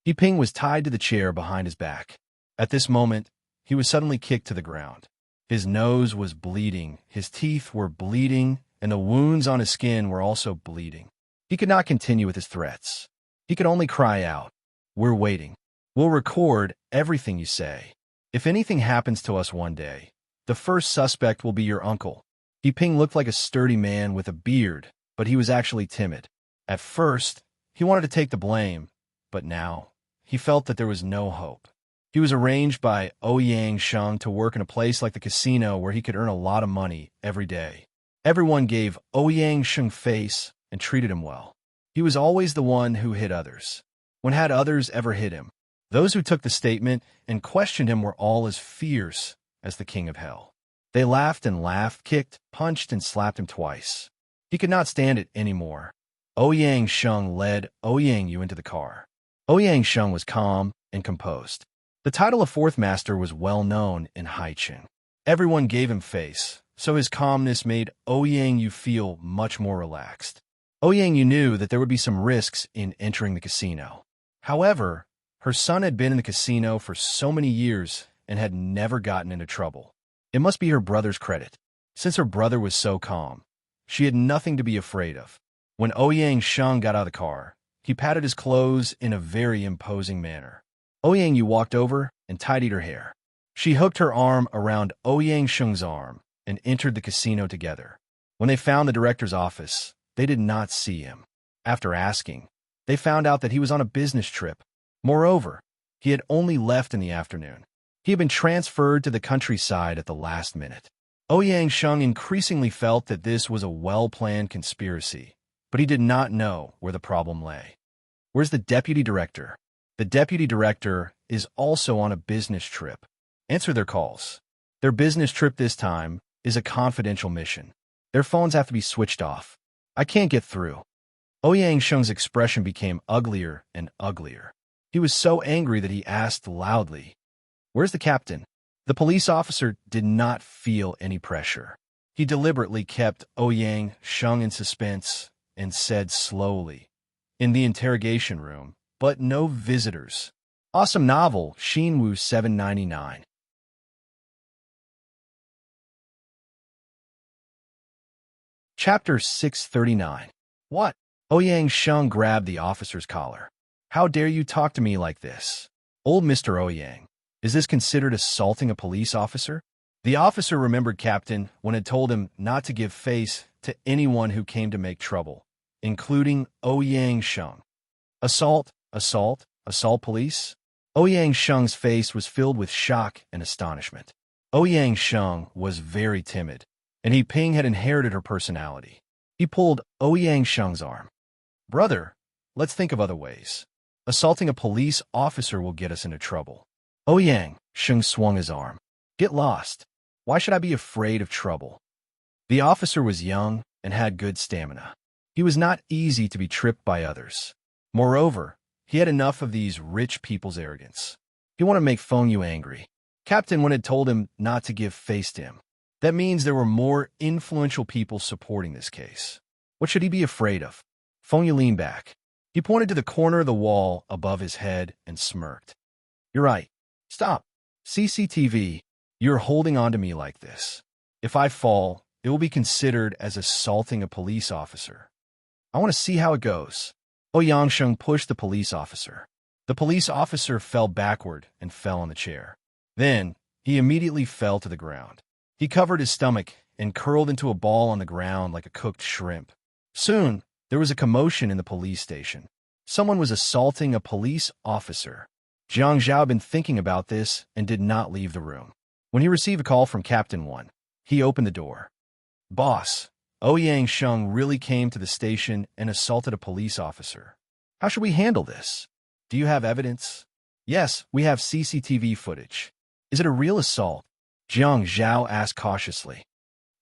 He Ping was tied to the chair behind his back. At this moment, he was suddenly kicked to the ground. His nose was bleeding, his teeth were bleeding, and the wounds on his skin were also bleeding. He could not continue with his threats. He could only cry out, "We're waiting. We'll record everything you say. If anything happens to us one day, the first suspect will be your uncle." He Ping looked like a sturdy man with a beard, but he was actually timid. At first, he wanted to take the blame, but now he felt that there was no hope. He was arranged by Ouyang Sheng to work in a place like the casino where he could earn a lot of money every day. Everyone gave Ouyang Sheng face and treated him well. He was always the one who hit others. When had others ever hit him? Those who took the statement and questioned him were all as fierce as the king of hell. They laughed and laughed, kicked, punched, and slapped him twice. He could not stand it anymore. Ouyang Sheng led Ouyang Yu into the car. Ouyang Sheng was calm and composed. The title of fourth master was well known in Haicheng. Everyone gave him face, so his calmness made Ouyang Yu feel much more relaxed. Ouyang Yu knew that there would be some risks in entering the casino. However, her son had been in the casino for so many years and had never gotten into trouble. It must be her brother's credit. Since her brother was so calm, she had nothing to be afraid of. When Ouyang Sheng got out of the car, he patted his clothes in a very imposing manner. Ouyang Yu walked over and tidied her hair. She hooked her arm around Ouyang Sheng's arm and entered the casino together. When they found the director's office, they did not see him. After asking, they found out that he was on a business trip. Moreover, he had only left in the afternoon. He had been transferred to the countryside at the last minute. Ouyang Sheng increasingly felt that this was a well-planned conspiracy, but he did not know where the problem lay. "Where's the deputy director?" "The deputy director is also on a business trip. Answer their calls. Their business trip this time is a confidential mission. Their phones have to be switched off. I can't get through." Ouyang Sheng's expression became uglier and uglier. He was so angry that he asked loudly, "Where's the captain?" The police officer did not feel any pressure. He deliberately kept Ouyang Sheng in suspense and said slowly, "In the interrogation room, but no visitors." Awesome novel, Xinwu 799. Chapter 639. What? Ouyang Sheng grabbed the officer's collar. "How dare you talk to me like this? Old Mr. Ouyang, is this considered assaulting a police officer?" The officer remembered Captain Wen had told him not to give face to anyone who came to make trouble, including Ouyang Sheng. Assault, assault, assault police? Ouyang Sheng's face was filled with shock and astonishment. Ouyang Sheng was very timid, and He Ping had inherited her personality. He pulled Ouyang Sheng's arm. "Brother, let's think of other ways. Assaulting a police officer will get us into trouble." Ouyang Sheng swung his arm. "Get lost. Why should I be afraid of trouble?" The officer was young and had good stamina. He was not easy to be tripped by others. Moreover, he had enough of these rich people's arrogance. He wanted to make Feng Yu angry. Captain Wen had told him not to give face to him. That means there were more influential people supporting this case. What should he be afraid of? Feng Yu leaned back. He pointed to the corner of the wall above his head and smirked. You're right. Stop. CCTV, you're holding on to me like this. If I fall, it will be considered as assaulting a police officer. I want to see how it goes. Yangshen pushed the police officer. The police officer fell backward and fell on the chair. Then, he immediately fell to the ground. He covered his stomach and curled into a ball on the ground like a cooked shrimp. Soon, there was a commotion in the police station. Someone was assaulting a police officer. Jiang Zhao had been thinking about this and did not leave the room. When he received a call from Captain Wen, he opened the door. Boss, Yangshen really came to the station and assaulted a police officer. How should we handle this? Do you have evidence? Yes, we have CCTV footage. Is it a real assault? Jiang Zhao asked cautiously.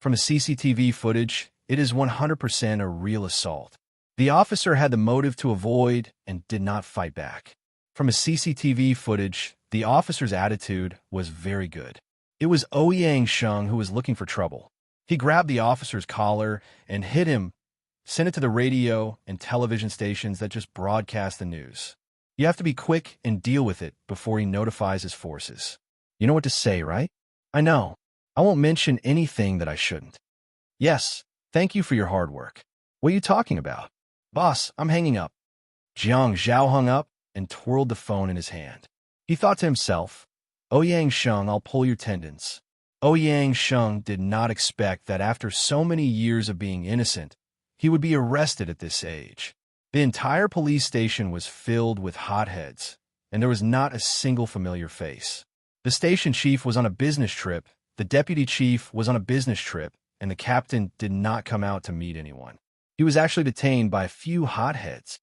From the CCTV footage, it is 100% a real assault. The officer had the motive to avoid and did not fight back. From a CCTV footage, the officer's attitude was very good. It was Yangshen who was looking for trouble. He grabbed the officer's collar and hit him, sent it to the radio and television stations that just broadcast the news. You have to be quick and deal with it before he notifies his forces. You know what to say, right? I know. I won't mention anything that I shouldn't. Yes, thank you for your hard work. What are you talking about? Boss, I'm hanging up. Jiang Zhao hung up and twirled the phone in his hand. He thought to himself, Yangshen, I'll pull your tendons. Yangshen did not expect that after so many years of being innocent, he would be arrested at this age. The entire police station was filled with hotheads, and there was not a single familiar face. The station chief was on a business trip, the deputy chief was on a business trip, and the captain did not come out to meet anyone. He was actually detained by a few hotheads.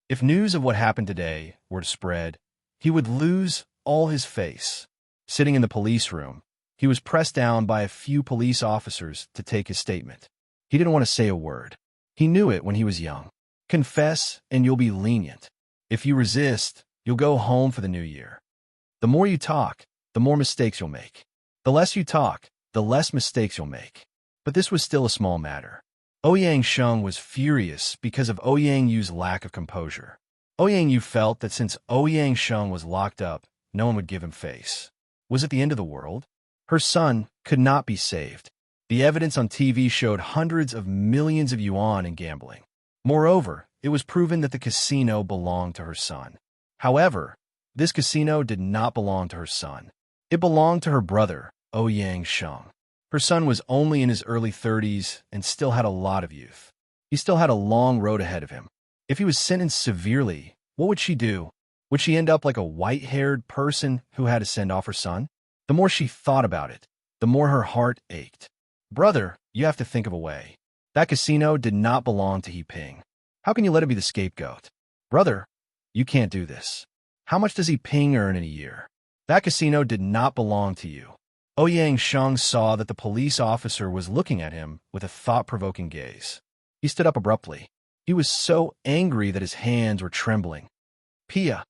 If news of what happened today were to spread, he would lose all his face. Sitting in the police room, he was pressed down by a few police officers to take his statement. He didn't want to say a word. He knew it when he was young. Confess and you'll be lenient. If you resist, you'll go home for the new year. The more you talk, the more mistakes you'll make. The less you talk, the less mistakes you'll make. But this was still a small matter. Yangshen was furious because of Yangyu's lack of composure. Yangyu felt that since Yangshen was locked up, no one would give him face. Was it the end of the world? Her son could not be saved. The evidence on TV showed hundreds of millions of yuan in gambling. Moreover, it was proven that the casino belonged to her son. However, this casino did not belong to her son. It belonged to her brother, Yangshen. Her son was only in his early 30s and still had a lot of youth. He still had a long road ahead of him. If he was sentenced severely, what would she do? Would she end up like a white-haired person who had to send off her son? The more she thought about it, the more her heart ached. Brother, you have to think of a way. That casino did not belong to He Ping. How can you let it be the scapegoat? Brother, you can't do this. How much does He Ping earn in a year? That casino did not belong to you. Yangshen saw that the police officer was looking at him with a thought-provoking gaze. He stood up abruptly. He was so angry that his hands were trembling. Pia.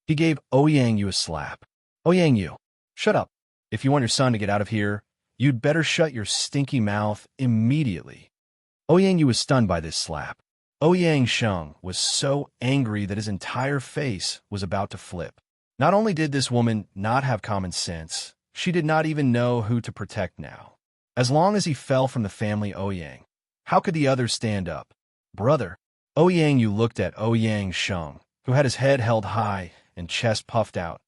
He gave Yangyu a slap. Yangyu, shut up. If you want your son to get out of here, you'd better shut your stinky mouth immediately. Yangyu was stunned by this slap. Yangshen was so angry that his entire face was about to flip. Not only did this woman not have common sense, she did not even know who to protect now. As long as he fell from the family Ouyang, how could the others stand up? Brother. Ouyangyu looked at Yangshen, who had his head held high and chest puffed out,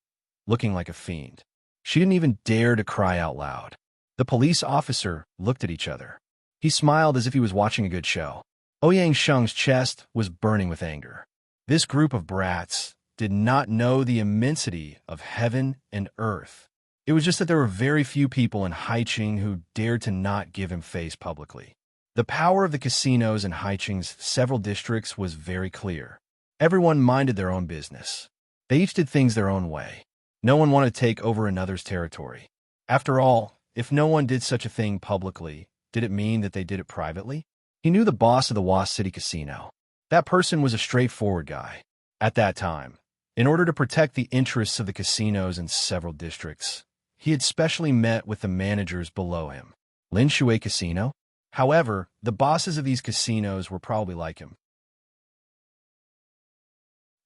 looking like a fiend. She didn't even dare to cry out loud. The police officer looked at each other. He smiled as if he was watching a good show. Yangshen's chest was burning with anger. This group of brats did not know the immensity of heaven and earth. It was just that there were very few people in Haicheng who dared to not give him face publicly. The power of the casinos in Haicheng's several districts was very clear. Everyone minded their own business. They each did things their own way. No one wanted to take over another's territory. After all, if no one did such a thing publicly, did it mean that they did it privately? He knew the boss of the Was City Casino. That person was a straightforward guy. At that time, In order to protect the interests of the casinos in several districts, he had specially met with the managers below him. Lin Shui Casino? However, the bosses of these casinos were probably like him.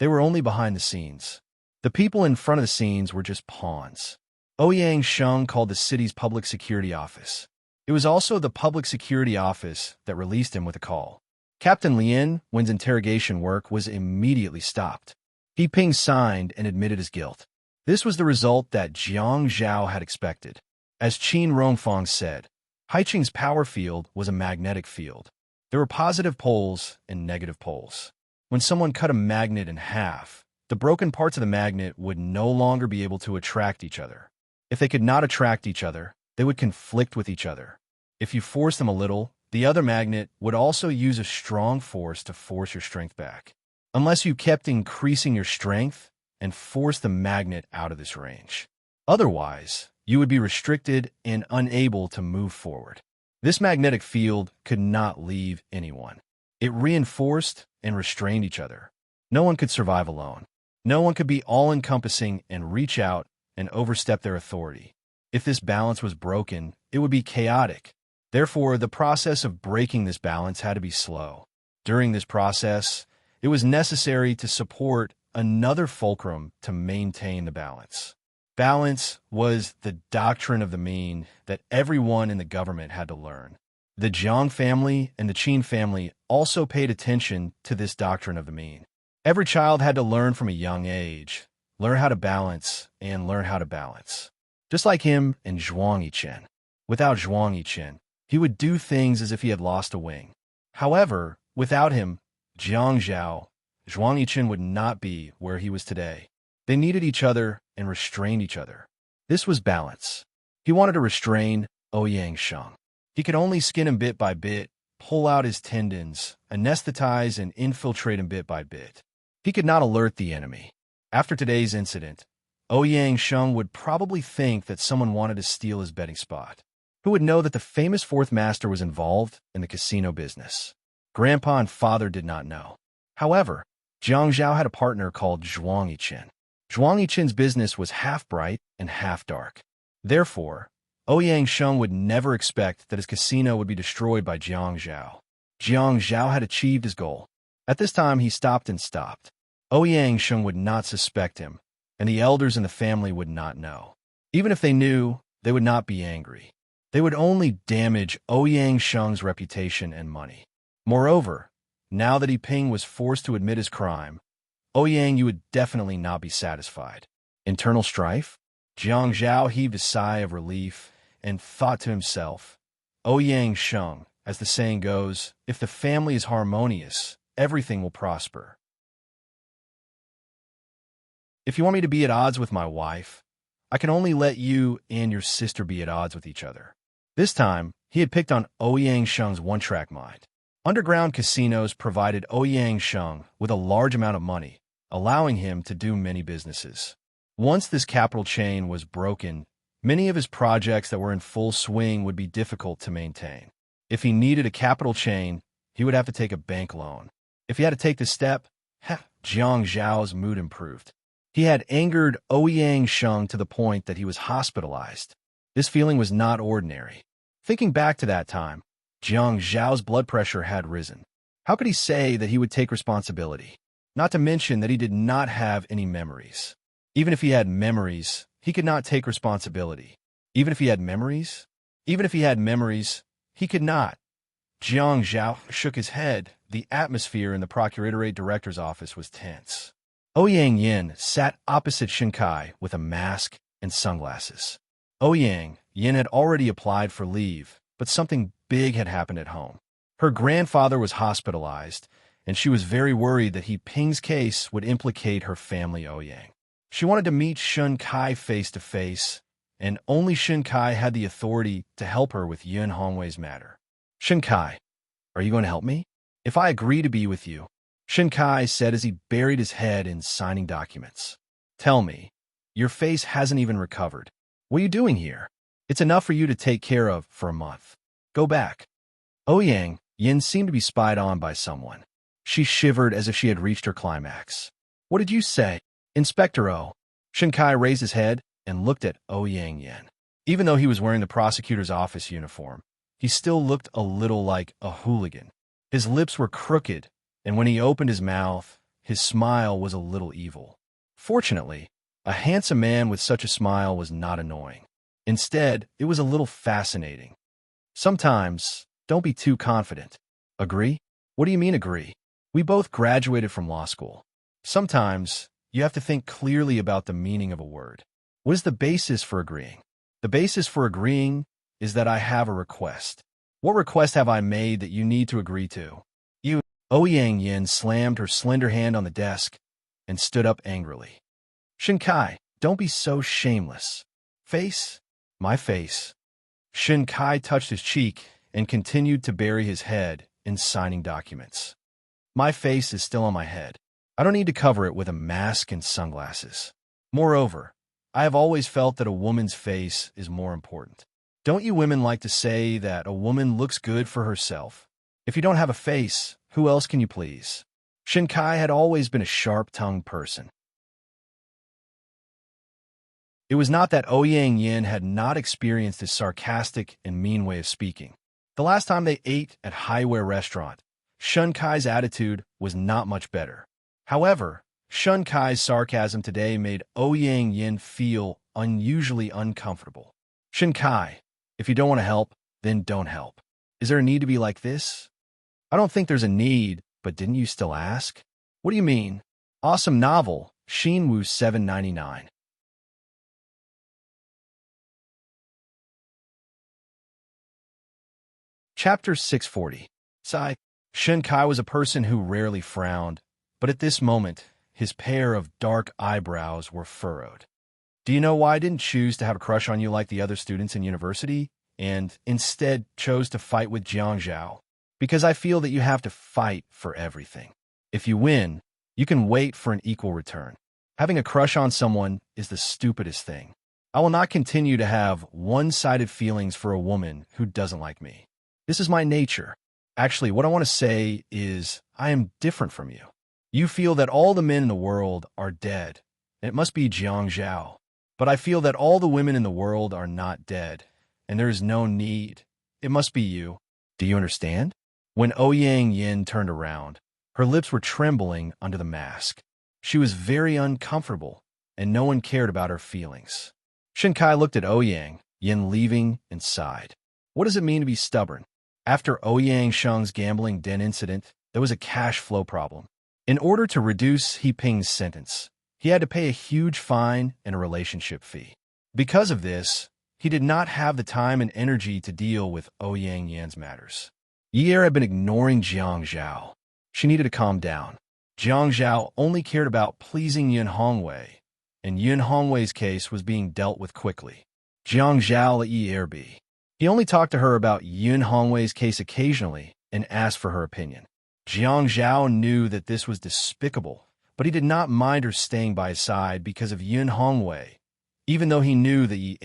They were only behind the scenes. The people in front of the scenes were just pawns. Ouyang Sheng called the city's public security office. It was also the public security office that released him with a call. Captain Lin Wen's interrogation work was immediately stopped. He Ping signed and admitted his guilt. This was the result that Jiang Zhao had expected. As Qin Rongfang said, Haiqing's power field was a magnetic field. There were positive poles and negative poles. When someone cut a magnet in half, the broken parts of the magnet would no longer be able to attract each other. If they could not attract each other, they would conflict with each other. If you force them a little, the other magnet would also use a strong force to force your strength back. Unless you kept increasing your strength and forced the magnet out of this range. Otherwise, you would be restricted and unable to move forward. This magnetic field could not leave anyone. It reinforced and restrained each other. No one could survive alone. No one could be all-encompassing and reach out and overstep their authority. If this balance was broken, it would be chaotic. Therefore, the process of breaking this balance had to be slow. During this process, it was necessary to support another fulcrum to maintain the balance. Balance was the doctrine of the mean that everyone in the government had to learn. The Jiang family and the Qin family also paid attention to this doctrine of the mean. Every child had to learn from a young age, learn how to balance, and learn how to balance. Just like him and Zhuang Yichen. Without Zhuang Yichen, he would do things as if he had lost a wing. However, without him, Jiang Zhao, Zhuang Yichen would not be where he was today. They needed each other and restrained each other. This was balance. He wanted to restrain Ouyang Sheng. He could only skin him bit by bit, pull out his tendons, anesthetize and infiltrate him bit by bit. He could not alert the enemy. After today's incident, Ouyang Sheng would probably think that someone wanted to steal his betting spot. Who would know that the famous fourth master was involved in the casino business? Grandpa and father did not know. However, Jiang Zhao had a partner called Zhuang Yichen. Zhuang Yichen's business was half bright and half dark. Therefore, Ouyang Sheng would never expect that his casino would be destroyed by Jiang Zhao. Jiang Zhao had achieved his goal. At this time, he stopped and stopped. Ouyang Sheng would not suspect him, and the elders in the family would not know. Even if they knew, they would not be angry. They would only damage Ouyang Sheng's reputation and money. Moreover, now that He Ping was forced to admit his crime, Ouyang Yu would definitely not be satisfied. Internal strife? Jiang Zhao heaved a sigh of relief and thought to himself, Ouyang Sheng, as the saying goes, if the family is harmonious, everything will prosper. If you want me to be at odds with my wife, I can only let you and your sister be at odds with each other. This time, he had picked on Ouyang Sheng's one-track mind. Underground casinos provided Ouyang Sheng with a large amount of money, allowing him to do many businesses. Once this capital chain was broken, many of his projects that were in full swing would be difficult to maintain. If he needed a capital chain, he would have to take a bank loan. If he had to take this step, Jiang Zhao's mood improved. He had angered Ouyang Sheng to the point that he was hospitalized. This feeling was not ordinary. Thinking back to that time, Jiang Zhao's blood pressure had risen. How could he say that he would take responsibility? Not to mention that he did not have any memories. Even if he had memories, he could not take responsibility. Even if he had memories? Even if he had memories, he could not. Jiang Zhao shook his head. The atmosphere in the Procuratorate Director's office was tense. Ouyang Yin sat opposite Shinkai with a mask and sunglasses. Ouyang Yin had already applied for leave, but something big had happened at home. Her grandfather was hospitalized, and she was very worried that He Ping's case would implicate her family Ouyang. She wanted to meet Shun Kai face to face, and only Shun Kai had the authority to help her with Yun Hongwei's matter. Shun Kai, are you going to help me? If I agree to be with you, Shun Kai said as he buried his head in signing documents. Tell me, your face hasn't even recovered. What are you doing here? It's enough for you to take care of for a month. Go back. Ouyang Yin seemed to be spied on by someone. She shivered as if she had reached her climax. What did you say? Inspector O. Shinkai raised his head and looked at Yang Yin. Even though he was wearing the prosecutor's office uniform, he still looked a little like a hooligan. His lips were crooked, and when he opened his mouth, his smile was a little evil. Fortunately, a handsome man with such a smile was not annoying. Instead, it was a little fascinating. Sometimes, don't be too confident. Agree? What do you mean agree? We both graduated from law school. Sometimes, you have to think clearly about the meaning of a word. What is the basis for agreeing? The basis for agreeing is that I have a request. What request have I made that you need to agree to? Yang Yin slammed her slender hand on the desk and stood up angrily. Shinkai, don't be so shameless. Face? My face. Shinkai touched his cheek and continued to bury his head in signing documents. My face is still on my head. I don't need to cover it with a mask and sunglasses. Moreover, I have always felt that a woman's face is more important. Don't you women like to say that a woman looks good for herself? If you don't have a face, who else can you please? Shinkai had always been a sharp-tongued person. It was not that Yang Yin had not experienced his sarcastic and mean way of speaking. The last time they ate at Highway Restaurant, Shinkai's attitude was not much better. However, Shinkai's sarcasm today made Yang Yin feel unusually uncomfortable. Shinkai, if you don't want to help, then don't help. Is there a need to be like this? I don't think there's a need, but didn't you still ask? What do you mean? Awesome novel, Shinwu 799. Chapter 640. Sigh. Shinkai was a person who rarely frowned, but at this moment, his pair of dark eyebrows were furrowed. Do you know why I didn't choose to have a crush on you like the other students in university, and instead chose to fight with Jiang Zhao? Because I feel that you have to fight for everything. If you win, you can wait for an equal return. Having a crush on someone is the stupidest thing. I will not continue to have one-sided feelings for a woman who doesn't like me. This is my nature. Actually, what I want to say is I am different from you. You feel that all the men in the world are dead. It must be Jiang Zhao. But I feel that all the women in the world are not dead, and there is no need. It must be you. Do you understand? When Yang Yin turned around, her lips were trembling under the mask. She was very uncomfortable, and no one cared about her feelings. Shinkai looked at Yang Yin leaving and sighed. What does it mean to be stubborn? After Yang Sheng's gambling den incident, there was a cash flow problem. In order to reduce He Ping's sentence, he had to pay a huge fine and a relationship fee. Because of this, he did not have the time and energy to deal with Yang Yin's matters. Yi had been ignoring Jiang Zhao. She needed to calm down. Jiang Zhao only cared about pleasing Yun Hongwei, and Yun Hongwei's case was being dealt with quickly. Jiang Zhao let Yi be. He only talked to her about Yun Hongwei's case occasionally and asked for her opinion. Jiang Zhao knew that this was despicable, but he did not mind her staying by his side because of Yun Hongwei, even though he knew that Yi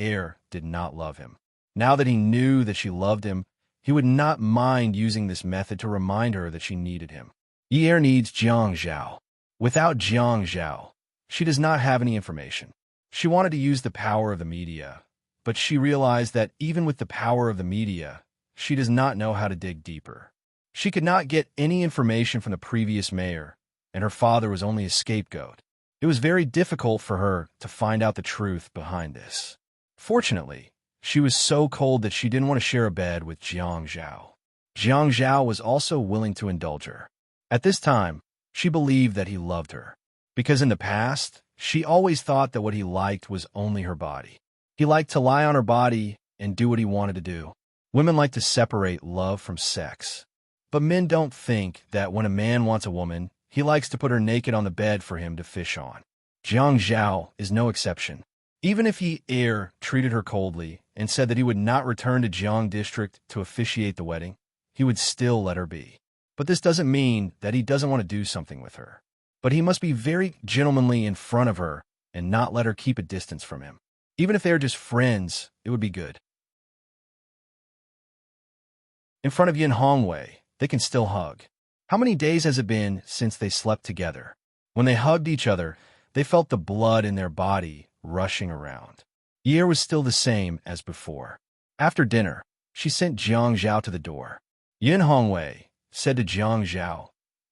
did not love him. Now that he knew that she loved him, he would not mind using this method to remind her that she needed him. Yi needs Jiang Zhao. Without Jiang Zhao, she does not have any information. She wanted to use the power of the media, but she realized that even with the power of the media, she does not know how to dig deeper. She could not get any information from the previous mayor, and her father was only a scapegoat. It was very difficult for her to find out the truth behind this. Fortunately, she was so cold that she didn't want to share a bed with Jiang Zhao. Jiang Zhao was also willing to indulge her. At this time, she believed that he loved her, because in the past, she always thought that what he liked was only her body. He liked to lie on her body and do what he wanted to do. Women like to separate love from sex. But men don't think that when a man wants a woman, he likes to put her naked on the bed for him to fish on. Jiang Zhao is no exception. Even if Yi treated her coldly and said that he would not return to Jiang District to officiate the wedding, he would still let her be. But this doesn't mean that he doesn't want to do something with her. But he must be very gentlemanly in front of her and not let her keep a distance from him. Even if they are just friends, it would be good. In front of Yun Hongwei, they can still hug. How many days has it been since they slept together? When they hugged each other, They felt the blood in their body rushing around. Yi was still the same as before. After dinner, she sent Jiang Zhao to the door. Yin Hongwei said to Jiang Zhao,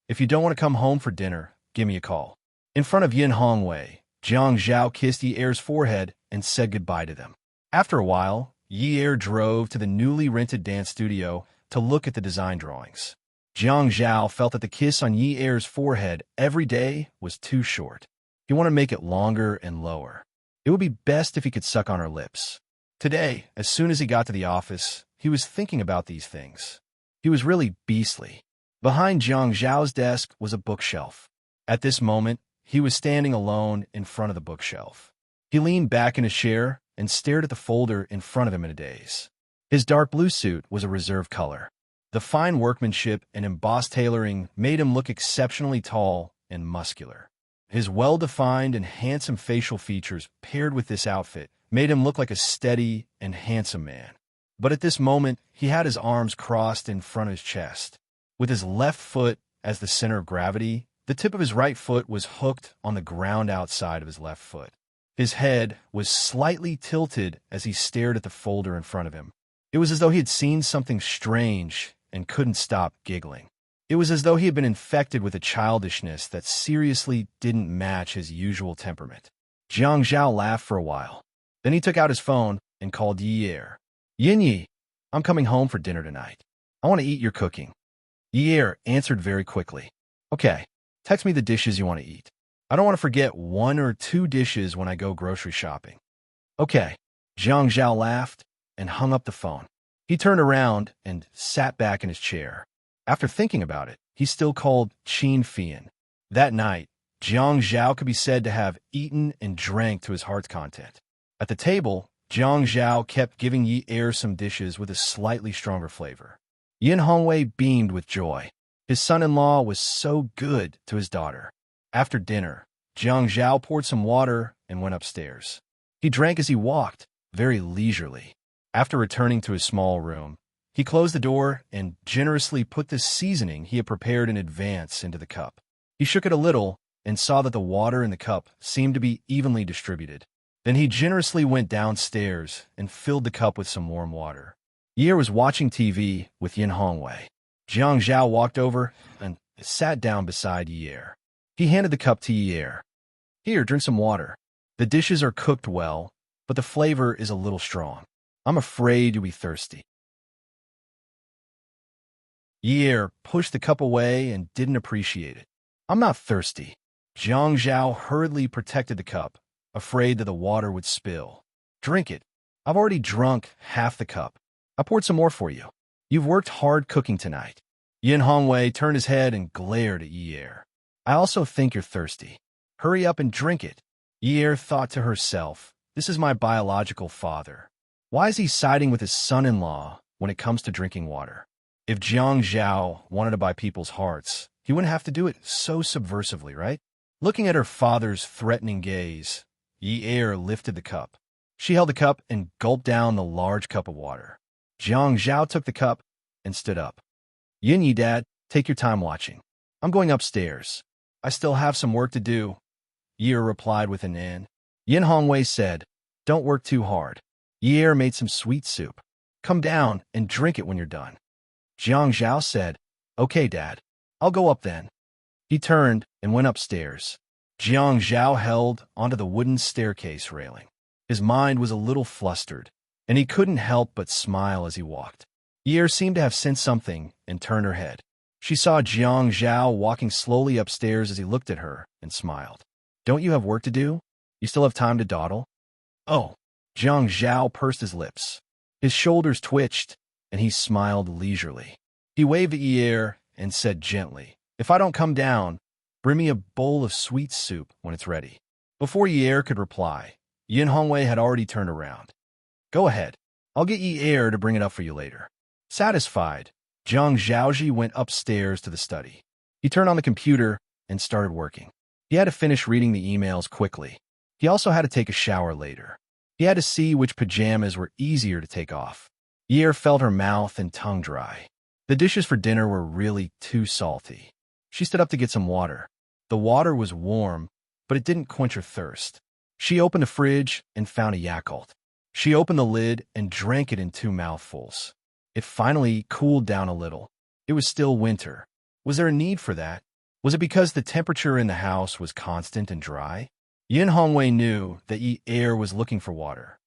"If you don't want to come home for dinner, give me a call." In front of Yin Hongwei, Jiang Zhao kissed Yi's forehead and said goodbye to them. After a while, Yi drove to the newly rented dance studio to look at the design drawings. Jiang Zhao felt that the kiss on Yi's forehead every day was too short. He wanted to make it longer and lower. It would be best if he could suck on her lips. Today, as soon as he got to the office, he was thinking about these things. He was really beastly. Behind Jiang Zhao's desk was a bookshelf. At this moment, he was standing alone in front of the bookshelf. He leaned back in his chair and stared at the folder in front of him in a daze. His dark blue suit was a reserve color. The fine workmanship and embossed tailoring made him look exceptionally tall and muscular. His well-defined and handsome facial features paired with this outfit made him look like a steady and handsome man. But at this moment, he had his arms crossed in front of his chest. With his left foot as the center of gravity, the tip of his right foot was hooked on the ground outside of his left foot. His head was slightly tilted as he stared at the folder in front of him. It was as though he had seen something strange and couldn't stop giggling. It was as though he had been infected with a childishness that seriously didn't match his usual temperament. Jiang Zhao laughed for a while. Then he took out his phone and called Yi. "Yin, I'm coming home for dinner tonight. I want to eat your cooking." Yi answered very quickly. "Okay, text me the dishes you want to eat. I don't want to forget 1 or 2 dishes when I go grocery shopping." "Okay." Jiang Zhao laughed and hung up the phone. He turned around and sat back in his chair. After thinking about it, he still called Qin Fian. That night, Jiang Zhao could be said to have eaten and drank to his heart's content. At the table, Jiang Zhao kept giving Yi some dishes with a slightly stronger flavor. Yin Hongwei beamed with joy. His son-in-law was so good to his daughter. After dinner, Jiang Zhao poured some water and went upstairs. He drank as he walked, very leisurely. After returning to his small room, he closed the door and generously put the seasoning he had prepared in advance into the cup. He shook it a little and saw that the water in the cup seemed to be evenly distributed. Then he generously went downstairs and filled the cup with some warm water. Yi was watching TV with Yin Hongwei. Jiang Zhao walked over and sat down beside Yi. He handed the cup to Yi. "Here, drink some water. The dishes are cooked well, but the flavor is a little strong. I'm afraid you'll be thirsty." Yi pushed the cup away and didn't appreciate it. "I'm not thirsty." Jiang Zhao hurriedly protected the cup, afraid that the water would spill. "Drink it. I've already drunk half the cup. I poured some more for you. You've worked hard cooking tonight." Yin Hongwei turned his head and glared at Yi. "I also think you're thirsty. Hurry up and drink it." Yi thought to herself, "This is my biological father. Why is he siding with his son-in-law when it comes to drinking water? If Jiang Zhao wanted to buy people's hearts, he wouldn't have to do it so subversively, right?" Looking at her father's threatening gaze, Yi lifted the cup. She held the cup and gulped down the large cup of water. Jiang Zhao took the cup and stood up. "Yin, Dad, take your time watching. I'm going upstairs. I still have some work to do." Yi replied with an "in." Yin Hongwei said, "Don't work too hard." Yi made some sweet soup. "Come down and drink it when you're done." Jiang Zhao said, "Okay, Dad. I'll go up then." He turned and went upstairs. Jiang Zhao held onto the wooden staircase railing. His mind was a little flustered, and he couldn't help but smile as he walked. Yi seemed to have sensed something and turned her head. She saw Jiang Zhao walking slowly upstairs as he looked at her and smiled. "Don't you have work to do? You still have time to dawdle?" "Oh." Jiang Zhao pursed his lips. His shoulders twitched, and he smiled leisurely. He waved at Yi and said gently, "If I don't come down, bring me a bowl of sweet soup when it's ready." Before Yi could reply, Yin Hongwei had already turned around. "Go ahead. I'll get Yi to bring it up for you later." Satisfied, Jiang Zhaoji went upstairs to the study. He turned on the computer and started working. He had to finish reading the emails quickly. He also had to take a shower later. He had to see which pajamas were easier to take off. Yi felt her mouth and tongue dry. The dishes for dinner were really too salty. She stood up to get some water. The water was warm, but it didn't quench her thirst. She opened the fridge and found a Yakult. She opened the lid and drank it in 2 mouthfuls. It finally cooled down a little. It was still winter. Was there a need for that? Was it because the temperature in the house was constant and dry? Yin Hongwei knew that Yi Er was looking for water.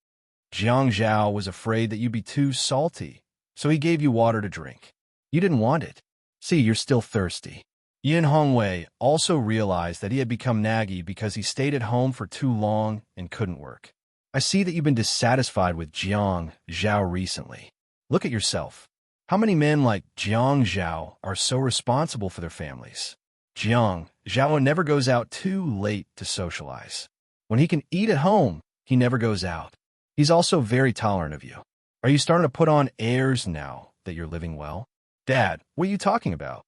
Jiang Zhao was afraid that you'd be too salty, so he gave you water to drink. You didn't want it. See, you're still thirsty. Yin Hongwei also realized that he had become naggy because he stayed at home for too long and couldn't work. I see that you've been dissatisfied with Jiang Zhao recently. Look at yourself. How many men like Jiang Zhao are so responsible for their families? Jiang Zhao never goes out too late to socialize. When he can eat at home, he never goes out. He's also very tolerant of you. Are you starting to put on airs now that you're living well? Dad, what are you talking about?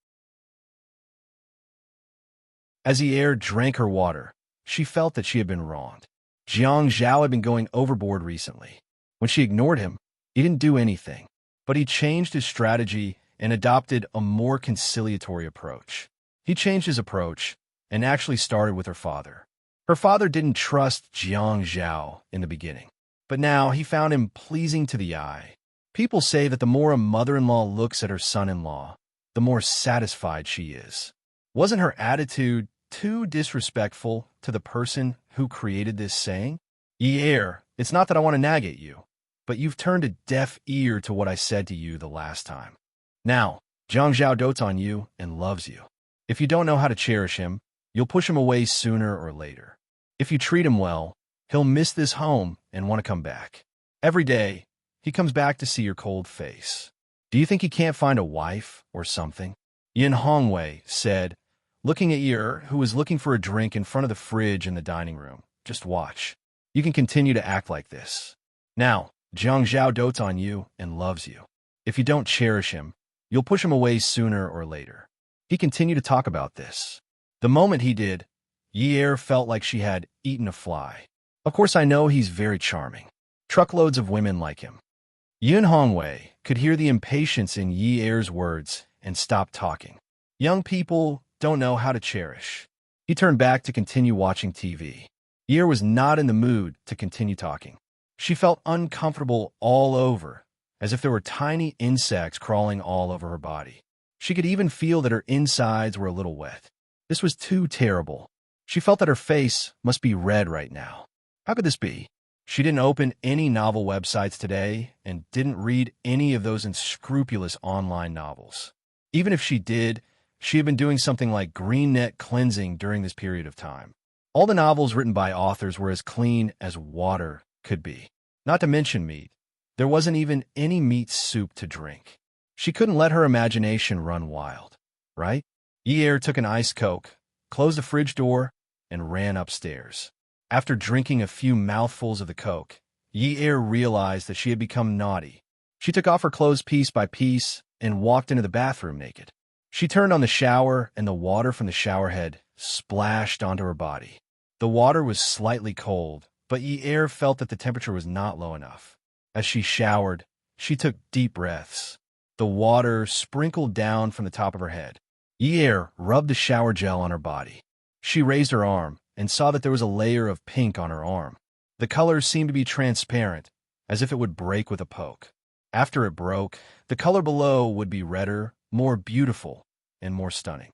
As Yi Er drank her water, she felt that she had been wronged. Jiang Zhao had been going overboard recently. When she ignored him, he didn't do anything, but he changed his strategy and adopted a more conciliatory approach. He changed his approach and actually started with her father. Her father didn't trust Jiang Zhao in the beginning, but now he found him pleasing to the eye. People say that the more a mother-in-law looks at her son-in-law, the more satisfied she is. Wasn't her attitude too disrespectful to the person who created this saying? Yi Er, it's not that I want to nag at you, but you've turned a deaf ear to what I said to you the last time. Now, Jiang Zhao dotes on you and loves you. If you don't know how to cherish him, you'll push him away sooner or later. If you treat him well, he'll miss this home and want to come back. Every day, he comes back to see your cold face. Do you think he can't find a wife or something? Yin Hongwei said, looking at Yi Er, who was looking for a drink in front of the fridge in the dining room. Just watch. You can continue to act like this. Now, Jiang Zhao dotes on you and loves you. If you don't cherish him, you'll push him away sooner or later. He continued to talk about this. The moment he did, Yi Er felt like she had eaten a fly. Of course, I know he's very charming. Truckloads of women like him. Yin Hongwei could hear the impatience in Yi Er's words and stopped talking. Young people don't know how to cherish. He turned back to continue watching TV. Yi Er was not in the mood to continue talking. She felt uncomfortable all over, as if there were tiny insects crawling all over her body. She could even feel that her insides were a little wet. This was too terrible. She felt that her face must be red right now. How could this be? She didn't open any novel websites today and didn't read any of those unscrupulous online novels. Even if she did, she had been doing something like green net cleansing during this period of time. All the novels written by authors were as clean as water could be. Not to mention meat. There wasn't even any meat soup to drink. She couldn't let her imagination run wild, right? Yi Er took an iced Coke, closed the fridge door, and ran upstairs. After drinking a few mouthfuls of the Coke, Yi Er realized that she had become naughty. She took off her clothes piece by piece and walked into the bathroom naked. She turned on the shower, and the water from the shower head splashed onto her body. The water was slightly cold, but Yi Er felt that the temperature was not low enough. As she showered, she took deep breaths. The water sprinkled down from the top of her head. Yi Er rubbed the shower gel on her body. She raised her arm and saw that there was a layer of pink on her arm. The color seemed to be transparent, as if it would break with a poke. After it broke, the color below would be redder, more beautiful, and more stunning.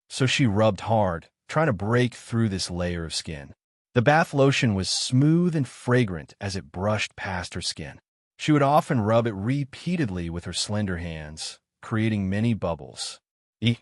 So she rubbed hard, trying to break through this layer of skin. The bath lotion was smooth and fragrant as it brushed past her skin. She would often rub it repeatedly with her slender hands, creating many bubbles. Yi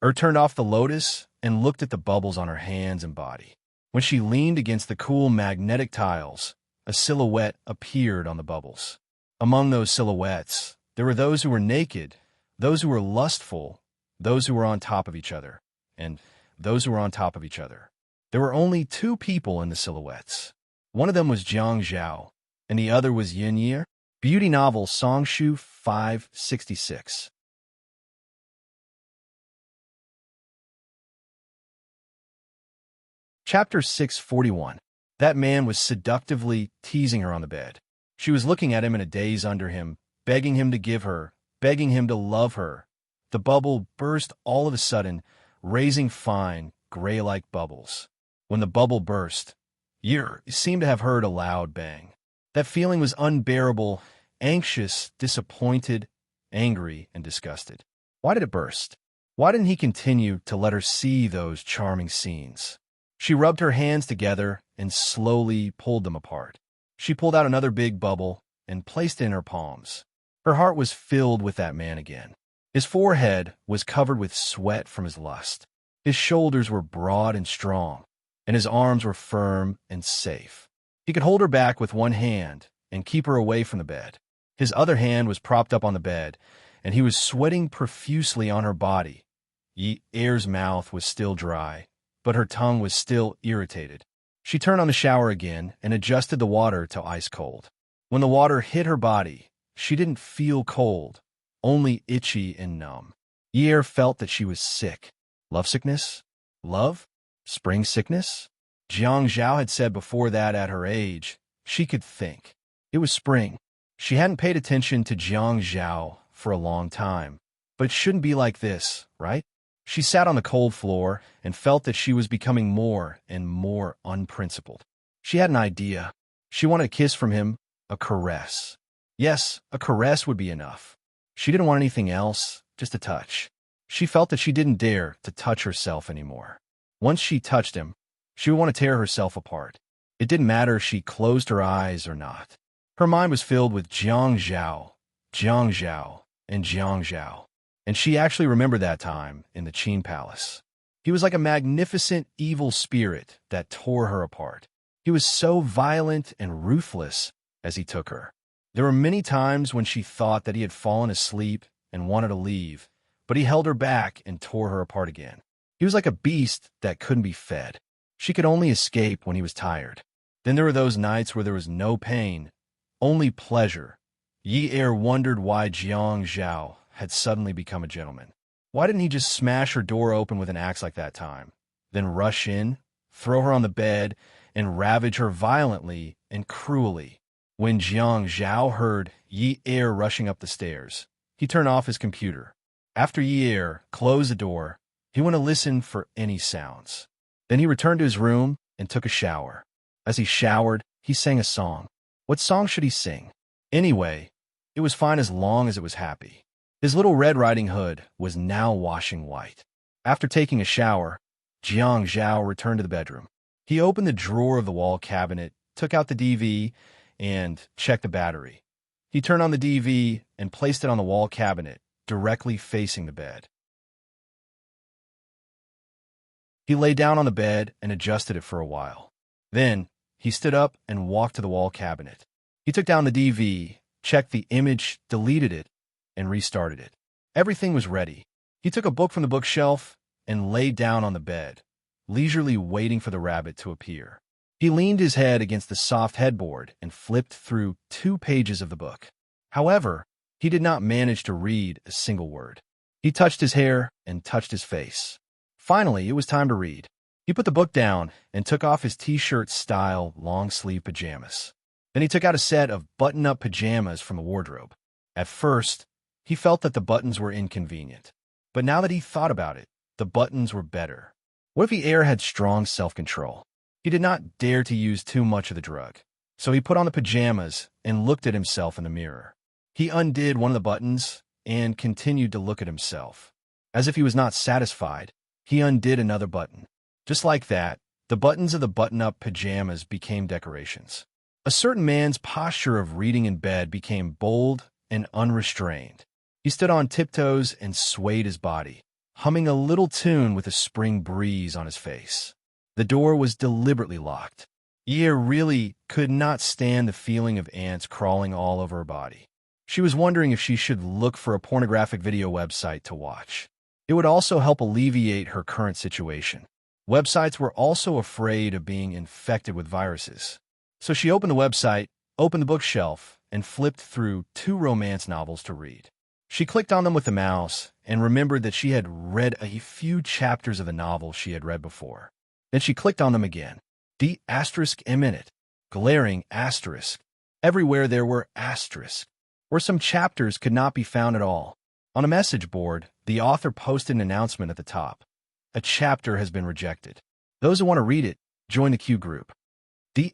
Er turned off the lotus and looked at the bubbles on her hands and body. When she leaned against the cool magnetic tiles, a silhouette appeared on the bubbles. Among those silhouettes, there were those who were naked, those who were lustful, those who were on top of each other, and those who were on top of each other. There were only 2 people in the silhouettes. One of them was Jiang Zhao, and the other was Yin Er. Beauty novel Songshu 566. Chapter 641. That man was seductively teasing her on the bed. She was looking at him in a daze under him, begging him to give her, begging him to love her. The bubble burst all of a sudden, raising fine, gray-like bubbles. When the bubble burst, Yi seemed to have heard a loud bang. That feeling was unbearable, anxious, disappointed, angry, and disgusted. Why did it burst? Why didn't he continue to let her see those charming scenes? She rubbed her hands together and slowly pulled them apart. She pulled out another big bubble and placed it in her palms. Her heart was filled with that man again. His forehead was covered with sweat from his lust. His shoulders were broad and strong, and his arms were firm and safe. He could hold her back with one hand and keep her away from the bed. His other hand was propped up on the bed, and he was sweating profusely on her body. Yi Er's mouth was still dry, but her tongue was still irritated. She turned on the shower again and adjusted the water to ice cold. When the water hit her body, she didn't feel cold, only itchy and numb. Yi Er felt that she was sick. Lovesickness? Love? Spring sickness? Jiang Zhao had said before that at her age, she could think. It was spring. She hadn't paid attention to Jiang Zhao for a long time, but it shouldn't be like this, right? She sat on the cold floor and felt that she was becoming more and more unprincipled. She had an idea. She wanted a kiss from him, a caress. Yes, a caress would be enough. She didn't want anything else, just a touch. She felt that she didn't dare to touch herself anymore. Once she touched him, she would want to tear herself apart. It didn't matter if she closed her eyes or not. Her mind was filled with Jiang Zhao, and Jiang Zhao. And she actually remembered that time in the Qin Palace. He was like a magnificent evil spirit that tore her apart. He was so violent and ruthless as he took her. There were many times when she thought that he had fallen asleep and wanted to leave, but he held her back and tore her apart again. He was like a beast that couldn't be fed. She could only escape when he was tired. Then there were those nights where there was no pain, only pleasure. Yi Er wondered why Jiang Zhao had suddenly become a gentleman. Why didn't he just smash her door open with an axe like that time, then rush in, throw her on the bed, and ravage her violently and cruelly? When Jiang Zhao heard Yi Er rushing up the stairs, he turned off his computer. After Yi Er closed the door, he went to listen for any sounds. Then he returned to his room and took a shower. As he showered, he sang a song. What song should he sing? Anyway, it was fine as long as it was happy. His little Red Riding Hood was now washing white. After taking a shower, Jiang Zhao returned to the bedroom. He opened the drawer of the wall cabinet, took out the DV, and checked the battery. He turned on the DV and placed it on the wall cabinet, directly facing the bed. He lay down on the bed and adjusted it for a while. Then, he stood up and walked to the wall cabinet. He took down the DV, checked the image, deleted it, and restarted it. Everything was ready. He took a book from the bookshelf and lay down on the bed, leisurely waiting for the rabbit to appear. He leaned his head against the soft headboard and flipped through 2 pages of the book. However, he did not manage to read a single word. He touched his hair and touched his face. Finally, it was time to read. He put the book down and took off his t-shirt-style long-sleeve pajamas. Then he took out a set of button-up pajamas from the wardrobe. At first, he felt that the buttons were inconvenient. But now that he thought about it, the buttons were better. What if Yi Er had strong self-control? He did not dare to use too much of the drug. So he put on the pajamas and looked at himself in the mirror. He undid one of the buttons and continued to look at himself. As if he was not satisfied, he undid another button. Just like that, the buttons of the button-up pajamas became decorations. A certain man's posture of reading in bed became bold and unrestrained. He stood on tiptoes and swayed his body, humming a little tune with a spring breeze on his face. The door was deliberately locked. Yi Er really could not stand the feeling of ants crawling all over her body. She was wondering if she should look for a pornographic video website to watch. It would also help alleviate her current situation. Websites were also afraid of being infected with viruses. So she opened the website, opened the bookshelf, and flipped through 2 romance novels to read. She clicked on them with the mouse and remembered that she had read a few chapters of the novel she had read before. Then she clicked on them again. The asterisk in it. Glaring asterisk. Everywhere there were asterisks, where some chapters could not be found at all. On a message board, the author posted an announcement at the top. A chapter has been rejected. Those who want to read it, join the Q group. ***.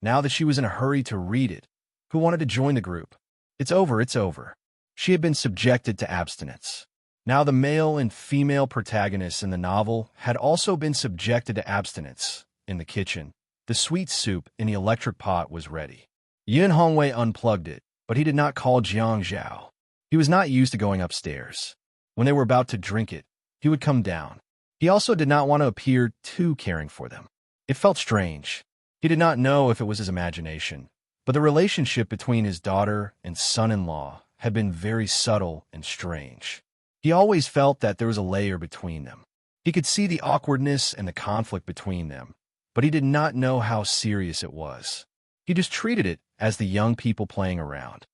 Now that she was in a hurry to read it, who wanted to join the group? It's over, it's over. She had been subjected to abstinence. Now the male and female protagonists in the novel had also been subjected to abstinence. In the kitchen, the sweet soup in the electric pot was ready. Yin Hongwei unplugged it, but he did not call Jiang Zhao. He was not used to going upstairs. When they were about to drink it, he would come down. He also did not want to appear too caring for them. It felt strange. He did not know if it was his imagination, but the relationship between his daughter and son-in-law had been very subtle and strange. He always felt that there was a layer between them. He could see the awkwardness and the conflict between them, but he did not know how serious it was. He just treated it as the young people playing around.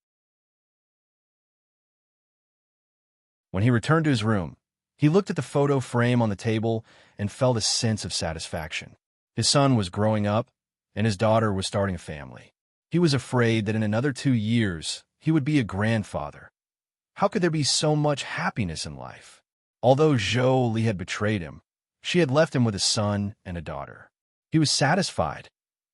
When he returned to his room, he looked at the photo frame on the table and felt a sense of satisfaction. His son was growing up, and his daughter was starting a family. He was afraid that in another 2 years, he would be a grandfather. How could there be so much happiness in life? Although Zhou Li had betrayed him, she had left him with a son and a daughter. He was satisfied.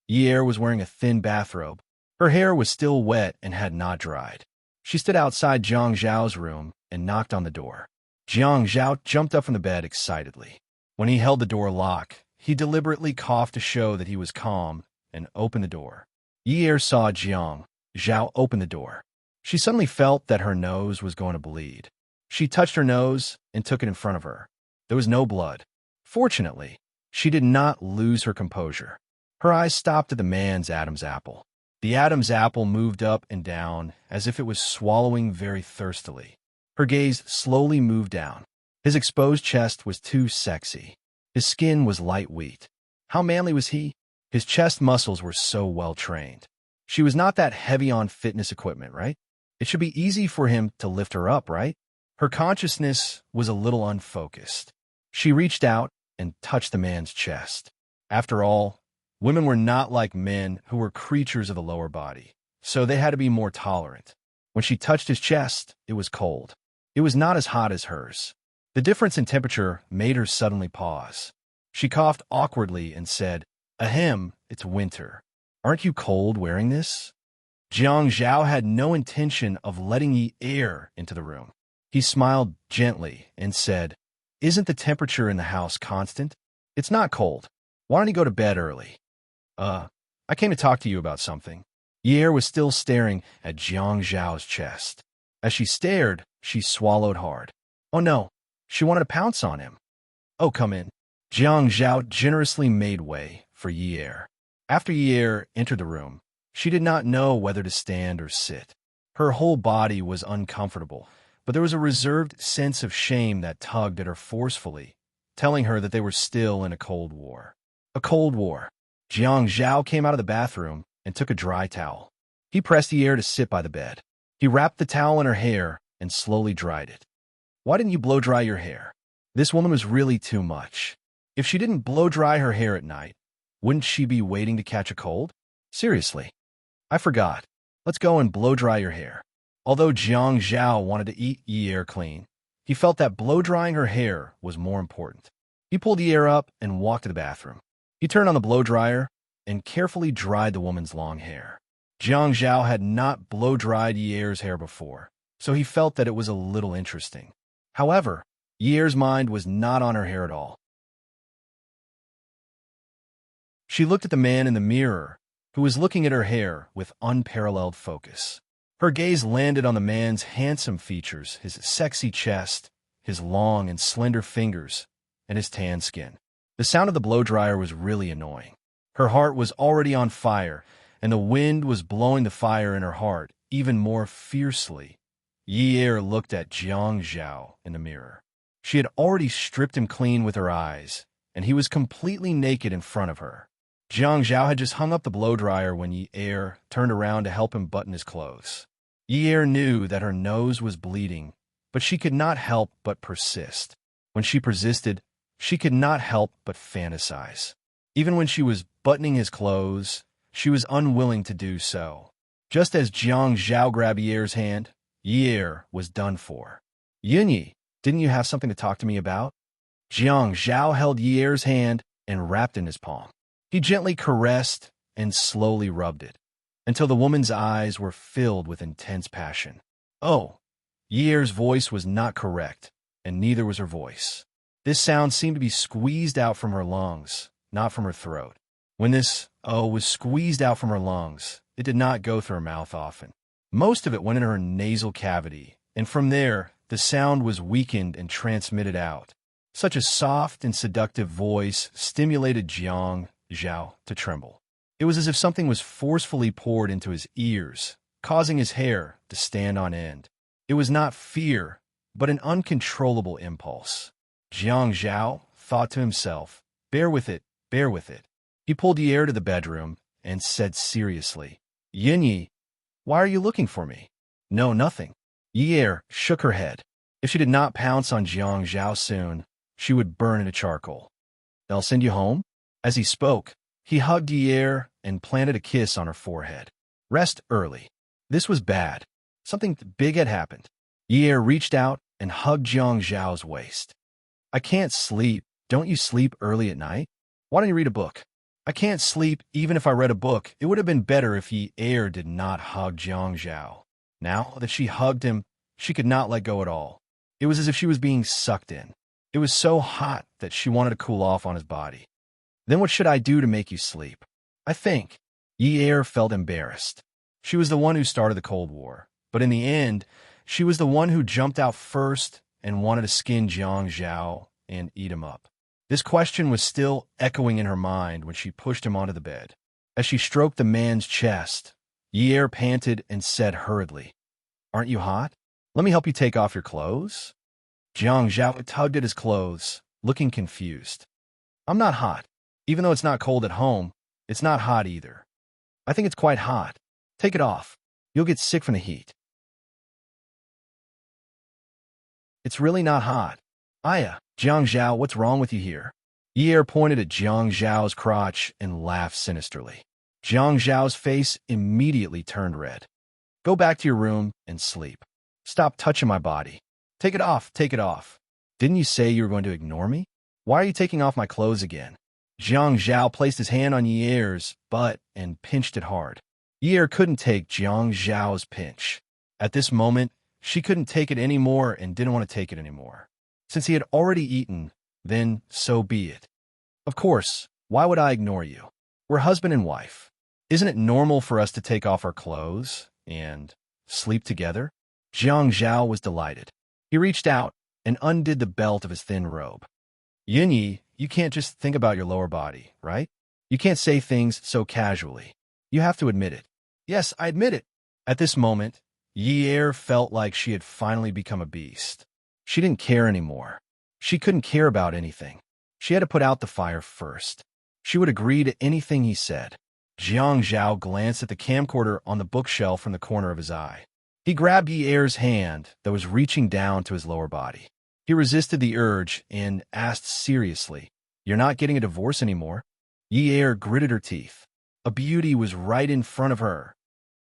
Yi was wearing a thin bathrobe. Her hair was still wet and had not dried. She stood outside Jiang Zhao's room and knocked on the door. Jiang Zhao jumped up from the bed excitedly. When he held the door locked, he deliberately coughed to show that he was calm and opened the door. Yi saw Jiang Zhao open the door. She suddenly felt that her nose was going to bleed. She touched her nose and took it in front of her. There was no blood. Fortunately, she did not lose her composure. Her eyes stopped at the man's Adam's apple. The Adam's apple moved up and down as if it was swallowing very thirstily. Her gaze slowly moved down. His exposed chest was too sexy. His skin was lightweight. How manly was he? His chest muscles were so well trained. She was not that heavy on fitness equipment, right? It should be easy for him to lift her up, right? Her consciousness was a little unfocused. She reached out and touched the man's chest. After all, women were not like men who were creatures of the lower body, so they had to be more tolerant. When she touched his chest, it was cold. It was not as hot as hers. The difference in temperature made her suddenly pause. She coughed awkwardly and said, "Ahem, it's winter. Aren't you cold wearing this?" Jiang Zhao had no intention of letting Yi into the room. He smiled gently and said, "Isn't the temperature in the house constant? It's not cold. Why don't you go to bed early?" I came to talk to you about something." Yi was still staring at Jiang Zhao's chest. As she stared, she swallowed hard. Oh no, she wanted to pounce on him. "Oh, come in." Jiang Zhao generously made way for Yi. After Yi entered the room, she did not know whether to stand or sit. Her whole body was uncomfortable, but there was a reserved sense of shame that tugged at her forcefully, telling her that they were still in a cold war. A cold war. Jiang Zhao came out of the bathroom and took a dry towel. He pressed Yi to sit by the bed. He wrapped the towel in her hair and slowly dried it. "Why didn't you blow dry your hair?" This woman was really too much. If she didn't blow dry her hair at night, wouldn't she be waiting to catch a cold? Seriously. "I forgot. Let's go and blow dry your hair." Although Jiang Zhao wanted to eat Yi clean, he felt that blow-drying her hair was more important. He pulled Yi up and walked to the bathroom. He turned on the blow-dryer and carefully dried the woman's long hair. Jiang Zhao had not blow-dried Yi's hair before, so he felt that it was a little interesting. However, Yi's mind was not on her hair at all. She looked at the man in the mirror, who was looking at her hair with unparalleled focus. Her gaze landed on the man's handsome features, his sexy chest, his long and slender fingers, and his tan skin. The sound of the blow-dryer was really annoying. Her heart was already on fire, and the wind was blowing the fire in her heart even more fiercely. Yi looked at Jiang Zhao in the mirror. She had already stripped him clean with her eyes, and he was completely naked in front of her. Jiang Zhao had just hung up the blow-dryer when Yi turned around to help him button his clothes. Yi knew that her nose was bleeding, but she could not help but persist. When she persisted, she could not help but fantasize. Even when she was buttoning his clothes, she was unwilling to do so. Just as Jiang Zhao grabbed Yi's hand, Yi was done for. "Yunyi, didn't you have something to talk to me about?" Jiang Zhao held Ye's hand and wrapped in his palm. He gently caressed and slowly rubbed it, until the woman's eyes were filled with intense passion. Oh, Ye's voice was not correct, and neither was her voice. This sound seemed to be squeezed out from her lungs, not from her throat. When this "oh" was squeezed out from her lungs, it did not go through her mouth often. Most of it went in her nasal cavity, and from there, the sound was weakened and transmitted out. Such a soft and seductive voice stimulated Jiang Zhao to tremble. It was as if something was forcefully poured into his ears, causing his hair to stand on end. It was not fear, but an uncontrollable impulse. Jiang Zhao thought to himself, bear with it, bear with it. He pulled Ye to the bedroom and said seriously, Yi, why are you looking for me? No, nothing. Ye shook her head. If she did not pounce on Jiang Zhao soon, she would burn into charcoal. I'll send you home? As he spoke, he hugged Ye and planted a kiss on her forehead. Rest early. This was bad. Something big had happened. Ye reached out and hugged Jiang Zhao's waist. I can't sleep. Don't you sleep early at night? Why don't you read a book? I can't sleep even if I read a book. It would have been better if Ye did not hug Jiang Zhao. Now that she hugged him, she could not let go at all. It was as if she was being sucked in. It was so hot that she wanted to cool off on his body. Then what should I do to make you sleep? I think. Ye felt embarrassed. She was the one who started the Cold War, but in the end, she was the one who jumped out first and wanted to skin Jiang Zhao and eat him up. This question was still echoing in her mind when she pushed him onto the bed. As she stroked the man's chest, Ye panted and said hurriedly, Aren't you hot? Let me help you take off your clothes. Jiang Zhao tugged at his clothes, looking confused. I'm not hot. Even though it's not cold at home, it's not hot either. I think it's quite hot. Take it off. You'll get sick from the heat. It's really not hot. Aya, Jiang Zhao, what's wrong with you here? Ye pointed at Jiang Zhao's crotch and laughed sinisterly. Jiang Zhao's face immediately turned red. Go back to your room and sleep. Stop touching my body. Take it off, take it off. Didn't you say you were going to ignore me? Why are you taking off my clothes again? Jiang Zhao placed his hand on Ye's butt and pinched it hard. Ye couldn't take Jiang Zhao's pinch. At this moment, she couldn't take it anymore and didn't want to take it anymore. Since he had already eaten, then so be it. Of course, why would I ignore you? We're husband and wife. Isn't it normal for us to take off our clothes and sleep together? Jiang Zhao was delighted. He reached out and undid the belt of his thin robe. Yi, you can't just think about your lower body, right? You can't say things so casually. You have to admit it. Yes, I admit it. At this moment, Ye felt like she had finally become a beast. She didn't care anymore. She couldn't care about anything. She had to put out the fire first. She would agree to anything he said. Jiang Zhao glanced at the camcorder on the bookshelf from the corner of his eye. He grabbed Ye's hand that was reaching down to his lower body. He resisted the urge and asked seriously, You're not getting a divorce anymore? Ye gritted her teeth. A beauty was right in front of her.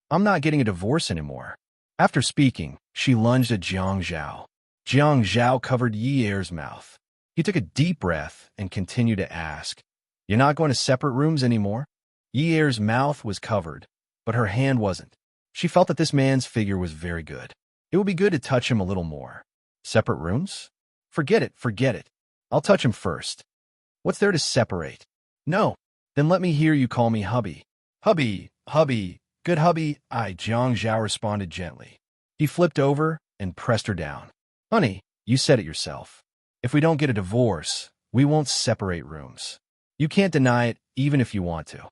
I'm not getting a divorce anymore. After speaking, she lunged at Jiang Zhao. Jiang Zhao covered Ye's mouth. He took a deep breath and continued to ask, You're not going to separate rooms anymore? Ye's mouth was covered, but her hand wasn't. She felt that this man's figure was very good. It would be good to touch him a little more. Separate rooms? Forget it, forget it. I'll touch him first. What's there to separate? No. Then let me hear you call me hubby. Hubby, hubby, good hubby, Jiang Zhao responded gently. He flipped over and pressed her down. Honey, you said it yourself. If we don't get a divorce, we won't separate rooms. You can't deny it even if you want to.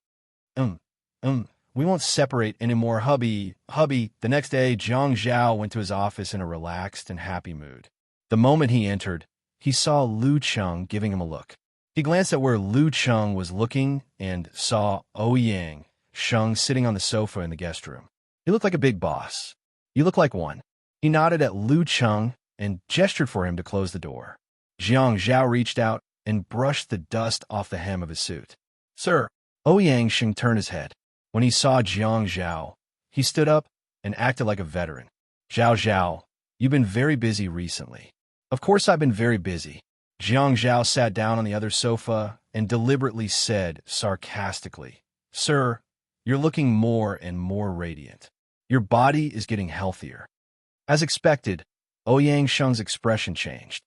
We won't separate anymore, hubby, hubby. The next day, Jiang Zhao went to his office in a relaxed and happy mood. The moment he entered, he saw Lu Cheng giving him a look. He glanced at where Lu Cheng was looking and saw Ouyang Sheng sitting on the sofa in the guest room. He looked like a big boss. You look like one. He nodded at Lu Cheng and gestured for him to close the door. Jiang Zhao reached out and brushed the dust off the hem of his suit. Sir, Ouyang Sheng turned his head. When he saw Jiang Zhao, he stood up and acted like a veteran. Zhao, you've been very busy recently. Of course I've been very busy. Jiang Zhao sat down on the other sofa and deliberately said sarcastically, "Sir, you're looking more and more radiant. Your body is getting healthier." As expected, Ouyang Sheng's expression changed.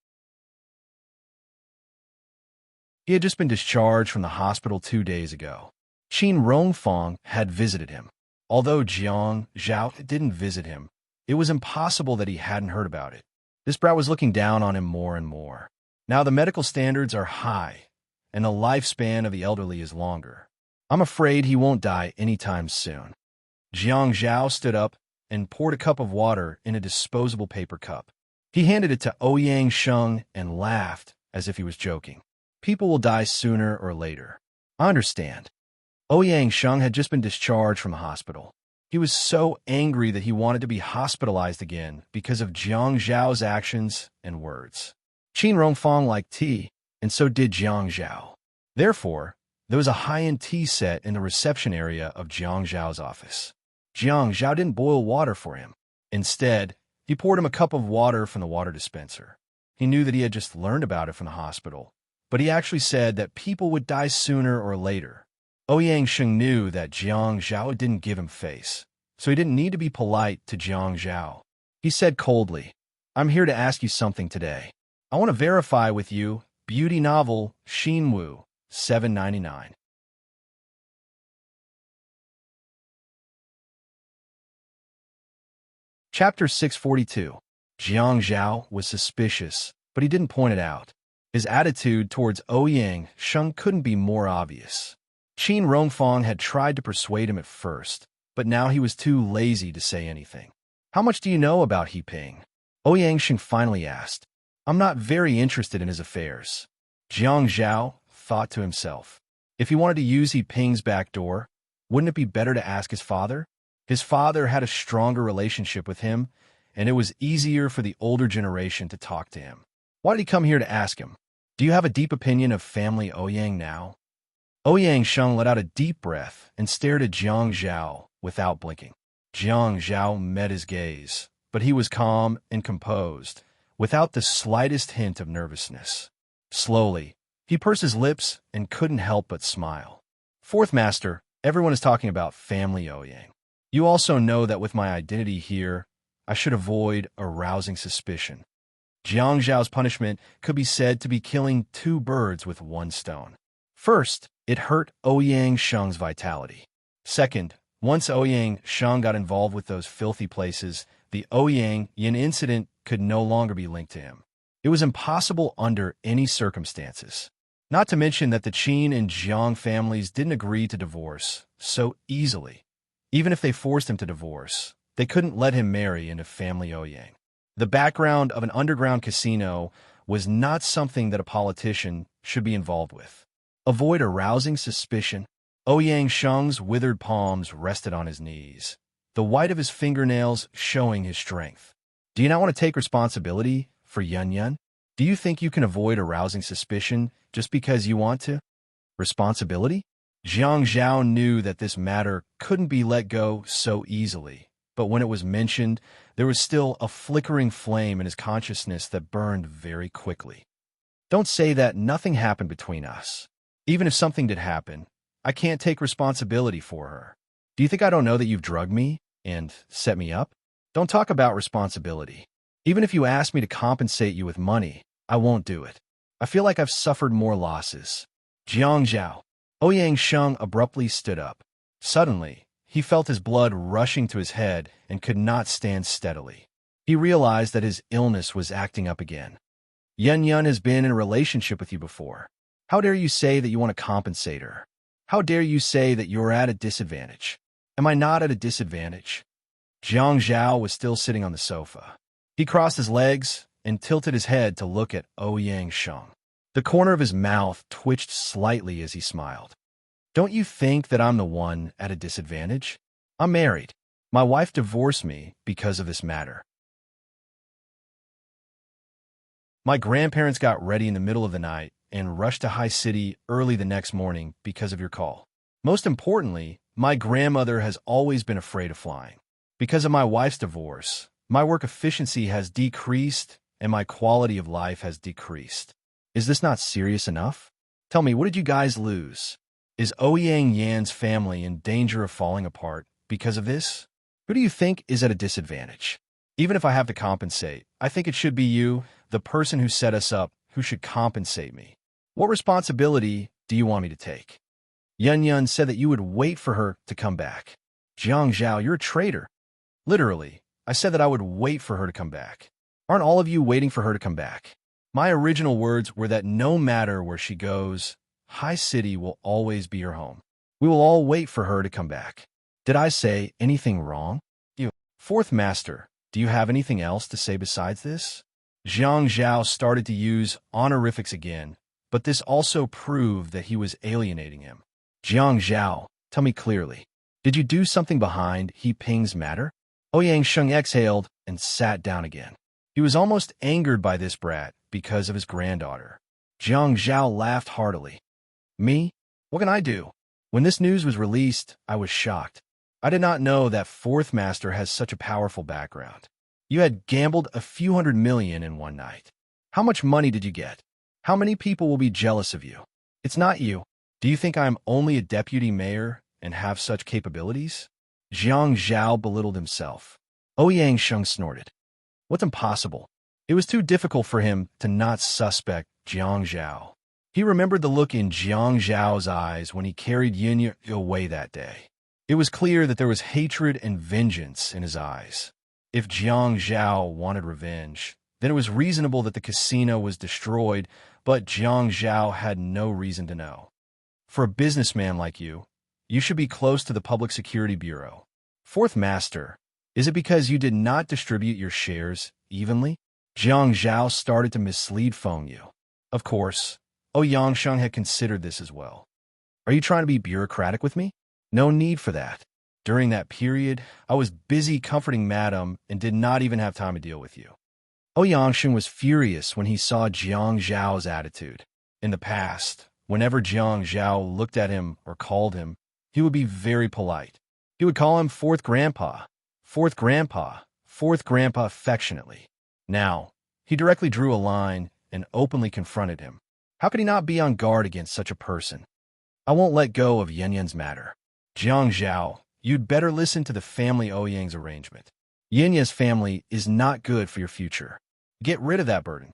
He had just been discharged from the hospital 2 days ago. Qin Rongfang had visited him. Although Jiang Zhao didn't visit him, it was impossible that he hadn't heard about it. This brat was looking down on him more and more. Now the medical standards are high, and the lifespan of the elderly is longer. I'm afraid he won't die anytime soon. Jiang Zhao stood up and poured a cup of water in a disposable paper cup. He handed it to Ouyang Sheng and laughed as if he was joking. People will die sooner or later. I understand. Ouyang Sheng had just been discharged from the hospital. He was so angry that he wanted to be hospitalized again because of Jiang Zhao's actions and words. Qin Rongfang liked tea, and so did Jiang Zhao. Therefore, there was a high-end tea set in the reception area of Jiang Zhao's office. Jiang Zhao didn't boil water for him. Instead, he poured him a cup of water from the water dispenser. He knew that he had just learned about it from the hospital, but he actually said that people would die sooner or later. Ouyang Sheng knew that Jiang Zhao didn't give him face, so he didn't need to be polite to Jiang Zhao. He said coldly, "I'm here to ask you something today. I want to verify with you beauty novel Xinwu, $7.99. Chapter 642. Jiang Zhao was suspicious, but he didn't point it out. His attitude towards Ouyang Sheng couldn't be more obvious. Qin Rongfang had tried to persuade him at first, but now he was too lazy to say anything. "How much do you know about He Ping?" Ouyang Sheng finally asked. "I'm not very interested in his affairs." Jiang Zhao thought to himself, if he wanted to use He Ping's back door, wouldn't it be better to ask his father? His father had a stronger relationship with him, and it was easier for the older generation to talk to him. Why did he come here to ask him? "Do you have a deep opinion of family Ouyang now?" Ouyang Sheng let out a deep breath and stared at Jiang Zhao without blinking. Jiang Zhao met his gaze, but he was calm and composed, without the slightest hint of nervousness. Slowly, he pursed his lips and couldn't help but smile. "Fourth Master, everyone is talking about family Ouyang. You also know that with my identity here, I should avoid arousing suspicion." Jiang Zhao's punishment could be said to be killing two birds with one stone. First, it hurt Ouyang Sheng's vitality. Second, once Ouyang Sheng got involved with those filthy places, the Ouyang Yin incident could no longer be linked to him. It was impossible under any circumstances. Not to mention that the Qin and Jiang families didn't agree to divorce so easily. Even if they forced him to divorce, they couldn't let him marry into family Ouyang. The background of an underground casino was not something that a politician should be involved with. Avoid arousing suspicion. Ouyang Sheng's withered palms rested on his knees, the white of his fingernails showing his strength. "Do you not want to take responsibility for Yun Yun? Do you think you can avoid arousing suspicion just because you want to?" Responsibility? Jiang Zhao knew that this matter couldn't be let go so easily, but when it was mentioned, there was still a flickering flame in his consciousness that burned very quickly. "Don't say that nothing happened between us. Even if something did happen, I can't take responsibility for her. Do you think I don't know that you've drugged me and set me up? Don't talk about responsibility. Even if you ask me to compensate you with money, I won't do it. I feel like I've suffered more losses." Jiang Zhao. Ouyang Sheng abruptly stood up. Suddenly, he felt his blood rushing to his head and could not stand steadily. He realized that his illness was acting up again. "Yun Yun has been in a relationship with you before. How dare you say that you want to compensate her? How dare you say that you're at a disadvantage? Am I not at a disadvantage?" Jiang Zhao was still sitting on the sofa. He crossed his legs and tilted his head to look at Ouyang Sheng. The corner of his mouth twitched slightly as he smiled. "Don't you think that I'm the one at a disadvantage? I'm married. My wife divorced me because of this matter. My grandparents got ready in the middle of the night and rushed to High City early the next morning because of your call. Most importantly, my grandmother has always been afraid of flying. Because of my wife's divorce, my work efficiency has decreased and my quality of life has decreased. Is this not serious enough? Tell me, what did you guys lose? Is Ouyang Yan's family in danger of falling apart because of this? Who do you think is at a disadvantage? Even if I have to compensate, I think it should be you, the person who set us up, who should compensate me. What responsibility do you want me to take? Yun Yun said that you would wait for her to come back. Jiang Zhao, you're a traitor. Literally, I said that I would wait for her to come back. Aren't all of you waiting for her to come back? My original words were that no matter where she goes, High City will always be her home. We will all wait for her to come back. Did I say anything wrong? You. Fourth Master, do you have anything else to say besides this? Jiang Zhao started to use honorifics again, but this also proved that he was alienating him. Jiang Zhao, tell me clearly. Did you do something behind He Ping's matter? Ouyang Sheng exhaled and sat down again. He was almost angered by this brat because of his granddaughter. Jiang Zhao laughed heartily. Me? What can I do? When this news was released, I was shocked. I did not know that Fourth Master has such a powerful background. You had gambled a few $100 million in one night. How much money did you get? How many people will be jealous of you? It's not you. Do you think I'm only a deputy mayor and have such capabilities? Jiang Zhao belittled himself. Ouyang Sheng snorted. What's impossible? It was too difficult for him to not suspect Jiang Zhao. He remembered the look in Jiang Zhao's eyes when he carried Yin away that day. It was clear that there was hatred and vengeance in his eyes. If Jiang Zhao wanted revenge, then it was reasonable that the casino was destroyed, but Jiang Zhao had no reason to know. For a businessman like you, you should be close to the Public Security Bureau. Fourth Master, is it because you did not distribute your shares evenly? Jiang Zhao started to mislead Feng Yu. Of course, Ouyang Sheng had considered this as well. Are you trying to be bureaucratic with me? No need for that. During that period, I was busy comforting Madame and did not even have time to deal with you. Ouyang Sheng was furious when he saw Jiang Zhao's attitude. In the past, whenever Jiang Zhao looked at him or called him, he would be very polite. He would call him Fourth Grandpa, Fourth Grandpa, Fourth Grandpa affectionately. Now, he directly drew a line and openly confronted him. How could he not be on guard against such a person? I won't let go of Yin Yin's matter. Jiang Zhao, you'd better listen to the family Ouyang's arrangement. Yin Yin's family is not good for your future. Get rid of that burden.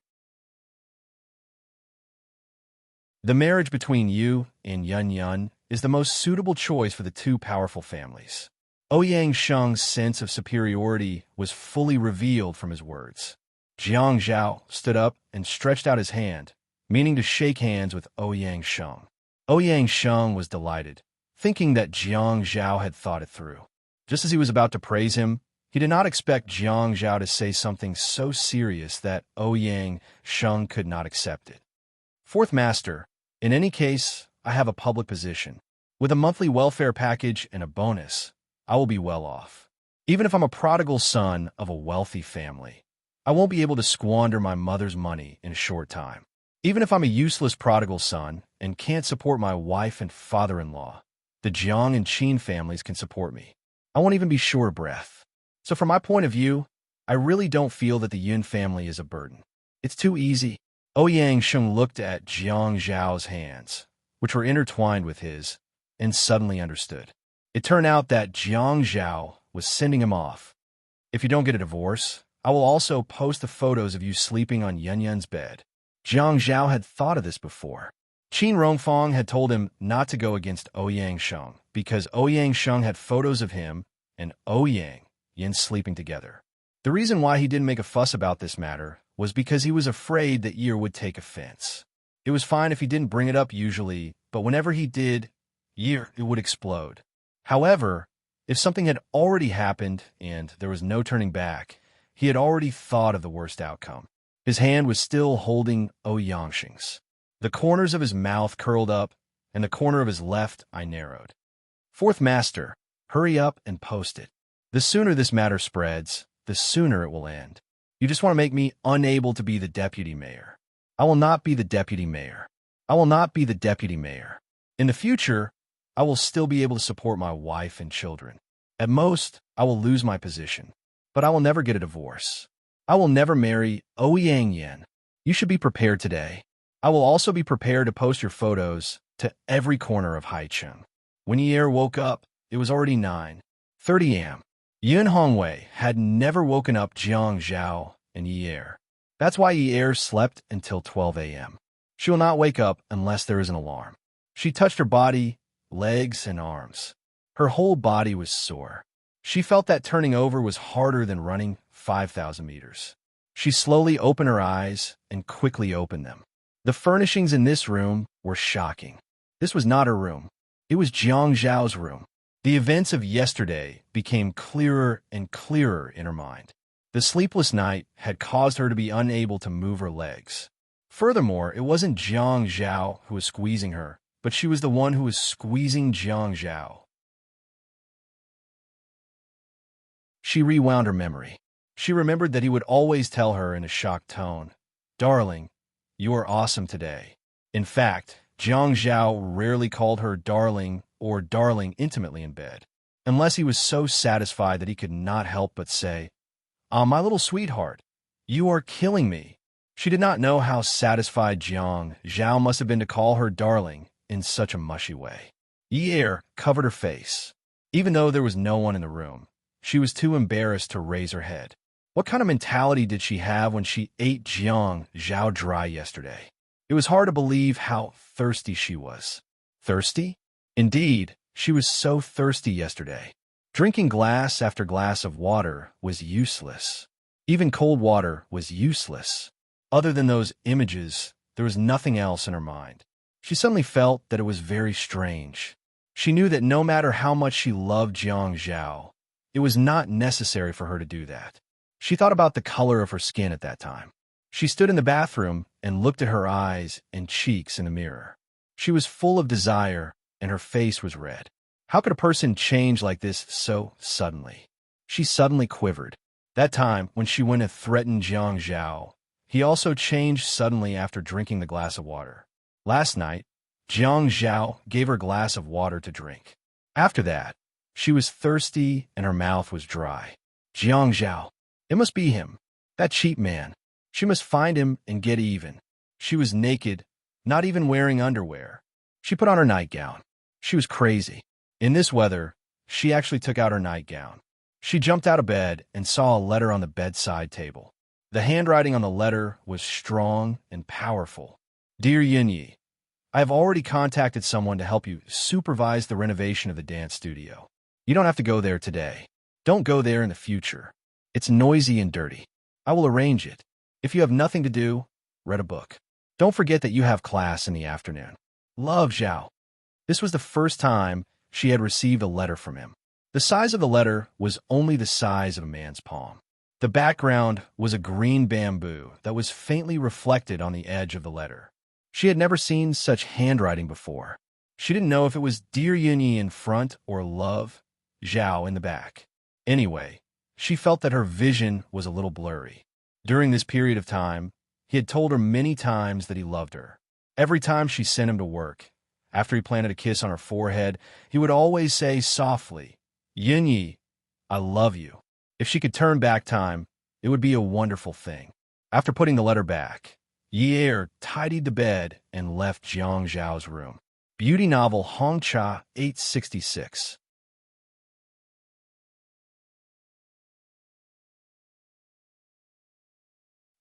The marriage between you and Yun Yun is the most suitable choice for the two powerful families. Ouyang Sheng's sense of superiority was fully revealed from his words. Jiang Zhao stood up and stretched out his hand, meaning to shake hands with Ouyang Sheng. Ouyang Sheng was delighted, thinking that Jiang Zhao had thought it through. Just as he was about to praise him, he did not expect Jiang Zhao to say something so serious that Ouyang Sheng could not accept it. Fourth Master, in any case, I have a public position. With a monthly welfare package and a bonus, I will be well off. Even if I'm a prodigal son of a wealthy family, I won't be able to squander my mother's money in a short time. Even if I'm a useless prodigal son and can't support my wife and father-in-law, the Jiang and Qin families can support me. I won't even be short of breath. So from my point of view, I really don't feel that the Yun family is a burden. It's too easy. Ouyang Sheng looked at Jiang Zhao's hands, which were intertwined with his, and suddenly understood. It turned out that Jiang Zhao was sending him off. If you don't get a divorce, I will also post the photos of you sleeping on Yun Yun's bed. Jiang Zhao had thought of this before. Qin Rongfang had told him not to go against Ouyang Sheng because Ouyang Sheng had photos of him and Ouyang Yin sleeping together. The reason why he didn't make a fuss about this matter was because he was afraid that Yi would take offense. It was fine if he didn't bring it up usually, but whenever he did, Yi would explode. However, if something had already happened and there was no turning back, he had already thought of the worst outcome. His hand was still holding Ouyang Sheng's. The corners of his mouth curled up, and the corner of his left eye narrowed. Fourth Master, hurry up and post it. The sooner this matter spreads, the sooner it will end. You just want to make me unable to be the deputy mayor. I will not be the deputy mayor. I will not be the deputy mayor. In the future, I will still be able to support my wife and children. At most, I will lose my position, but I will never get a divorce. I will never marry Ouyang Yin. You should be prepared today. I will also be prepared to post your photos to every corner of Haicheng. When Yi woke up, it was already 9:30 a.m. Yun Hongwei had never woken up Jiang Zhao and Yi. That's why Yi slept until 12 a.m. She will not wake up unless there is an alarm. She touched her body, legs, and arms. Her whole body was sore. She felt that turning over was harder than running 5,000 meters. She slowly opened her eyes and quickly opened them. The furnishings in this room were shocking. This was not her room. It was Jiang Zhao's room. The events of yesterday became clearer and clearer in her mind. The sleepless night had caused her to be unable to move her legs. Furthermore, it wasn't Jiang Zhao who was squeezing her, but she was the one who was squeezing Jiang Zhao. She rewound her memory. She remembered that he would always tell her in a shocked tone, "Darling, you are awesome today." In fact, Jiang Zhao rarely called her darling or darling intimately in bed, unless he was so satisfied that he could not help but say, "Ah, my little sweetheart, you are killing me." She did not know how satisfied Jiang Zhao must have been to call her darling in such a mushy way. Yi covered her face. Even though there was no one in the room, she was too embarrassed to raise her head. What kind of mentality did she have when she ate Jiang Zhao dry yesterday? It was hard to believe how thirsty she was. Thirsty? Indeed, she was so thirsty yesterday. Drinking glass after glass of water was useless. Even cold water was useless. Other than those images, there was nothing else in her mind. She suddenly felt that it was very strange. She knew that no matter how much she loved Jiang Zhao, it was not necessary for her to do that. She thought about the color of her skin at that time. She stood in the bathroom and looked at her eyes and cheeks in the mirror. She was full of desire, and her face was red. How could a person change like this so suddenly? She suddenly quivered. That time, when she went to threaten Jiang Zhao, he also changed suddenly after drinking the glass of water. Last night, Jiang Zhao gave her a glass of water to drink. After that, she was thirsty and her mouth was dry. Jiang Zhao. It must be him. That cheap man. She must find him and get even. She was naked, not even wearing underwear. She put on her nightgown. She was crazy. In this weather, she actually took out her nightgown. She jumped out of bed and saw a letter on the bedside table. The handwriting on the letter was strong and powerful. Dear Yunyi, I have already contacted someone to help you supervise the renovation of the dance studio. You don't have to go there today. Don't go there in the future. It's noisy and dirty. I will arrange it. If you have nothing to do, read a book. Don't forget that you have class in the afternoon. Love, Zhao. This was the first time she had received a letter from him. The size of the letter was only the size of a man's palm. The background was a green bamboo that was faintly reflected on the edge of the letter. She had never seen such handwriting before. She didn't know if it was Dear Yunyi in front or Love, Zhao in the back. Anyway, she felt that her vision was a little blurry. During this period of time, he had told her many times that he loved her. Every time she sent him to work, after he planted a kiss on her forehead, he would always say softly, "Yunyi, I love you." If she could turn back time, it would be a wonderful thing. After putting the letter back, Yi tidied the bed and left Jiang Zhao's room. Beauty novel Hongcha 866.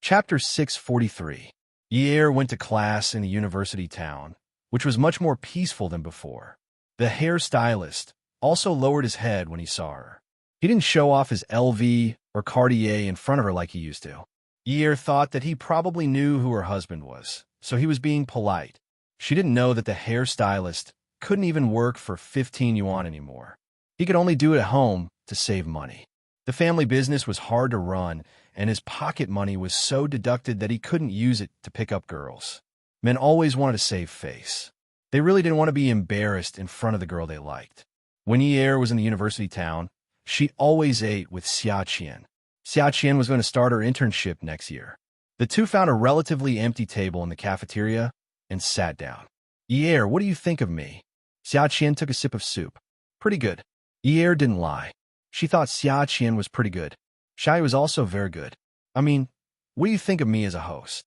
Chapter 643. Yi went to class in the university town, which was much more peaceful than before. The hairstylist also lowered his head when he saw her. He didn't show off his LV or Cartier in front of her like he used to. Yi thought that he probably knew who her husband was, so he was being polite. She didn't know that the hairstylist couldn't even work for 15 yuan anymore. He could only do it at home to save money. The family business was hard to run, and his pocket money was so deducted that he couldn't use it to pick up girls. Men always wanted to save face. They really didn't want to be embarrassed in front of the girl they liked. When Yi was in the university town, she always ate with Xia Qian. Xia Qian was going to start her internship next year. The two found a relatively empty table in the cafeteria and sat down. Yi, what do you think of me? Xia Qian took a sip of soup. Pretty good. Yi didn't lie. She thought Xia Qian was pretty good. Shai was also very good. I mean, what do you think of me as a host?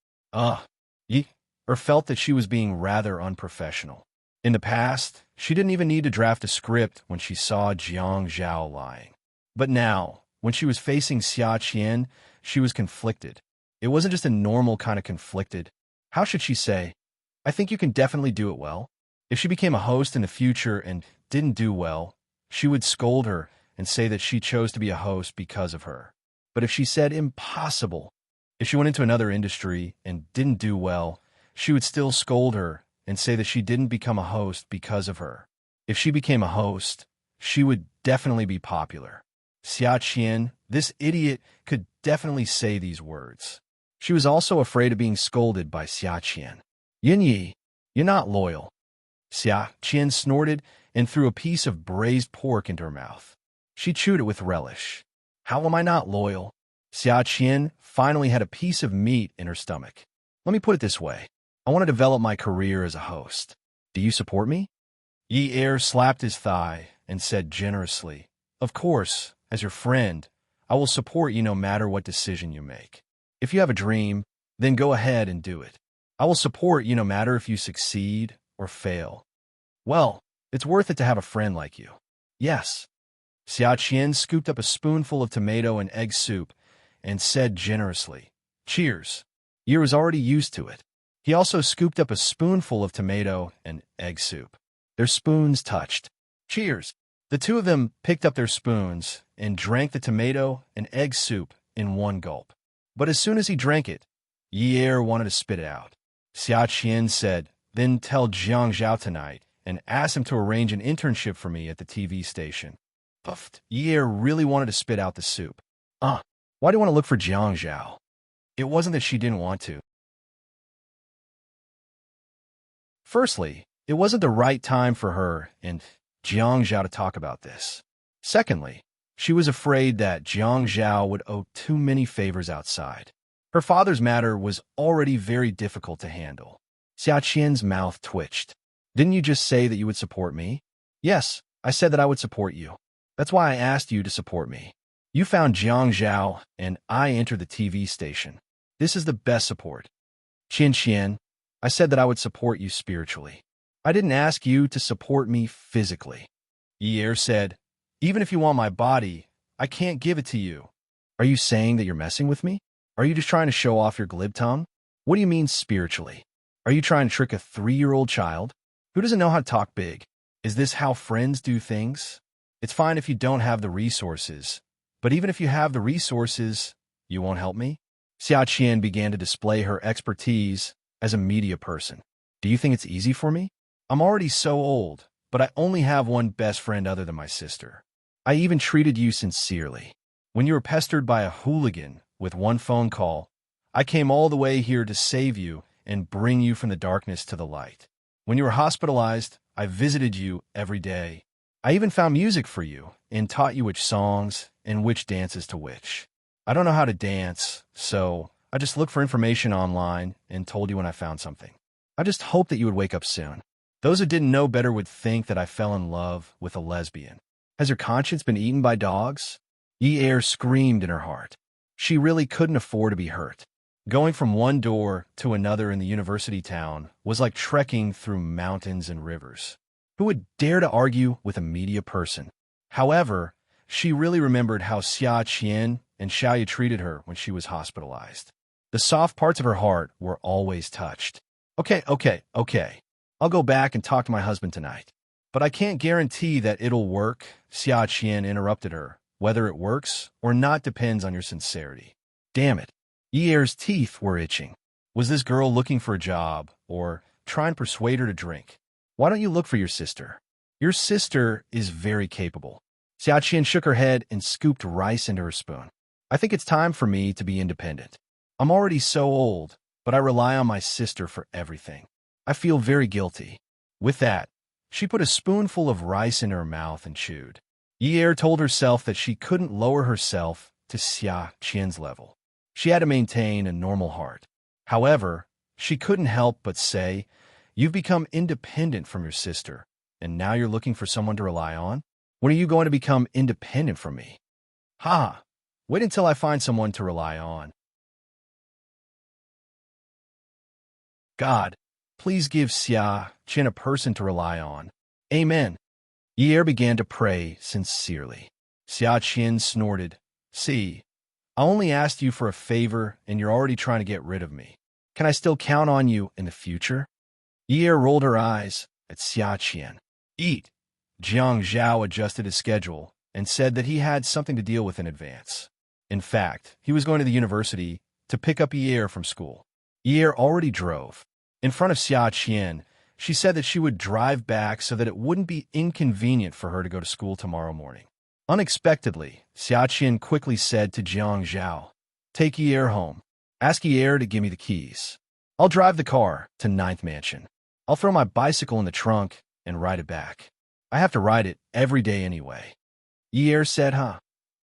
Yi, or felt that she was being rather unprofessional. In the past, she didn't even need to draft a script when she saw Jiang Zhao lying. But now, when she was facing Xia Qian, she was conflicted. It wasn't just a normal kind of conflicted. How should she say? I think you can definitely do it well. If she became a host in the future and didn't do well, she would scold her and say that she chose to be a host because of her. But if she said impossible, if she went into another industry and didn't do well, she would still scold her and say that she didn't become a host because of her. If she became a host, she would definitely be popular. Xia Qian, this idiot, could definitely say these words. She was also afraid of being scolded by Xia Qian. Yin Yi, you're not loyal. Xia Qian snorted and threw a piece of braised pork into her mouth. She chewed it with relish. How am I not loyal? Xia Qian finally had a piece of meat in her stomach. Let me put it this way. I want to develop my career as a host. Do you support me? Yi Er slapped his thigh and said generously, Of course, as your friend, I will support you no matter what decision you make. If you have a dream, then go ahead and do it. I will support you no matter if you succeed or fail. Well, it's worth it to have a friend like you. Yes. Xia Qian scooped up a spoonful of tomato and egg soup and said generously, Cheers. Yi was already used to it. He also scooped up a spoonful of tomato and egg soup. Their spoons touched. Cheers. The two of them picked up their spoons and drank the tomato and egg soup in one gulp. But as soon as he drank it, Yi Er wanted to spit it out. Xia Qian said, Then tell Jiang Zhao tonight and ask him to arrange an internship for me at the TV station. Puffed. Yi Er really wanted to spit out the soup. Why do you want to look for Jiang Zhao? It wasn't that she didn't want to. Firstly, it wasn't the right time for her and Jiang Zhao to talk about this. Secondly, she was afraid that Jiang Zhao would owe too many favors outside. Her father's matter was already very difficult to handle. Xia Qian's mouth twitched. Didn't you just say that you would support me? Yes, I said that I would support you. That's why I asked you to support me. You found Jiang Zhao, and I entered the TV station. This is the best support. Qian, I said that I would support you spiritually. I didn't ask you to support me physically. Yi Er said, Even if you want my body, I can't give it to you. Are you saying that you're messing with me? Are you just trying to show off your glib tongue? What do you mean spiritually? Are you trying to trick a 3-year-old child? Who doesn't know how to talk big? Is this how friends do things? It's fine if you don't have the resources, but even if you have the resources, you won't help me? Xia Qian began to display her expertise as a media person. Do you think it's easy for me? I'm already so old, but I only have one best friend other than my sister. I even treated you sincerely. When you were pestered by a hooligan with one phone call, I came all the way here to save you and bring you from the darkness to the light. When you were hospitalized, I visited you every day. I even found music for you and taught you which songs and which dances to which. I don't know how to dance, so I just looked for information online and told you when I found something. I just hoped that you would wake up soon. Those who didn't know better would think that I fell in love with a lesbian. Has your conscience been eaten by dogs? Yi Er screamed in her heart. She really couldn't afford to be hurt. Going from one door to another in the university town was like trekking through mountains and rivers. Who would dare to argue with a media person? However, she really remembered how Xia Qian and Xiaoyu treated her when she was hospitalized. The soft parts of her heart were always touched. Okay. I'll go back and talk to my husband tonight. But I can't guarantee that it'll work, Xia Qian interrupted her. Whether it works or not depends on your sincerity. Damn it. Yi Er's teeth were itching. Was this girl looking for a job or trying to persuade her to drink? Why don't you look for your sister? Your sister is very capable. Xia Qian shook her head and scooped rice into her spoon. I think it's time for me to be independent. I'm already so old, but I rely on my sister for everything. I feel very guilty. With that, she put a spoonful of rice in her mouth and chewed. Yi Er told herself that she couldn't lower herself to Xia Qian's level. She had to maintain a normal heart. However, she couldn't help but say, You've become independent from your sister, and now you're looking for someone to rely on? When are you going to become independent from me? Ha! Wait until I find someone to rely on. God, please give Xia Qin a person to rely on. Amen. Yi began to pray sincerely. Xia Qin snorted. See, I only asked you for a favor, and you're already trying to get rid of me. Can I still count on you in the future? Yi rolled her eyes at Xia Qin. Eat. Jiang Zhao adjusted his schedule and said that he had something to deal with in advance. In fact, he was going to the university to pick up Yi from school. Yi already drove. In front of Xia Qin, she said that she would drive back so that it wouldn't be inconvenient for her to go to school tomorrow morning. Unexpectedly, Xia Qin quickly said to Jiang Zhao, "Take Yi home. Ask Yi to give me the keys. I'll drive the car to Ninth Mansion. I'll throw my bicycle in the trunk and ride it back. I have to ride it every day anyway." Yi said, "Huh?"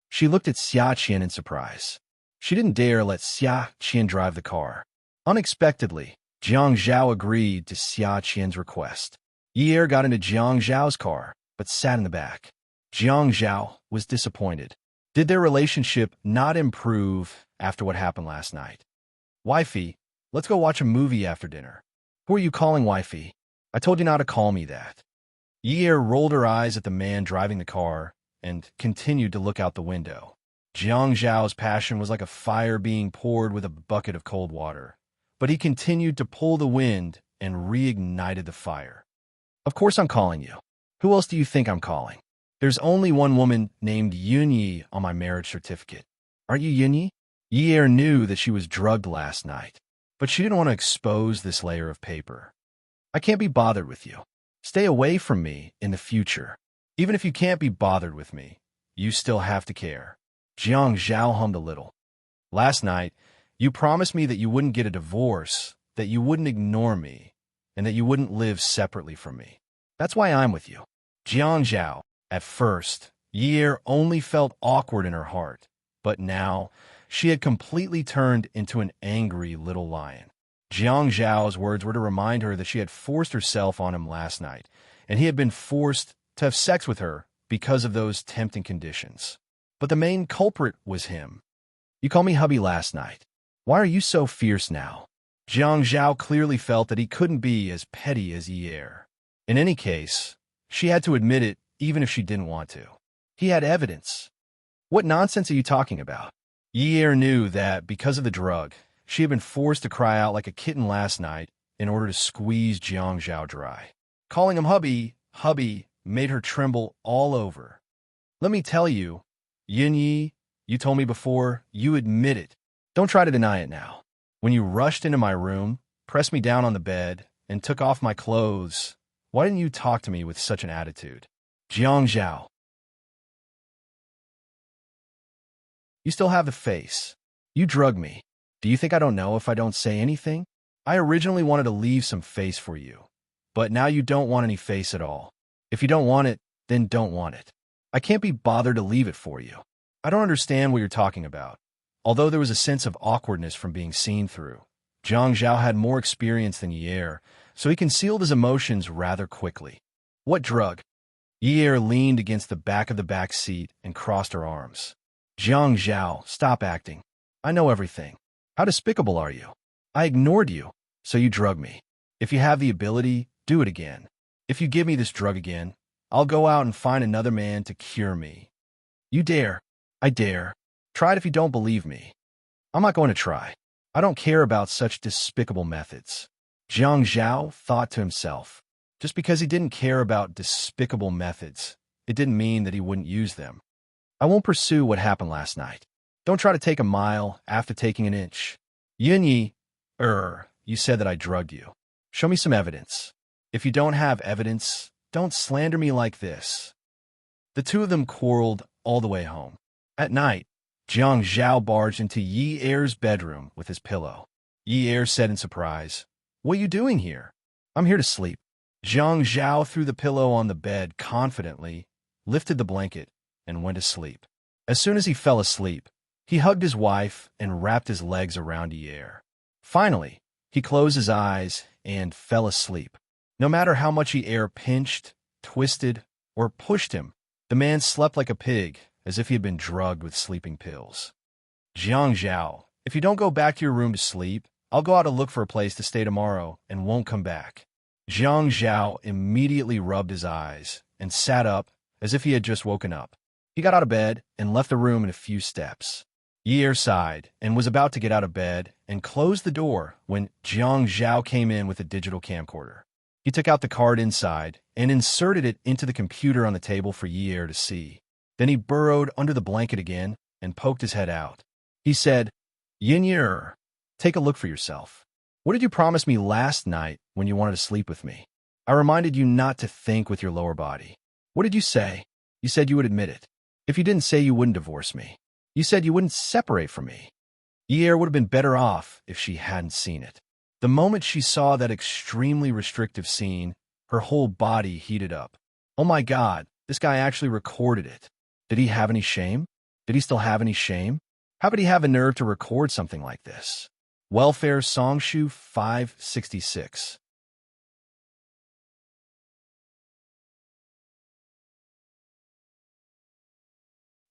She looked at Xia Qin in surprise. She didn't dare let Xia Qin drive the car. Unexpectedly, Jiang Zhao agreed to Xia Qin's request. Yi got into Jiang Zhao's car, but sat in the back. Jiang Zhao was disappointed. Did their relationship not improve after what happened last night? "Wifey, let's go watch a movie after dinner." "Who are you calling wifey? I told you not to call me that." Yi rolled her eyes at the man driving the car and continued to look out the window. Jiang Zhao's passion was like a fire being poured with a bucket of cold water, but he continued to pull the wind and reignited the fire. "Of course I'm calling you. Who else do you think I'm calling? There's only one woman named Yunyi on my marriage certificate. Aren't you Yunyi?" Yi knew that she was drugged last night, but she didn't want to expose this layer of paper. "I can't be bothered with you. Stay away from me in the future. Even if you can't be bothered with me, you still have to care." Jiang Zhao hummed a little. "Last night, you promised me that you wouldn't get a divorce, that you wouldn't ignore me, and that you wouldn't live separately from me. That's why I'm with you." Jiang Zhao. At first, Yi only felt awkward in her heart, but now she had completely turned into an angry little lion. Jiang Zhao's words were to remind her that she had forced herself on him last night, and he had been forced to have sex with her because of those tempting conditions. But the main culprit was him. "You called me hubby last night. Why are you so fierce now?" Jiang Zhao clearly felt that he couldn't be as petty as Yi. In any case, she had to admit it even if she didn't want to. He had evidence. "What nonsense are you talking about?" Yi knew that because of the drug, she had been forced to cry out like a kitten last night in order to squeeze Jiang Zhao dry. Calling him hubby made her tremble all over. "Let me tell you, Yunyi, you told me before, you admit it. Don't try to deny it now. When you rushed into my room, pressed me down on the bed, and took off my clothes, why didn't you talk to me with such an attitude?" Jiang Zhao. "You still have the face. You drug me. Do you think I don't know if I don't say anything? I originally wanted to leave some face for you, but now you don't want any face at all. If you don't want it, then don't want it. I can't be bothered to leave it for you. I don't understand what you're talking about." Although there was a sense of awkwardness from being seen through, Jiang Zhao had more experience than Yi, so he concealed his emotions rather quickly. "What drug?" Yi leaned against the back of the back seat and crossed her arms. "Jiang Zhao, stop acting. I know everything. How despicable are you? I ignored you, so you drug me. If you have the ability, do it again. If you give me this drug again, I'll go out and find another man to cure me." "You dare. I dare. Try it if you don't believe me." "I'm not going to try. I don't care about such despicable methods." Jiang Zhao thought to himself. Just because he didn't care about despicable methods, it didn't mean that he wouldn't use them. "I won't pursue what happened last night. Don't try to take a mile after taking an inch. Yunyi, you said that I drugged you. Show me some evidence. If you don't have evidence, don't slander me like this." The two of them quarreled all the way home. At night, Jiang Zhao barged into Yi's bedroom with his pillow. Yi said in surprise, "What are you doing here?" "I'm here to sleep." Jiang Zhao threw the pillow on the bed confidently, lifted the blanket, and went to sleep. As soon as he fell asleep, he hugged his wife and wrapped his legs around Yi. Finally, he closed his eyes and fell asleep. No matter how much Yi pinched, twisted, or pushed him, the man slept like a pig, as if he had been drugged with sleeping pills. "Jiang Zhao, if you don't go back to your room to sleep, I'll go out to look for a place to stay tomorrow and won't come back. Jiang Zhao immediately rubbed his eyes and sat up as if he had just woken up. He got out of bed and left the room in a few steps. Yi sighed and was about to get out of bed and close the door when Jiang Zhao came in with a digital camcorder. He took out the card inside and inserted it into the computer on the table for Yi to see. Then he burrowed under the blanket again and poked his head out. He said, "Yin Yi, take a look for yourself. What did you promise me last night when you wanted to sleep with me? I reminded you not to think with your lower body. What did you say? You said you would admit it. If you didn't say you wouldn't divorce me. You said you wouldn't separate from me." Yi would have been better off if she hadn't seen it. The moment she saw that extremely restrictive scene, her whole body heated up. Oh my God, this guy actually recorded it. Did he have any shame? Did he still have any shame? How could he have a nerve to record something like this? Welfare Songshu 566.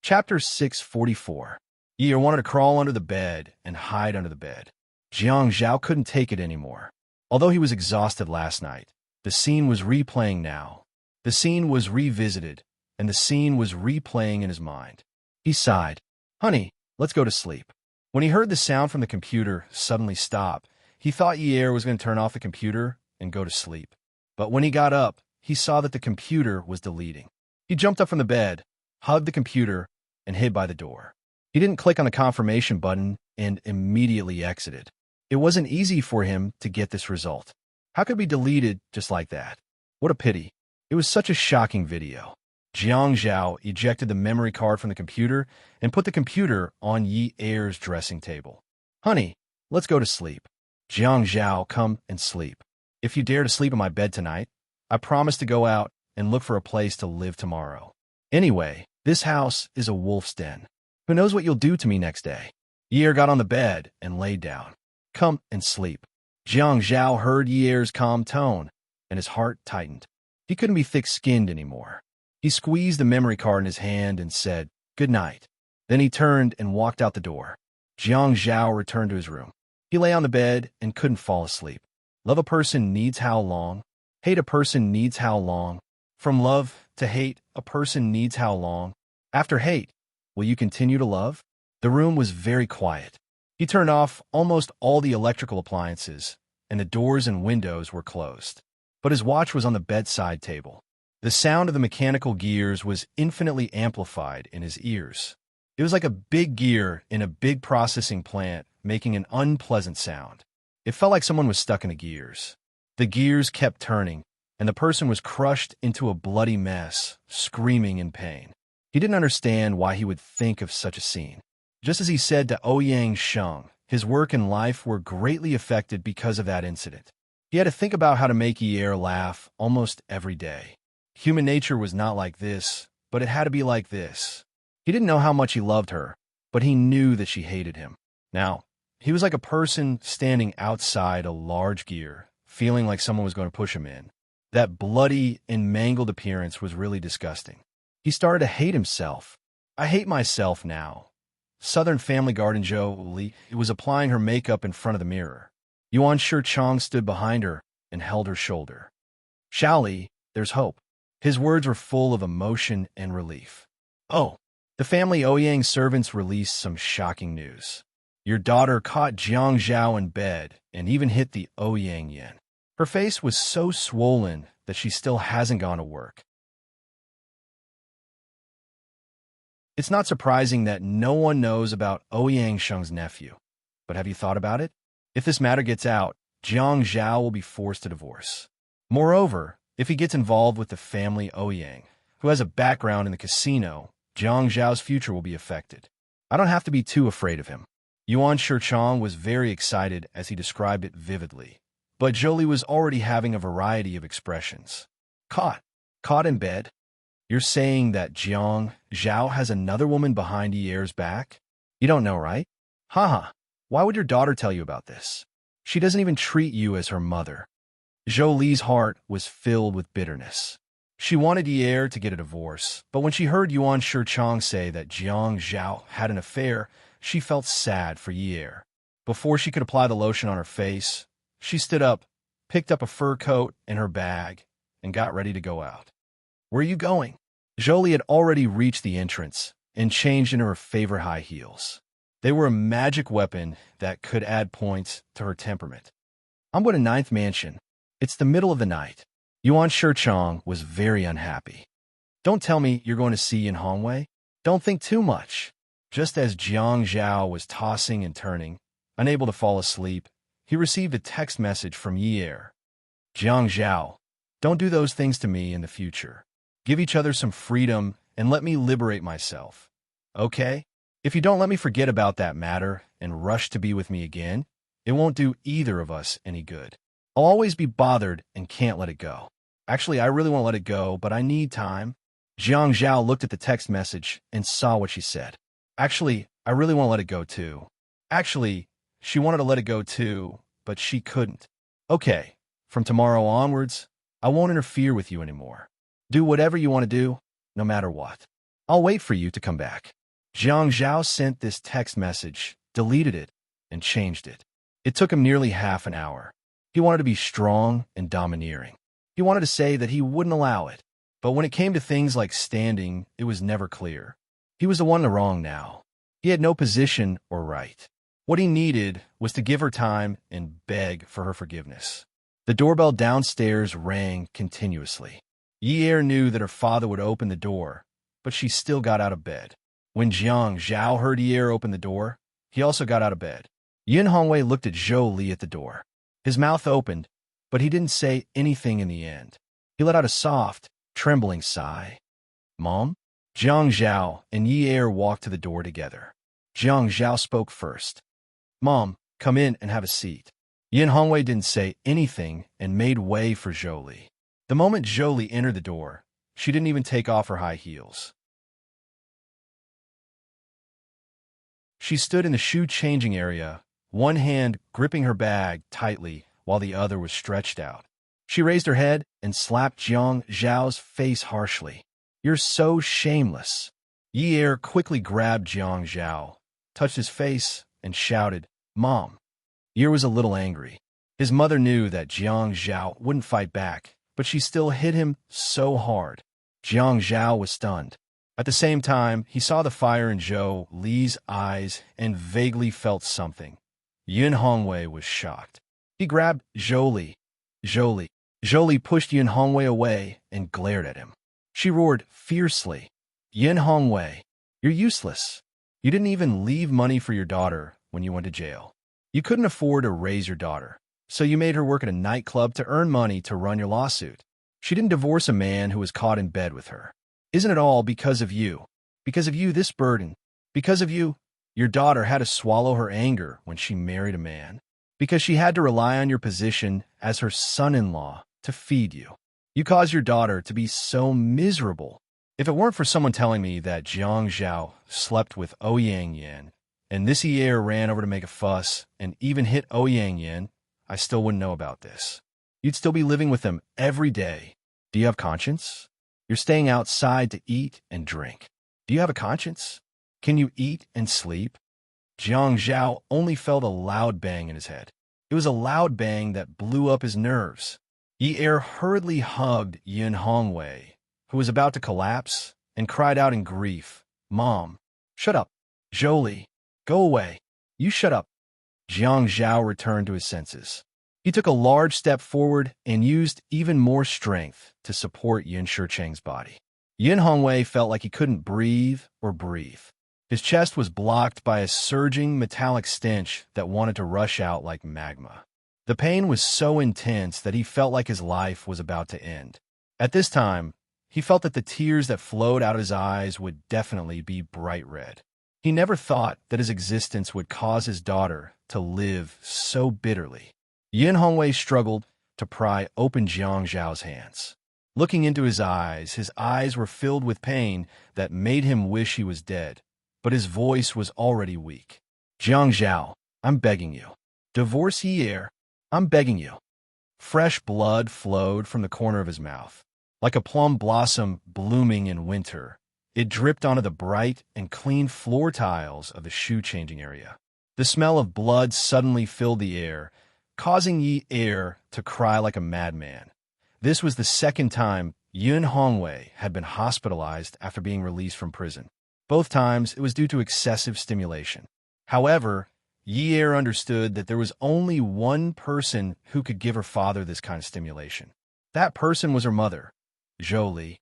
Chapter 644. Yi wanted to crawl under the bed and hide under the bed. Jiang Zhao couldn't take it anymore. Although he was exhausted last night, the scene was replaying now. The scene was revisited, and the scene was replaying in his mind. He sighed. "Honey, let's go to sleep." When he heard the sound from the computer suddenly stop, he thought Yi was going to turn off the computer and go to sleep. But when he got up, he saw that the computer was deleting. He jumped up from the bed, hugged the computer, and hid by the door. He didn't click on the confirmation button and immediately exited. It wasn't easy for him to get this result. How could it be deleted just like that? What a pity. It was such a shocking video. Jiang Zhao ejected the memory card from the computer and put the computer on Yi's dressing table. "Honey, let's go to sleep." "Jiang Zhao, come and sleep. If you dare to sleep in my bed tonight, I promise to go out and look for a place to live tomorrow. Anyway, this house is a wolf's den. Who knows what you'll do to me next day?" Yi got on the bed and laid down. "Come and sleep." Jiang Zhao heard Yi's calm tone, and his heart tightened. He couldn't be thick-skinned anymore. He squeezed the memory card in his hand and said, "Good night." Then he turned and walked out the door. Jiang Zhao returned to his room. He lay on the bed and couldn't fall asleep. Love a person needs how long? Hate a person needs how long? From love to hate, a person needs how long? After hate, will you continue to love? The room was very quiet. He turned off almost all the electrical appliances, and the doors and windows were closed. But his watch was on the bedside table. The sound of the mechanical gears was infinitely amplified in his ears. It was like a big gear in a big processing plant making an unpleasant sound. It felt like someone was stuck in the gears. The gears kept turning, and the person was crushed into a bloody mess, screaming in pain. He didn't understand why he would think of such a scene. Just as he said to Ouyang Sheng, his work and life were greatly affected because of that incident. He had to think about how to make Yi laugh almost every day. Human nature was not like this, but it had to be like this. He didn't know how much he loved her, but he knew that she hated him. Now, he was like a person standing outside a large gear, feeling like someone was going to push him in. That bloody and mangled appearance was really disgusting. He started to hate himself. "I hate myself now." Southern Family Garden Zhou Li was applying her makeup in front of the mirror. Yuan Shichang stood behind her and held her shoulder. "Xiaoli, there's hope." His words were full of emotion and relief. "Oh." The family Ouyang servants released some shocking news. "Your daughter caught Jiang Zhao in bed and even hit the Ouyang Yin. Her face was so swollen that she still hasn't gone to work. It's not surprising that no one knows about Ouyang Sheng's nephew. But have you thought about it? If this matter gets out, Jiang Zhao will be forced to divorce. Moreover, if he gets involved with the family Ouyang, who has a background in the casino, Jiang Zhao's future will be affected. I don't have to be too afraid of him." Yuan Shichang was very excited as he described it vividly, but Jolie was already having a variety of expressions. Caught in bed? You're saying that Jiang Zhao has another woman behind Yi's back? You don't know, right? Haha, why would your daughter tell you about this? She doesn't even treat you as her mother. Jolie's heart was filled with bitterness. She wanted Yi to get a divorce, but when she heard Yuan Shichang say that Jiang Zhao had an affair, she felt sad for Yi. Before she could apply the lotion on her face, she stood up, picked up a fur coat and her bag, and got ready to go out. "Where are you going?" Jolie had already reached the entrance and changed into her favorite high heels. They were a magic weapon that could add points to her temperament. "I'm going to Ninth Mansion. It's the middle of the night." Yuan Shicheng was very unhappy. "Don't tell me you're going to see Yin Hongwei. Don't think too much." Just as Jiang Zhao was tossing and turning, unable to fall asleep, he received a text message from Yi Er. "Jiang Zhao, don't do those things to me in the future. Give each other some freedom and let me liberate myself. Okay? If you don't let me forget about that matter and rush to be with me again, it won't do either of us any good. I'll always be bothered and can't let it go. Actually, I really want to let it go, but I need time." Jiang Zhao looked at the text message and saw what she said. Actually, I really want to let it go too. Actually, she wanted to let it go too, but she couldn't. "Okay, from tomorrow onwards, I won't interfere with you anymore. Do whatever you want to do, no matter what. I'll wait for you to come back." Jiang Zhao sent this text message, deleted it, and changed it. It took him nearly half an hour. He wanted to be strong and domineering. He wanted to say that he wouldn't allow it. But when it came to things like standing, it was never clear. He was the one in the wrong now. He had no position or right. What he needed was to give her time and beg for her forgiveness. The doorbell downstairs rang continuously. Yi Er knew that her father would open the door, but she still got out of bed. When Jiang Zhao heard Yi Er open the door, he also got out of bed. Yin Hongwei looked at Zhou Li at the door. His mouth opened, but he didn't say anything in the end. He let out a soft, trembling sigh. "Mom?" Jiang Zhao and Yi Er walked to the door together. Jiang Zhao spoke first. "Mom, come in and have a seat." Yin Hongwei didn't say anything and made way for Zhou Li. The moment Zhou Li entered the door, she didn't even take off her high heels. She stood in the shoe-changing area, one hand gripping her bag tightly while the other was stretched out. She raised her head and slapped Jiang Zhao's face harshly. "You're so shameless." Yi Er quickly grabbed Jiang Zhao, touched his face, and shouted, "Mom." Yi Er was a little angry. His mother knew that Jiang Zhao wouldn't fight back, but she still hit him so hard. Jiang Zhao was stunned. At the same time, he saw the fire in Zhou Li's eyes and vaguely felt something. Yin Hongwei was shocked. He grabbed Zhou Li. "Zhou Li." Zhou Li pushed Yin Hongwei away and glared at him. She roared fiercely, "Yin Hongwei, you're useless. You didn't even leave money for your daughter when you went to jail. You couldn't afford to raise your daughter, so you made her work at a nightclub to earn money to run your lawsuit. She didn't divorce a man who was caught in bed with her. Isn't it all because of you? Because of you, this burden. Because of you, your daughter had to swallow her anger when she married a man. Because she had to rely on your position as her son-in-law to feed you. You caused your daughter to be so miserable. If it weren't for someone telling me that Jiang Zhao slept with Ouyang Yan, and this Yi Er ran over to make a fuss and even hit Ouyang Yan, I still wouldn't know about this. You'd still be living with them every day. Do you have conscience? You're staying outside to eat and drink. Do you have a conscience? Can you eat and sleep?" Jiang Zhao only felt a loud bang in his head. It was a loud bang that blew up his nerves. Yi Er hurriedly hugged Yin Hongwei, who was about to collapse, and cried out in grief, "Mom, shut up. Zhou Li, go away. You shut up." Jiang Zhao returned to his senses. He took a large step forward and used even more strength to support Yin Shicheng's body. Yin Hongwei felt like he couldn't breathe or breathe. His chest was blocked by a surging metallic stench that wanted to rush out like magma. The pain was so intense that he felt like his life was about to end. At this time, he felt that the tears that flowed out of his eyes would definitely be bright red. He never thought that his existence would cause his daughter to live so bitterly. Yin Hongwei struggled to pry open Jiang Zhao's hands. Looking into his eyes were filled with pain that made him wish he was dead, but his voice was already weak. "Jiang Zhao, I'm begging you. Divorce Yi Er. I'm begging you." Fresh blood flowed from the corner of his mouth. Like a plum blossom blooming in winter, it dripped onto the bright and clean floor tiles of the shoe-changing area. The The smell of blood suddenly filled the air, causing Yi Er to cry like a madman. This was the second time Yun Hongwei had been hospitalized after being released from prison. Both times, it was due to excessive stimulation. However, Yi Er understood that there was only one person who could give her father this kind of stimulation. That person was her mother, Zhou Li.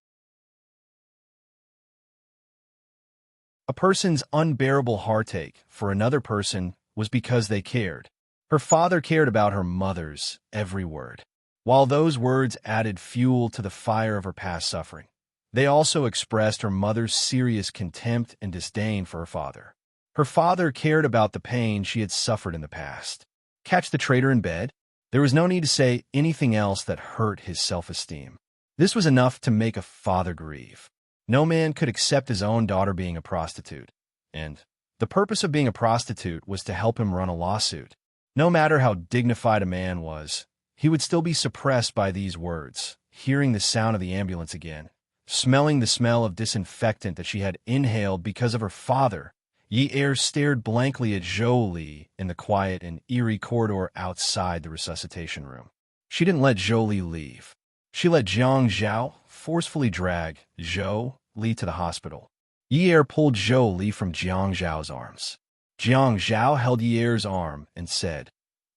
A person's unbearable heartache for another person was because they cared. Her father cared about her mother's every word. While those words added fuel to the fire of her past suffering, they also expressed her mother's serious contempt and disdain for her father. Her father cared about the pain she had suffered in the past. Catch the traitor in bed? There was no need to say anything else that hurt his self-esteem. This was enough to make a father grieve. No man could accept his own daughter being a prostitute, and the purpose of being a prostitute was to help him run a lawsuit. No matter how dignified a man was, he would still be suppressed by these words, hearing the sound of the ambulance again, smelling the smell of disinfectant that she had inhaled because of her father. Yi Er stared blankly at Zhou Li in the quiet and eerie corridor outside the resuscitation room. She didn't let Zhou Li leave. She let Jiang Zhao forcefully drag Zhou Li to the hospital. Yi Er pulled Zhou Li from Jiang Zhao's arms. Jiang Zhao held Yi Er's arm and said,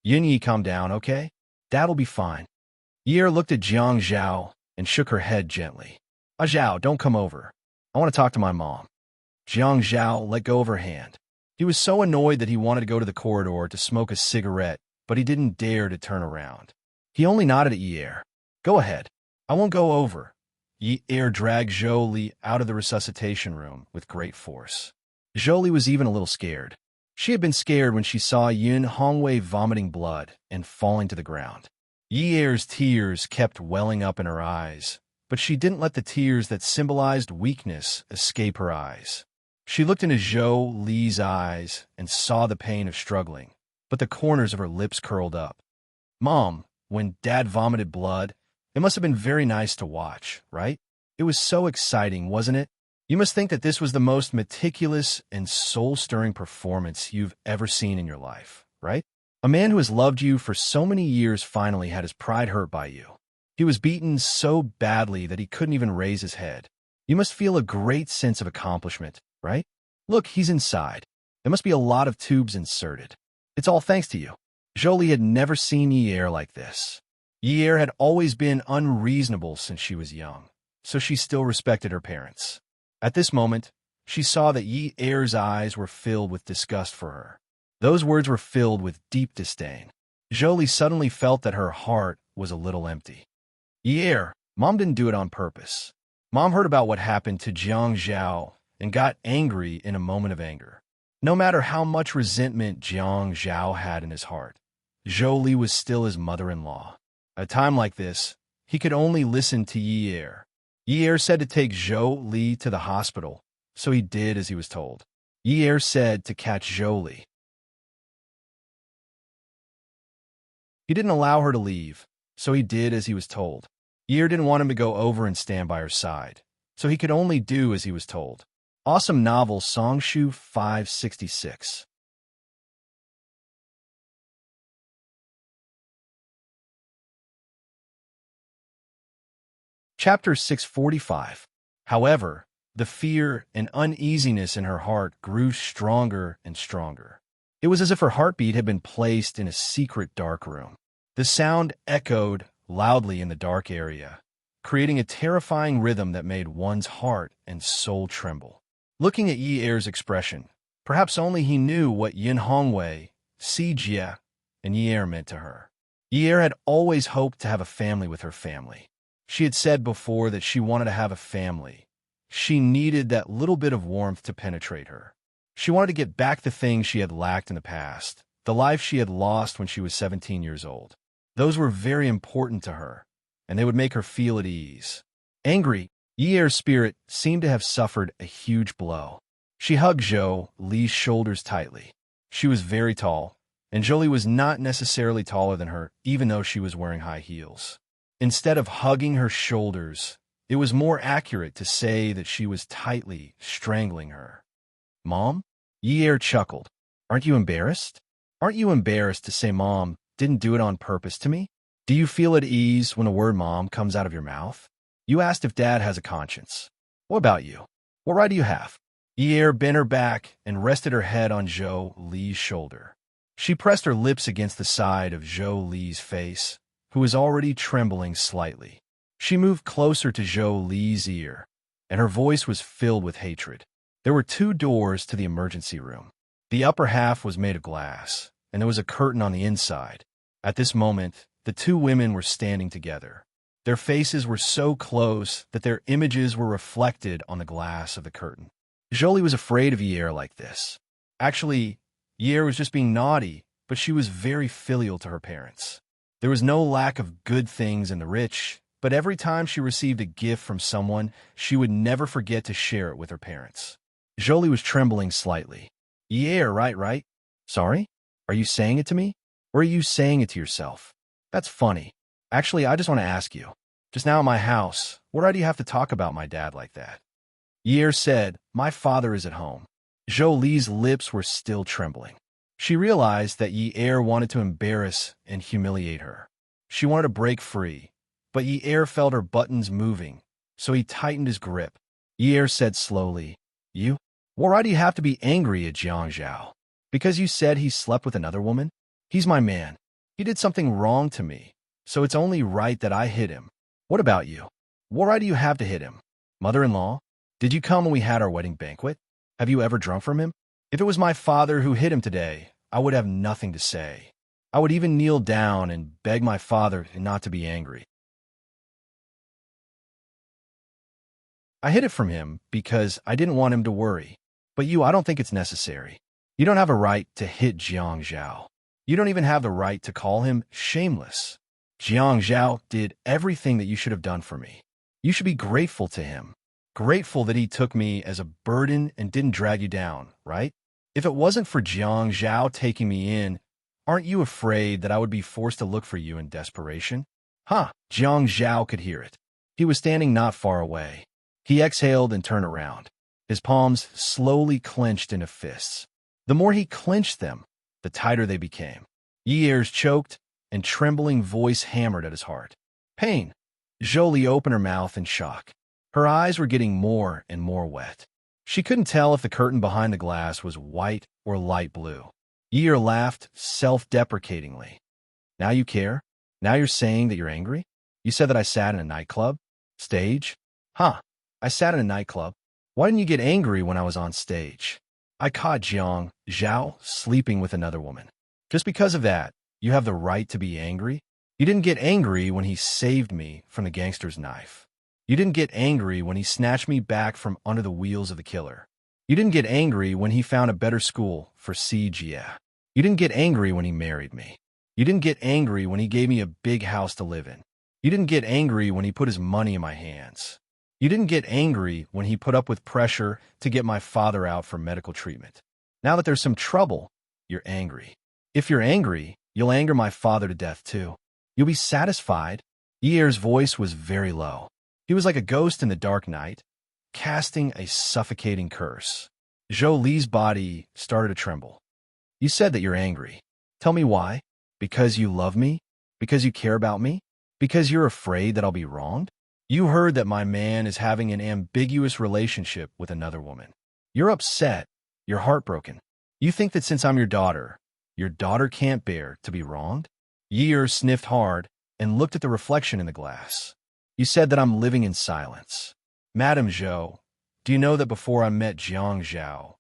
"Yin Yi, calm down, okay? Dad'll be fine." Yi Er looked at Jiang Zhao and shook her head gently. Zhao, don't come over. I want to talk to my mom." Jiang Zhao let go of her hand. He was so annoyed that he wanted to go to the corridor to smoke a cigarette, but he didn't dare to turn around. He only nodded at Yi Er. "Go ahead. I won't go over." Yi Er dragged Zhou Li out of the resuscitation room with great force. Zhou Li was even a little scared. She had been scared when she saw Yun Hongwei vomiting blood and falling to the ground. Yi Er's tears kept welling up in her eyes, but she didn't let the tears that symbolized weakness escape her eyes. She looked into Zhou Li's eyes and saw the pain of struggling, but the corners of her lips curled up. "Mom, when Dad vomited blood, it must have been very nice to watch, right? It was so exciting, wasn't it? You must think that this was the most meticulous and soul-stirring performance you've ever seen in your life, right? A man who has loved you for so many years finally had his pride hurt by you. He was beaten so badly that he couldn't even raise his head. You must feel a great sense of accomplishment, right? Look, he's inside. There must be a lot of tubes inserted. It's all thanks to you." Zhou Li had never seen Yi Er like this. Yi Er had always been unreasonable since she was young, so she still respected her parents. At this moment, she saw that Yi Er's eyes were filled with disgust for her. Those words were filled with deep disdain. Zhou Li suddenly felt that her heart was a little empty. "Yi Er, Mom didn't do it on purpose. Mom heard about what happened to Jiang Zhao and got angry in a moment of anger. No matter how much resentment Jiang Zhao had in his heart, Zhou Li was still his mother-in-law. At a time like this, he could only listen to Yi Er. Yi Er said to take Zhou Li to the hospital, so he did as he was told. Yi Er said to catch Zhou Li. He didn't allow her to leave, so he did as he was told. Yi Er didn't want him to go over and stand by her side, so he could only do as he was told. Awesome novel Songshu 566. Chapter 645. However, the fear and uneasiness in her heart grew stronger and stronger. It was as if her heartbeat had been placed in a secret dark room. The sound echoed loudly in the dark area, creating a terrifying rhythm that made one's heart and soul tremble. Looking at Yi Er's expression, perhaps only he knew what Yin Hongwei, Si Jie, and Yi Er meant to her. Yi Er had always hoped to have a family with her family. She had said before that she wanted to have a family. She needed that little bit of warmth to penetrate her. She wanted to get back the things she had lacked in the past, the life she had lost when she was 17 years old. Those were very important to her, and they would make her feel at ease. Angry, Yi Er's spirit seemed to have suffered a huge blow. She hugged Zhou Li's shoulders tightly. She was very tall, and Zhou Li was not necessarily taller than her, even though she was wearing high heels. Instead of hugging her shoulders, it was more accurate to say that she was tightly strangling her. "Mom?" Yi Er chuckled. Aren't you embarrassed? Aren't you embarrassed to say Mom didn't do it on purpose to me? Do you feel at ease when the word Mom comes out of your mouth? You asked if Dad has a conscience. What about you? What right do you have? Yer bent her back and rested her head on Zhou Li's shoulder. She pressed her lips against the side of Zhou Li's face, who was already trembling slightly. She moved closer to Zhou Li's ear, and her voice was filled with hatred. There were 2 doors to the emergency room. The upper half was made of glass, and there was a curtain on the inside. At this moment, the 2 women were standing together. Their faces were so close that their images were reflected on the glass of the curtain. Jolie was afraid of Yer like this. Actually, Yer was just being naughty, but she was very filial to her parents. There was no lack of good things in the rich, but every time she received a gift from someone, she would never forget to share it with her parents. Jolie was trembling slightly. Yer, right? Sorry? Are you saying it to me? Or are you saying it to yourself? That's funny. Actually, I just want to ask you. Just now at my house, what right do you have to talk about my dad like that? Yer said, my father is at home. Zhou Li's lips were still trembling. She realized that Yer wanted to embarrass and humiliate her. She wanted to break free, but Yer felt her buttons moving, so he tightened his grip. Yer said slowly, You? What right do you have to be angry at Jiang Zhao? Because you said he slept with another woman? He's my man. He did something wrong to me, so it's only right that I hit him. What about you? What right do you have to hit him? Mother-in-law? Did you come when we had our wedding banquet? Have you ever drunk from him? If it was my father who hit him today, I would have nothing to say. I would even kneel down and beg my father not to be angry. I hid it from him because I didn't want him to worry. But you, I don't think it's necessary. You don't have a right to hit Jiang Zhao. You don't even have the right to call him shameless. Jiang Zhao did everything that you should have done for me. You should be grateful to him. Grateful that he took me as a burden and didn't drag you down, right? If it wasn't for Jiang Zhao taking me in, aren't you afraid that I would be forced to look for you in desperation? Jiang Zhao could hear it. He was standing not far away. He exhaled and turned around. His palms slowly clenched into fists. The more he clenched them, the tighter they became. Yer's choked, and trembling voice hammered at his heart. Pain. Jolie opened her mouth in shock. Her eyes were getting more and more wet. She couldn't tell if the curtain behind the glass was white or light blue. Yer laughed self-deprecatingly. Now you care? Now you're saying that you're angry? You said that I sat in a nightclub? Stage? I sat in a nightclub. Why didn't you get angry when I was on stage? I caught Jiang Zhao sleeping with another woman. Just because of that, you have the right to be angry? You didn't get angry when he saved me from the gangster's knife. You didn't get angry when he snatched me back from under the wheels of the killer. You didn't get angry when he found a better school for Jia. You didn't get angry when he married me. You didn't get angry when he gave me a big house to live in. You didn't get angry when he put his money in my hands. You didn't get angry when he put up with pressure to get my father out for medical treatment. Now that there's some trouble, you're angry. If you're angry, you'll anger my father to death too. You'll be satisfied. Yer's voice was very low. He was like a ghost in the dark night, casting a suffocating curse. Zhou Li's body started to tremble. You said that you're angry. Tell me why? Because you love me? Because you care about me? Because you're afraid that I'll be wronged? You heard that my man is having an ambiguous relationship with another woman. You're upset. You're heartbroken. You think that since I'm your daughter can't bear to be wronged? Yer sniffed hard and looked at the reflection in the glass. You said that I'm living in silence. Madame Zhou, do you know that before I met Jiang Zhao,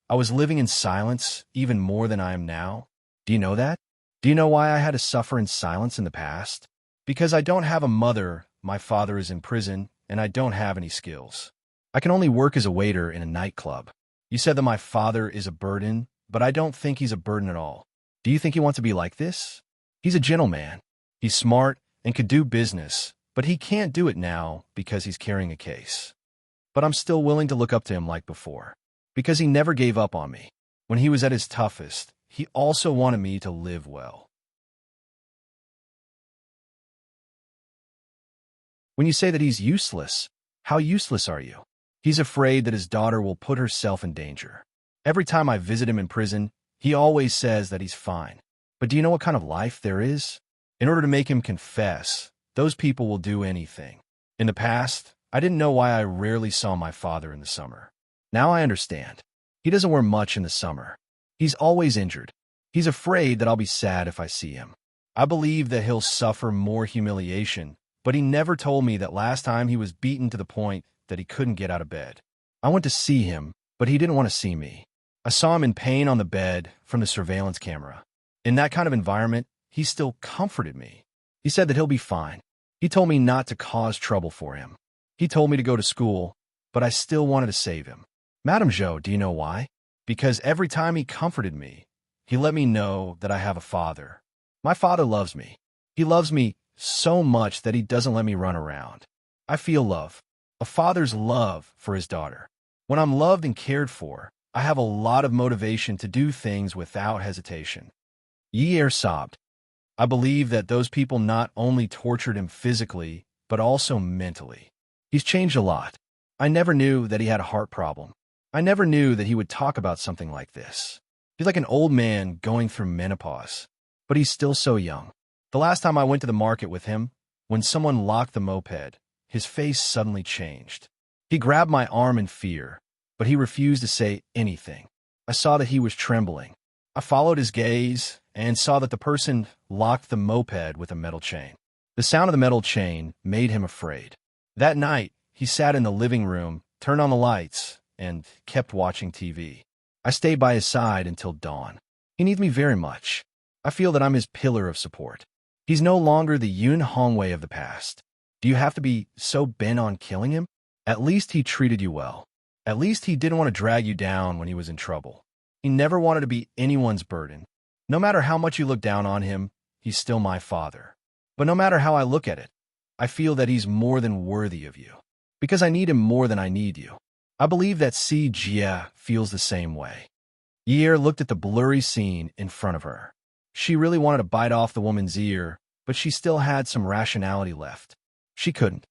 I was living in silence even more than I am now? Do you know that? Do you know why I had to suffer in silence in the past? Because I don't have a mother, my father is in prison, and I don't have any skills. I can only work as a waiter in a nightclub. You said that my father is a burden, but I don't think he's a burden at all. Do you think he wants to be like this? He's a gentleman. He's smart and could do business, but he can't do it now because he's carrying a case. But I'm still willing to look up to him like before, because he never gave up on me. When he was at his toughest, he also wanted me to live well. When you say that he's useless, how useless are you? He's afraid that his daughter will put herself in danger. Every time I visit him in prison, He always says that he's fine. But do you know what kind of life there is? In order to make him confess, those people will do anything. In the past, I didn't know why I rarely saw my father in the summer. Now I understand. He doesn't wear much in the summer. He's always injured. He's afraid that I'll be sad if I see him. I believe that he'll suffer more humiliation, but he never told me that last time he was beaten to the point that he couldn't get out of bed. I went to see him, but he didn't want to see me. I saw him in pain on the bed from the surveillance camera. In that kind of environment, he still comforted me. He said that he'll be fine. He told me not to cause trouble for him. He told me to go to school, but I still wanted to save him. Madame Jo, do you know why? Because every time he comforted me, he let me know that I have a father. My father loves me. He loves me so much that he doesn't let me run around. I feel love. A father's love for his daughter. When I'm loved and cared for, I have a lot of motivation to do things without hesitation. Yi'er sobbed. I believe that those people not only tortured him physically, but also mentally. He's changed a lot. I never knew that he had a heart problem. I never knew that he would talk about something like this. He's like an old man going through menopause, but he's still so young. The last time I went to the market with him, when someone locked the moped, his face suddenly changed. He grabbed my arm in fear, but he refused to say anything. I saw that he was trembling. I followed his gaze and saw that the person locked the moped with a metal chain. The sound of the metal chain made him afraid. That night, he sat in the living room, turned on the lights, and kept watching TV. I stayed by his side until dawn. He needs me very much. I feel that I'm his pillar of support. He's no longer the Yun Hongwei of the past. Do you have to be so bent on killing him? At least he treated you well. At least he didn't want to drag you down when he was in trouble. He never wanted to be anyone's burden. No matter how much you look down on him, he's still my father. But no matter how I look at it, I feel that he's more than worthy of you. Because I need him more than I need you. I believe that Si Jia feels the same way. Yi'er looked at the blurry scene in front of her. She really wanted to bite off the woman's ear, but she still had some rationality left. She couldn't.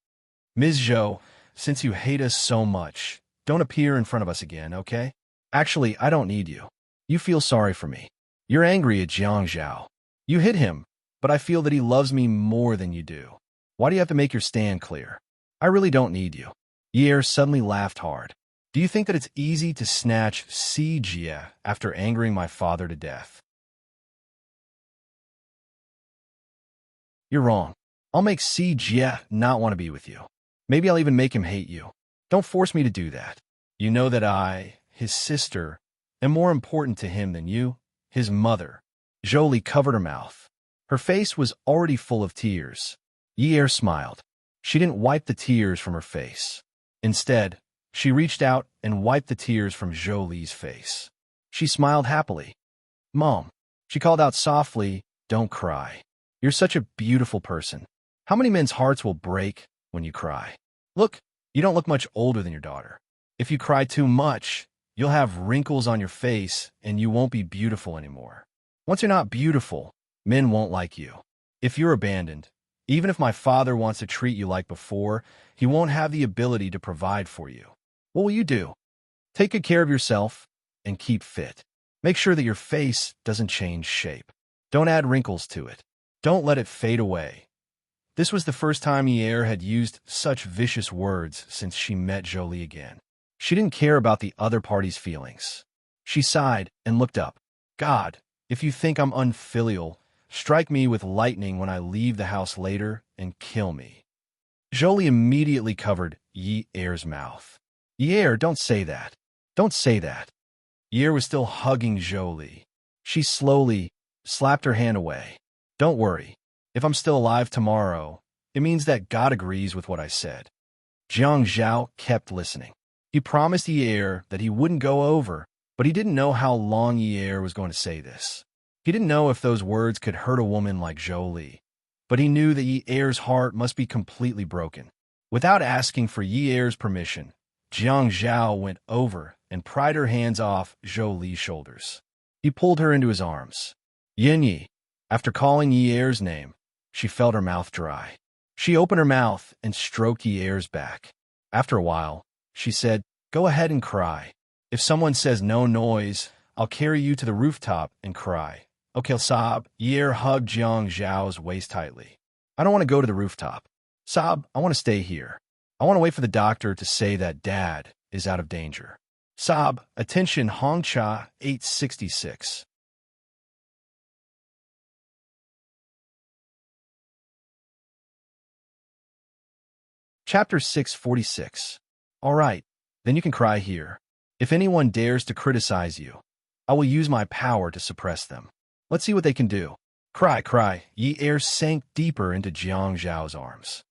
Ms. Zhou, since you hate us so much, don't appear in front of us again, okay? Actually, I don't need you. You feel sorry for me. You're angry at Jiang Zhao. You hit him, but I feel that he loves me more than you do. Why do you have to make your stand clear? I really don't need you. Yi'er suddenly laughed hard. Do you think that it's easy to snatch Si Jia after angering my father to death? You're wrong. I'll make Si Jia not want to be with you. Maybe I'll even make him hate you. Don't force me to do that. You know that I, his sister, am more important to him than you, his mother. Jolie covered her mouth. Her face was already full of tears. Yi'er smiled. She didn't wipe the tears from her face. Instead, she reached out and wiped the tears from Jolie's face. She smiled happily. Mom, she called out softly, don't cry. You're such a beautiful person. How many men's hearts will break when you cry? Look, you don't look much older than your daughter. If you cry too much, you'll have wrinkles on your face and you won't be beautiful anymore. Once you're not beautiful, men won't like you. If you're abandoned, even if my father wants to treat you like before, he won't have the ability to provide for you. What will you do? Take good care of yourself and keep fit. Make sure that your face doesn't change shape. Don't add wrinkles to it. Don't let it fade away. This was the first time Yi'er had used such vicious words since she met Jolie again. She didn't care about the other party's feelings. She sighed and looked up. God, if you think I'm unfilial, strike me with lightning when I leave the house later and kill me. Jolie immediately covered Yi'er's mouth. Yi'er, don't say that. Don't say that. Yi'er was still hugging Jolie. She slowly slapped her hand away. Don't worry. If I'm still alive tomorrow, it means that God agrees with what I said. Jiang Zhao kept listening. He promised Yi'er that he wouldn't go over, but he didn't know how long Yi'er was going to say this. He didn't know if those words could hurt a woman like Jolie, but he knew that Yi'er's heart must be completely broken. Without asking for Yi'er's permission, Jiang Zhao went over and pried her hands off Jolie's shoulders. He pulled her into his arms. Yin Yi. After calling Yi'er's name, she felt her mouth dry. She opened her mouth and stroked Yi'er's back. After a while, she said, go ahead and cry. If someone says no noise, I'll carry you to the rooftop and cry. Okay, sob. Yi hugged Jiang Zhao's waist tightly. I don't want to go to the rooftop. Sob, I want to stay here. I want to wait for the doctor to say that Dad is out of danger. Sob, attention Hongcha 866. Chapter 646. All right, then you can cry here. If anyone dares to criticize you, I will use my power to suppress them. Let's see what they can do. Cry, cry. Yi Er sank deeper into Jiang Zhao's arms.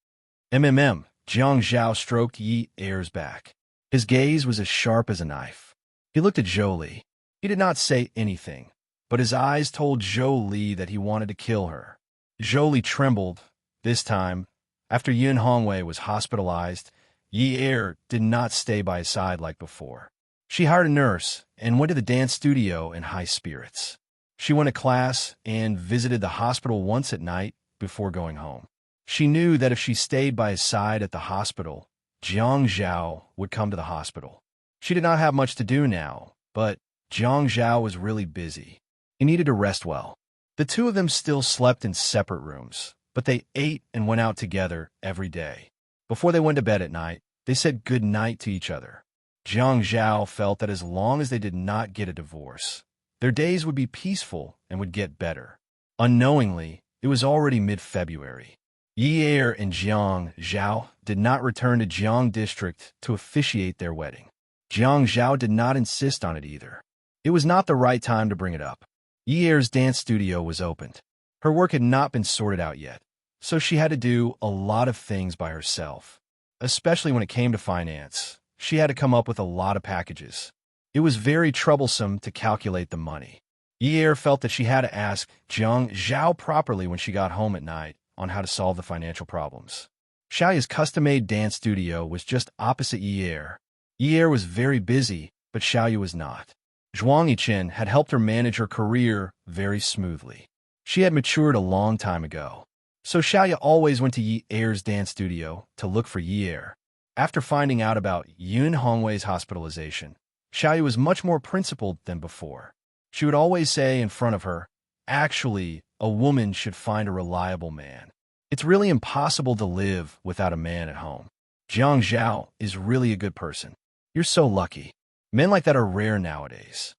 Jiang Zhao stroked Yi Er's back. His gaze was as sharp as a knife. He looked at Zhou Li. He did not say anything, but his eyes told Zhou Li that he wanted to kill her. Zhou Li trembled. This time, after Yun Hongwei was hospitalized, Yi Er did not stay by his side like before. She hired a nurse and went to the dance studio in high spirits. She went to class and visited the hospital once at night before going home. She knew that if she stayed by his side at the hospital, Jiang Zhao would come to the hospital. She did not have much to do now, but Jiang Zhao was really busy. He needed to rest well. The two of them still slept in separate rooms, but they ate and went out together every day. Before they went to bed at night, they said good night to each other. Jiang Zhao felt that as long as they did not get a divorce, their days would be peaceful and would get better. Unknowingly, it was already mid-February. Yi Er and Jiang Zhao did not return to Jiang District to officiate their wedding. Jiang Zhao did not insist on it either. It was not the right time to bring it up. Yi Er's dance studio was opened. Her work had not been sorted out yet, so she had to do a lot of things by herself. Especially when it came to finance, she had to come up with a lot of packages. It was very troublesome to calculate the money. Yi Er felt that she had to ask Jiang Zhao properly when she got home at night on how to solve the financial problems. Xiaoya's custom-made dance studio was just opposite Yi Er. Yi Er was very busy, but Xiaoya was not. Zhuang Yichen had helped her manage her career very smoothly. She had matured a long time ago. So Xiaoya always went to Yi Er's dance studio to look for Yi Er. After finding out about Yun Hongwei's hospitalization, Xiaoya was much more principled than before. She would always say in front of her, actually, a woman should find a reliable man. It's really impossible to live without a man at home. Jiang Zhao is really a good person. You're so lucky. Men like that are rare nowadays.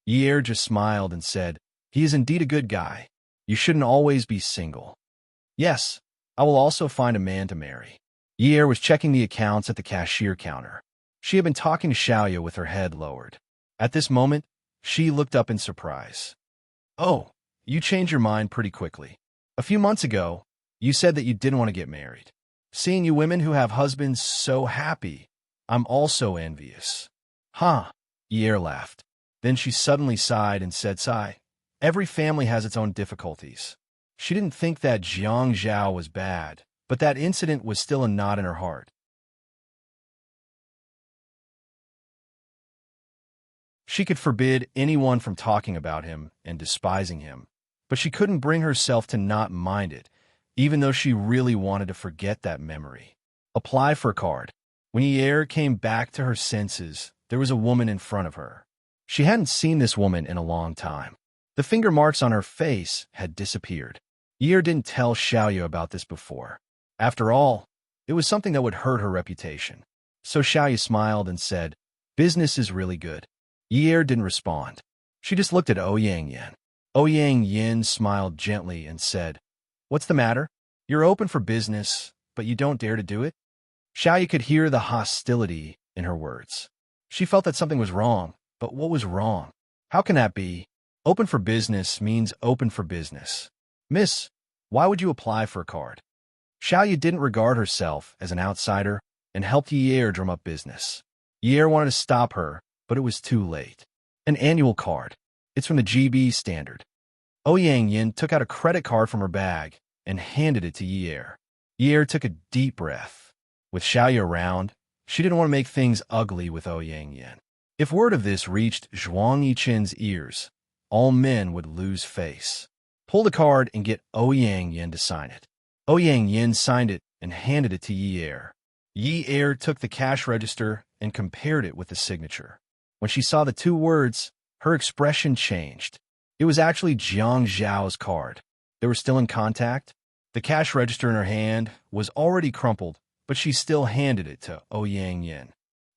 Yi Er just smiled and said, he is indeed a good guy. You shouldn't always be single. Yes, I will also find a man to marry. Yi Er was checking the accounts at the cashier counter. She had been talking to Xiaoya with her head lowered. At this moment, she looked up in surprise. Oh, you changed your mind pretty quickly. A few months ago, you said that you didn't want to get married. Seeing you women who have husbands so happy, I'm also envious. Huh, Yi Er laughed. Then she suddenly sighed and said, sigh. Every family has its own difficulties. She didn't think that Jiang Zhao was bad, but that incident was still a knot in her heart. She could forbid anyone from talking about him and despising him, but she couldn't bring herself to not mind it, even though she really wanted to forget that memory. Apply for a card. When Yi Er came back to her senses, there was a woman in front of her. She hadn't seen this woman in a long time. The finger marks on her face had disappeared. Yi Er didn't tell Xiaoya about this before. After all, it was something that would hurt her reputation. So Xiaoya smiled and said, business is really good. Yi Er didn't respond. She just looked at Ouyang Yin. Ouyang Yin smiled gently and said, what's the matter? You're open for business, but you don't dare to do it? Xiaoya could hear the hostility in her words. She felt that something was wrong, but what was wrong? How can that be? Open for business means open for business. Miss, why would you apply for a card? Xiaoya didn't regard herself as an outsider and helped Yi Er drum up business. Yi Er wanted to stop her, but it was too late. An annual card. It's from the GB standard. Ouyang Yin took out a credit card from her bag and handed it to Yi Er. Yi Er took a deep breath. With Xiaoya around, she didn't want to make things ugly with Ouyang Yin. If word of this reached Zhuang Yichen's ears, all men would lose face. Pull the card and get Ouyang Yin to sign it. Ouyang Yin signed it and handed it to Yi Er. Yi Er took the cash register and compared it with the signature. When she saw the two words, Her expression changed. It was actually Jiang Zhao's card. They were still in contact. The cash register in her hand was already crumpled, but she still handed it to Ouyang Yin.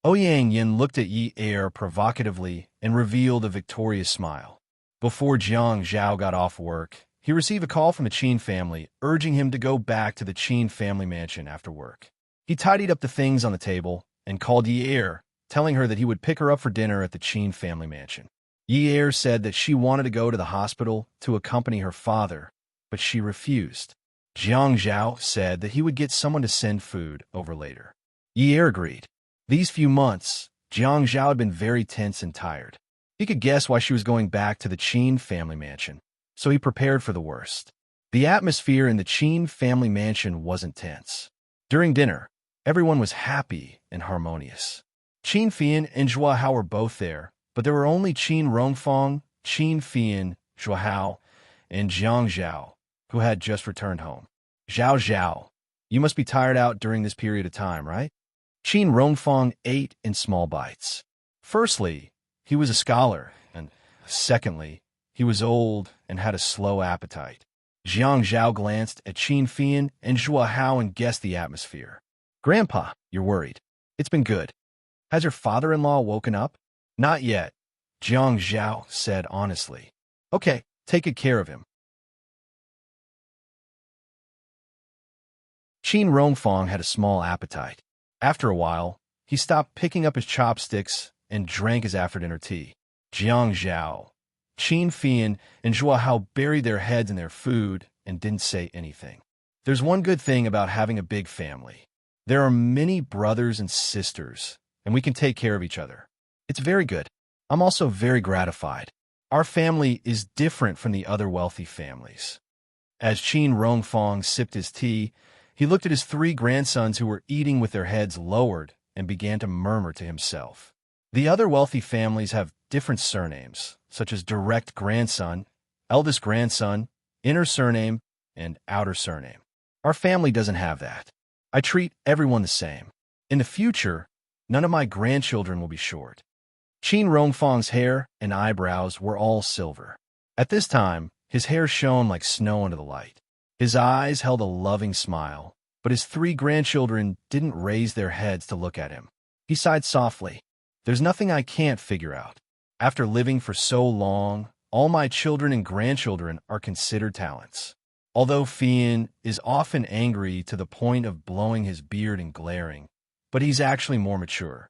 Ouyang Yin looked at Yi Er provocatively and revealed a victorious smile. Before Jiang Zhao got off work, he received a call from the Qin family urging him to go back to the Qin family mansion after work. He tidied up the things on the table and called Yi Er, telling her that he would pick her up for dinner at the Qin family mansion. Yi Er said that she wanted to go to the hospital to accompany her father, but she refused. Jiang Zhao said that he would get someone to send food over later. Yi Er agreed. These few months, Jiang Zhao had been very tense and tired. He could guess why she was going back to the Qin family mansion, so he prepared for the worst. The atmosphere in the Qin family mansion wasn't tense. During dinner, everyone was happy and harmonious. Qin Fian and Zhua Hao were both there, but there were only Qin Rongfang, Qin Fian, Zhua Hao, and Jiang Zhao, who had just returned home. Zhao Zhao, you must be tired out during this period of time, right? Qin Rongfang ate in small bites. Firstly, he was a scholar, and secondly, he was old and had a slow appetite. Jiang Zhao glanced at Qin Fian and Zhua Hao and guessed the atmosphere. Grandpa, you're worried. It's been good. Has your father-in-law woken up? Not yet, Jiang Zhao said honestly. Okay, take good care of him. Qin Rongfang had a small appetite. After a while, he stopped picking up his chopsticks and drank his after-dinner tea. Jiang Zhao, Qin Fian, and Zhua Hao buried their heads in their food and didn't say anything. There's one good thing about having a big family. There are many brothers and sisters, and we can take care of each other. It's very good. I'm also very gratified. Our family is different from the other wealthy families. As Qin Rongfang sipped his tea, he looked at his 3 grandsons who were eating with their heads lowered and began to murmur to himself. The other wealthy families have different surnames, such as direct grandson, eldest grandson, inner surname, and outer surname. Our family doesn't have that. I treat everyone the same. In the future, none of my grandchildren will be short. Qin Rongfang's hair and eyebrows were all silver. At this time, his hair shone like snow under the light. His eyes held a loving smile, but his 3 grandchildren didn't raise their heads to look at him. He sighed softly. There's nothing I can't figure out. After living for so long, all my children and grandchildren are considered talents. Although Fian is often angry to the point of blowing his beard and glaring, but he's actually more mature.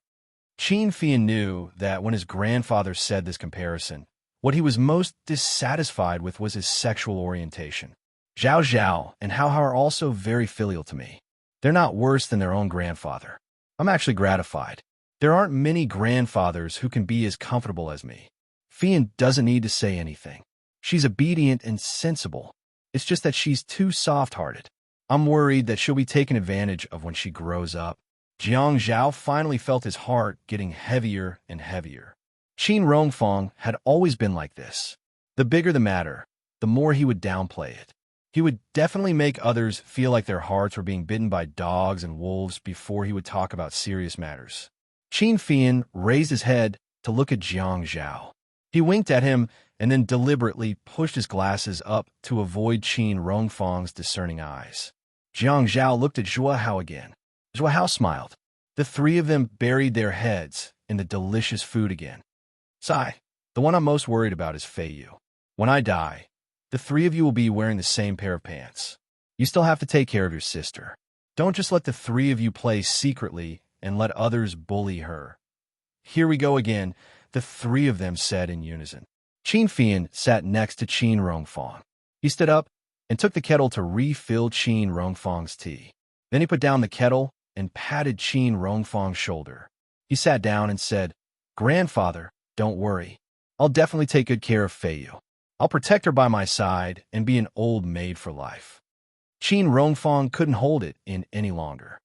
Qin Fian knew that when his grandfather said this comparison, what he was most dissatisfied with was his sexual orientation. Zhao Zhao and Hao Hao are also very filial to me. They're not worse than their own grandfather. I'm actually gratified. There aren't many grandfathers who can be as comfortable as me. Fian doesn't need to say anything. She's obedient and sensible. It's just that she's too soft-hearted. I'm worried that she'll be taken advantage of when she grows up. Jiang Zhao finally felt his heart getting heavier and heavier. Qin Rongfang had always been like this. The bigger the matter, the more he would downplay it. He would definitely make others feel like their hearts were being bitten by dogs and wolves before he would talk about serious matters. Qin Fian raised his head to look at Jiang Zhao. He winked at him and then deliberately pushed his glasses up to avoid Qin Rongfang's discerning eyes. Jiang Zhao looked at Zhua Hao again. Zhua Hao smiled. The 3 of them buried their heads in the delicious food again. Sigh, the one I'm most worried about is Fei Yu. When I die, the 3 of you will be wearing the same pair of pants. You still have to take care of your sister. Don't just let the 3 of you play secretly and let others bully her. Here we go again, the 3 of them said in unison. Qin Fian sat next to Qin Rongfang. He stood up and took the kettle to refill Qin Rongfang's tea. Then he put down the kettle and patted Qin Rongfang's shoulder. He sat down and said, Grandfather, don't worry. I'll definitely take good care of Fei Yu. I'll protect her by my side and be an old maid for life. Qin Rongfang couldn't hold it in any longer.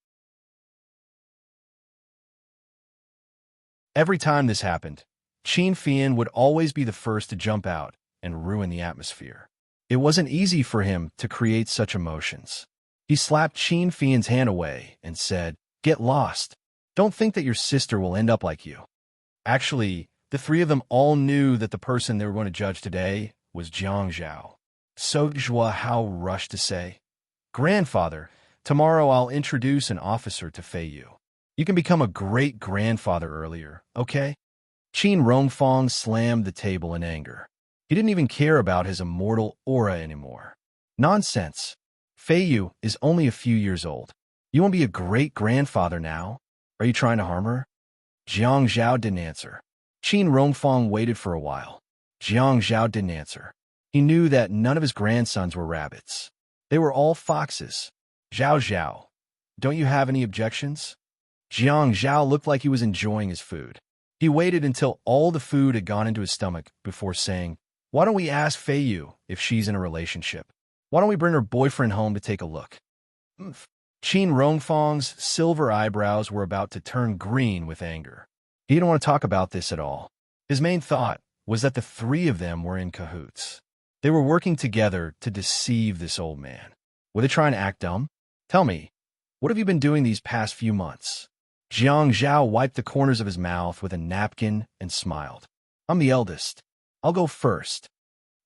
Every time this happened, Qin Fian would always be the first to jump out and ruin the atmosphere. It wasn't easy for him to create such emotions. He slapped Qin Fian's hand away and said, Get lost. Don't think that your sister will end up like you. Actually, The three of them all knew that the person they were going to judge today was Jiang Zhao. So Zhua Hao rushed to say, "Grandfather, tomorrow I'll introduce an officer to Fei Yu. You can become a great-grandfather earlier, okay?" Qin Rongfang slammed the table in anger. He didn't even care about his immortal aura anymore. Nonsense. Fei Yu is only a few years old. You won't be a great-grandfather now? Are you trying to harm her? Jiang Zhao didn't answer. Qin Rongfang waited for a while. Jiang Zhao didn't answer. He knew that none of his grandsons were rabbits. They were all foxes. Zhao Zhao, don't you have any objections? Jiang Zhao looked like he was enjoying his food. He waited until all the food had gone into his stomach before saying, "Why don't we ask Fei Yu if she's in a relationship? Why don't we bring her boyfriend home to take a look?" Qin Rongfang's silver eyebrows were about to turn green with anger. He didn't want to talk about this at all. His main thought was that the three of them were in cahoots. They were working together to deceive this old man. Were they trying to act dumb? Tell me, what have you been doing these past few months? Jiang Zhao wiped the corners of his mouth with a napkin and smiled. "I'm the eldest. I'll go first."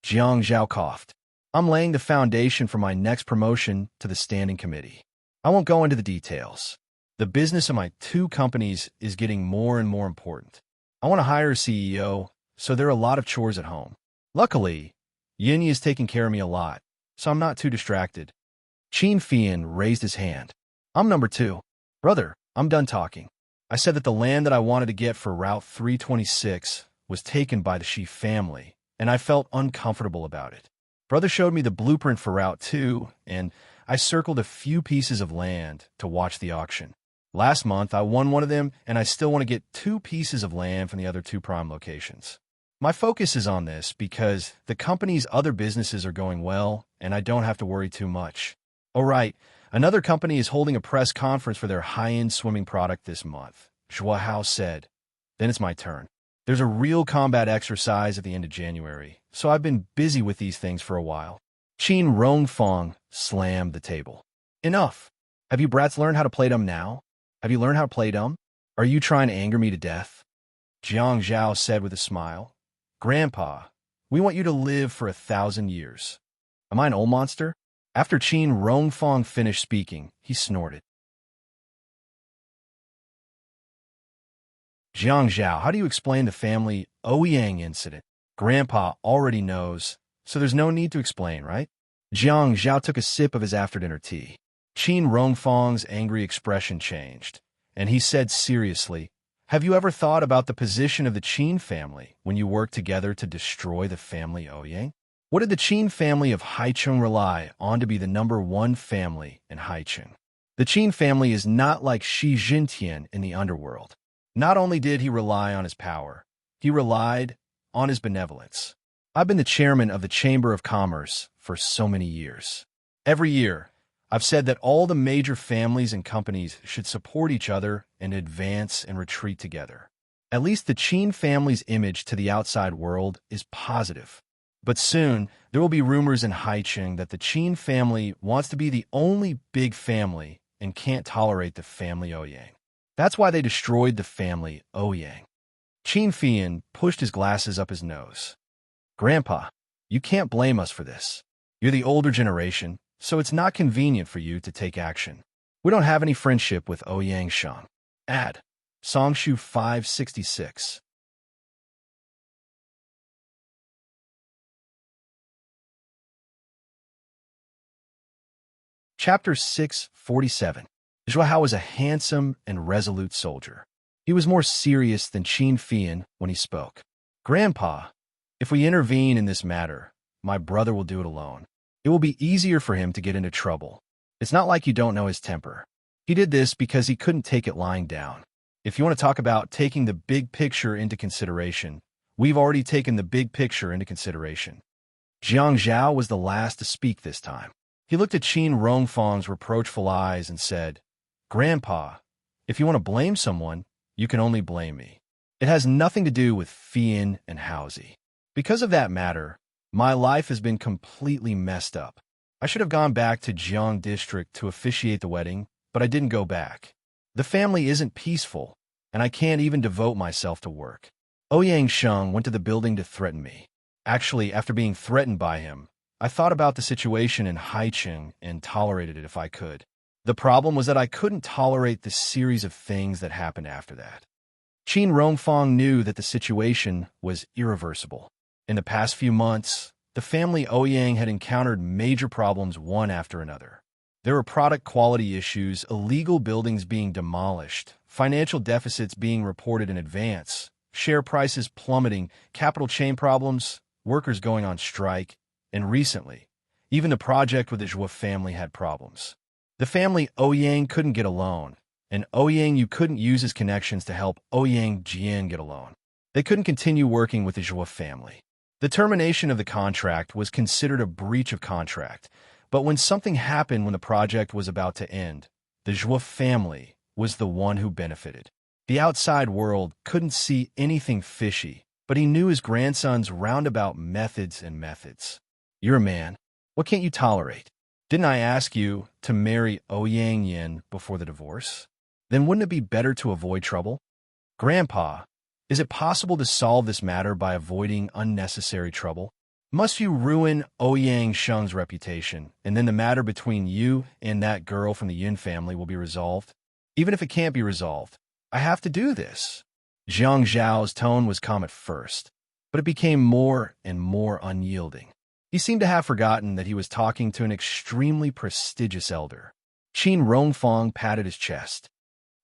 Jiang Zhao coughed. "I'm laying the foundation for my next promotion to the standing committee. I won't go into the details. The business of my two companies is getting more and more important. I want to hire a CEO, so there are a lot of chores at home. Luckily, Yin is taking care of me a lot, so I'm not too distracted." Qin Fian raised his hand. "I'm number two. Brother, I'm done talking. I said that the land that I wanted to get for Route 326 was taken by the Shi family, and I felt uncomfortable about it. Brother showed me the blueprint for Route 2, and I circled a few pieces of land to watch the auction. Last month, I won one of them, and I still want to get 2 pieces of land from the other 2 prime locations. My focus is on this because the company's other businesses are going well, and I don't have to worry too much. All right, another company is holding a press conference for their high-end swimming product this month," Zhua Hao said. "Then it's my turn. There's a real combat exercise at the end of January, so I've been busy with these things for a while." Qin Rongfang slammed the table. "Enough. Have you brats learned how to play dumb now? Have you learned how to play dumb? Are you trying to anger me to death?" Jiang Zhao said with a smile, "Grandpa, we want you to live for 1,000 years. Am I an old monster?" After Qin Rongfang finished speaking, he snorted. "Jiang Zhao, how do you explain the family Ouyang incident? Grandpa already knows, so there's no need to explain, right?" Jiang Zhao took a sip of his after-dinner tea. Qin Rongfang's angry expression changed, and he said seriously, "Have you ever thought about the position of the Qin family when you work together to destroy the family Ouyang? What did the Qin family of Haicheng rely on to be the #1 family in Haicheng? The Qin family is not like Shi Jintian in the underworld. Not only did he rely on his power, he relied on his benevolence. I've been the chairman of the Chamber of Commerce for so many years. Every year, I've said that all the major families and companies should support each other and advance and retreat together. At least the Qin family's image to the outside world is positive. But soon, there will be rumors in Haicheng that the Qin family wants to be the only big family and can't tolerate the family Ouyang. That's why they destroyed the family Ouyang." Qin Fian pushed his glasses up his nose. "Grandpa, you can't blame us for this. You're the older generation, so it's not convenient for you to take action. We don't have any friendship with Ouyang Shang." Add. Songshu 566. Chapter 647. Zhua Hao was a handsome and resolute soldier. He was more serious than Qin Fian when he spoke. "Grandpa, if we intervene in this matter, my brother will do it alone. It will be easier for him to get into trouble. It's not like you don't know his temper. He did this because he couldn't take it lying down. If you want to talk about taking the big picture into consideration, we've already taken the big picture into consideration." Jiang Zhao was the last to speak this time. He looked at Qin Rongfang's reproachful eyes and said, "Grandpa, if you want to blame someone, you can only blame me. It has nothing to do with Fian and Haozi. Because of that matter, my life has been completely messed up. I should have gone back to Jiang District to officiate the wedding, but I didn't go back. The family isn't peaceful, and I can't even devote myself to work. Ouyang Sheng went to the building to threaten me. Actually, after being threatened by him, I thought about the situation in Haicheng and tolerated it if I could. The problem was that I couldn't tolerate the series of things that happened after that. Qin Rongfang knew that the situation was irreversible. In the past few months, the family Ouyang had encountered major problems one after another. There were product quality issues, illegal buildings being demolished, financial deficits being reported in advance, share prices plummeting, capital chain problems, workers going on strike, and recently, even the project with the Zhou family had problems. The family Ouyang couldn't get a loan, and Ouyang Yu couldn't use his connections to help Ouyang Jian get a loan. They couldn't continue working with the Zhou family. The termination of the contract was considered a breach of contract, but when something happened when the project was about to end, the Zhou family was the one who benefited. The outside world couldn't see anything fishy, but he knew his grandson's roundabout methods and methods. You're a man. What can't you tolerate? Didn't I ask you to marry Ouyang Yin before the divorce? Then wouldn't it be better to avoid trouble? Grandpa, is it possible to solve this matter by avoiding unnecessary trouble? Must you ruin Ouyang Sheng's reputation, and then the matter between you and that girl from the Yin family will be resolved? Even if it can't be resolved, I have to do this. Zhang Zhao's tone was calm at first, but it became more and more unyielding. He seemed to have forgotten that he was talking to an extremely prestigious elder. Qin Rongfang patted his chest.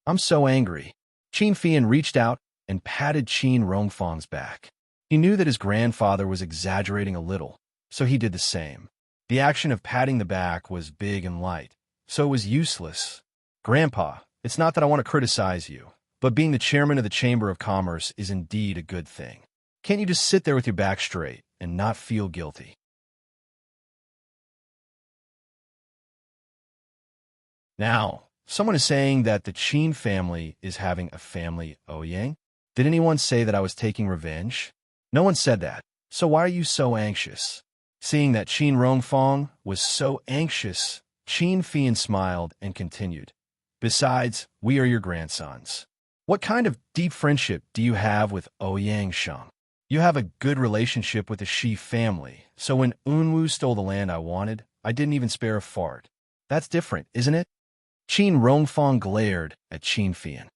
I'm so angry. Qin Fian reached out and patted Qin Rongfang's back. He knew that his grandfather was exaggerating a little, so he did the same. The action of patting the back was big and light, so it was useless. Grandpa, it's not that I want to criticize you, but being the chairman of the Chamber of Commerce is indeed a good thing. Can't you just sit there with your back straight and not feel guilty? Now, someone is saying that the Qin family is having a family Ouyang. Did anyone say that I was taking revenge? No one said that. So why are you so anxious? Seeing that Qin Rongfang was so anxious, Qin Fian smiled and continued. Besides, we are your grandsons. What kind of deep friendship do you have with Ouyang Sheng? You have a good relationship with the Shi family, so when Unwu stole the land I wanted, I didn't even spare a fart. That's different, isn't it? Qin Rongfang glared at Qin Fian.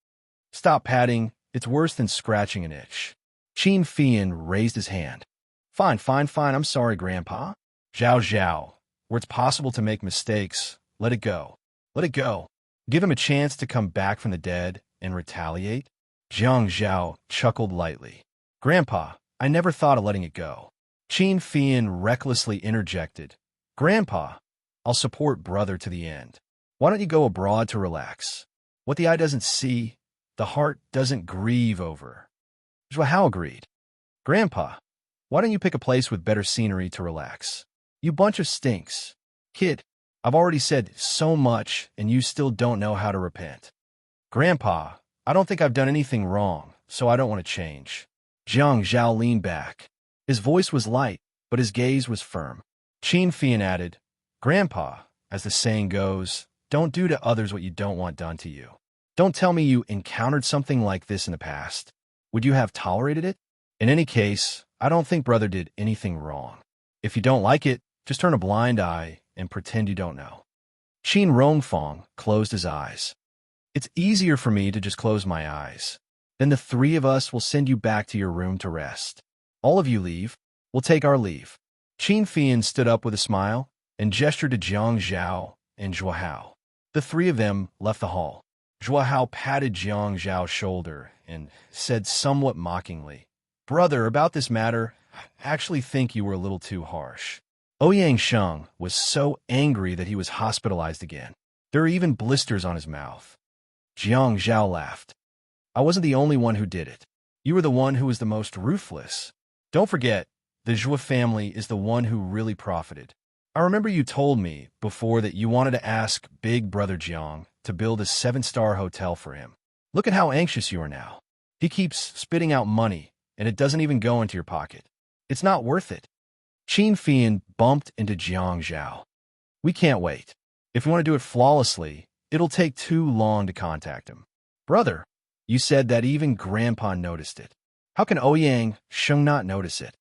Stop patting. It's worse than scratching an itch. Qin Fian raised his hand. Fine, I'm sorry, Grandpa. Zhao, where it's possible to make mistakes, let it go. Let it go. Give him a chance to come back from the dead and retaliate. Zhang Zhao chuckled lightly. Grandpa, I never thought of letting it go. Qin Fian recklessly interjected. Grandpa, I'll support brother to the end. Why don't you go abroad to relax? What the eye doesn't see, the heart doesn't grieve over. Zhuahao agreed. Grandpa, why don't you pick a place with better scenery to relax? You bunch of stinks. Kid, I've already said so much and you still don't know how to repent. Grandpa, I don't think I've done anything wrong, so I don't want to change. Zhang Zhao leaned back. His voice was light, but his gaze was firm. Qin Fian added, Grandpa, as the saying goes, don't do to others what you don't want done to you. Don't tell me you encountered something like this in the past. Would you have tolerated it? In any case, I don't think brother did anything wrong. If you don't like it, just turn a blind eye and pretend you don't know. Qin Rongfang closed his eyes. It's easier for me to just close my eyes. Then the three of us will send you back to your room to rest. All of you leave. We'll take our leave. Qin Fian stood up with a smile and gestured to Zhang Zhao and Zhuahao. The three of them left the hall. Zhuahao patted Zhang Zhao's shoulder and said somewhat mockingly, Brother, about this matter, I actually think you were a little too harsh. Ouyang Sheng was so angry that he was hospitalized again. There are even blisters on his mouth. Zhang Zhao laughed. I wasn't the only one who did it. You were the one who was the most ruthless. Don't forget, the Zhou family is the one who really profited. I remember you told me before that you wanted to ask Big Brother Jiang to build a 7-star hotel for him. Look at how anxious you are now. He keeps spitting out money, and it doesn't even go into your pocket. It's not worth it. Qin Fian bumped into Zhang Zhao. We can't wait. If you want to do it flawlessly, it'll take too long to contact him. Brother, you said that even Grandpa noticed it. How can Ouyang Sheng not notice it?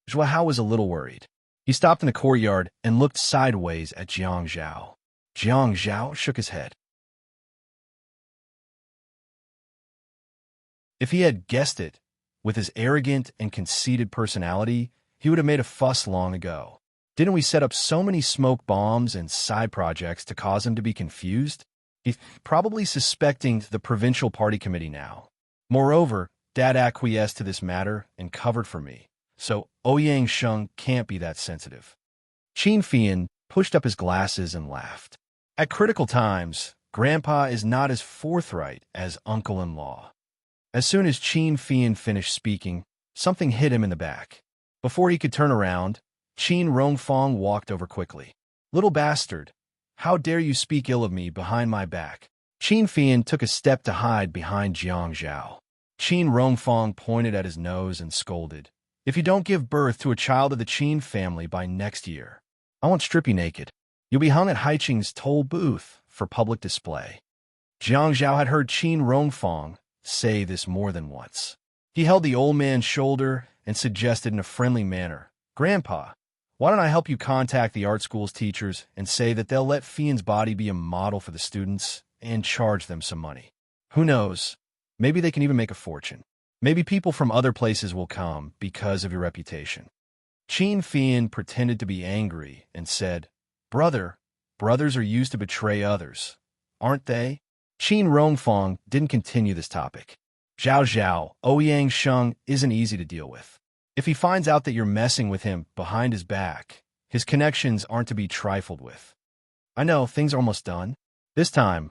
Zhua Hao was a little worried. He stopped in the courtyard and looked sideways at Jiang Zhao. Jiang Zhao shook his head. If he had guessed it, with his arrogant and conceited personality, he would have made a fuss long ago. Didn't we set up so many smoke bombs and side projects to cause him to be confused? He's probably suspecting the provincial party committee now. Moreover, Dad acquiesced to this matter and covered for me, so Ouyang Sheng can't be that sensitive. Qin Fian pushed up his glasses and laughed. At critical times, Grandpa is not as forthright as uncle-in-law. As soon as Qin Fian finished speaking, something hit him in the back. Before he could turn around, Qin Rongfang walked over quickly. "Little bastard, how dare you speak ill of me behind my back?" Qin Fian took a step to hide behind Jiang Zhao. Qin Rongfang pointed at his nose and scolded. "If you don't give birth to a child of the Qin family by next year, I won't strip you naked. You'll be hung at Haiqing's toll booth for public display." Jiang Zhao had heard Qin Rongfang say this more than once. He held the old man's shoulder and suggested in a friendly manner, "Grandpa, why don't I help you contact the art school's teachers and say that they'll let Fian's body be a model for the students and charge them some money? Who knows? Maybe they can even make a fortune. Maybe people from other places will come because of your reputation." Qin Fian pretended to be angry and said, "Brother, brothers are used to betray others, aren't they?" Qin Rongfang didn't continue this topic. "Zhao Zhao, Ouyang Sheng isn't easy to deal with. If he finds out that you're messing with him behind his back, his connections aren't to be trifled with. I know, things are almost done. This time,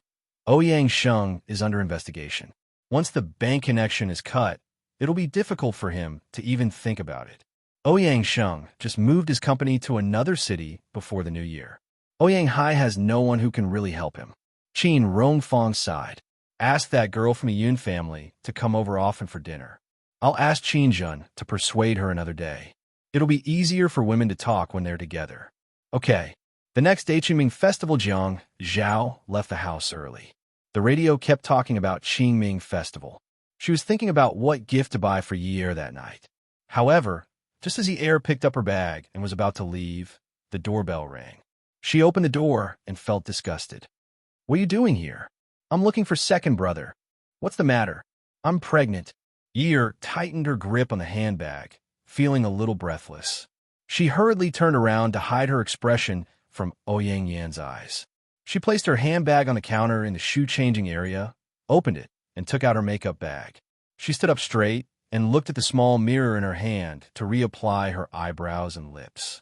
Ouyang Sheng is under investigation. Once the bank connection is cut, it'll be difficult for him to even think about it. Ouyang Sheng just moved his company to another city before the new year. Ouyang Hai has no one who can really help him." Qin Rongfang sighed. "Ask that girl from the Yun family to come over often for dinner. I'll ask Qin Jun to persuade her another day. It'll be easier for women to talk when they're together." Okay. The next day, Qingming Festival, Jiang Zhao left the house early. The radio kept talking about Qingming Festival. She was thinking about what gift to buy for Yi that night. However, just as Yi picked up her bag and was about to leave, the doorbell rang. She opened the door and felt disgusted. "What are you doing here?" "I'm looking for second brother." "What's the matter?" "I'm pregnant." Yi tightened her grip on the handbag, feeling a little breathless. She hurriedly turned around to hide her expression from Ouyang Yan's eyes. She placed her handbag on the counter in the shoe-changing area, opened it, and took out her makeup bag. She stood up straight and looked at the small mirror in her hand to reapply her eyebrows and lips.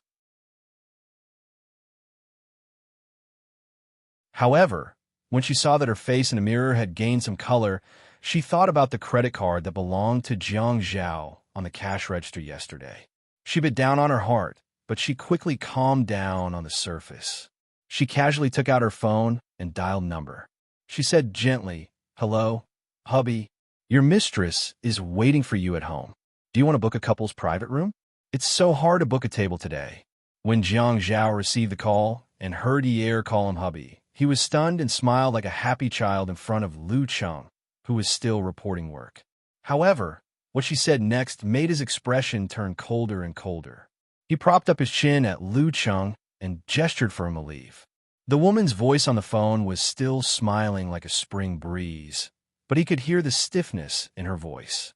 However, when she saw that her face in the mirror had gained some color, she thought about the credit card that belonged to Jiang Zhao on the cash register yesterday. She bit down on her heart, but she quickly calmed down on the surface. She casually took out her phone and dialed number. She said gently, "Hello, hubby. Your mistress is waiting for you at home. Do you want to book a couple's private room? It's so hard to book a table today." When Jiang Zhao received the call and heard Yi call him hubby, he was stunned and smiled like a happy child in front of Lu Cheng, who was still reporting work. However, what she said next made his expression turn colder and colder. He propped up his chin at Lu Cheng and gestured for him to leave. The woman's voice on the phone was still smiling like a spring breeze, but he could hear the stiffness in her voice.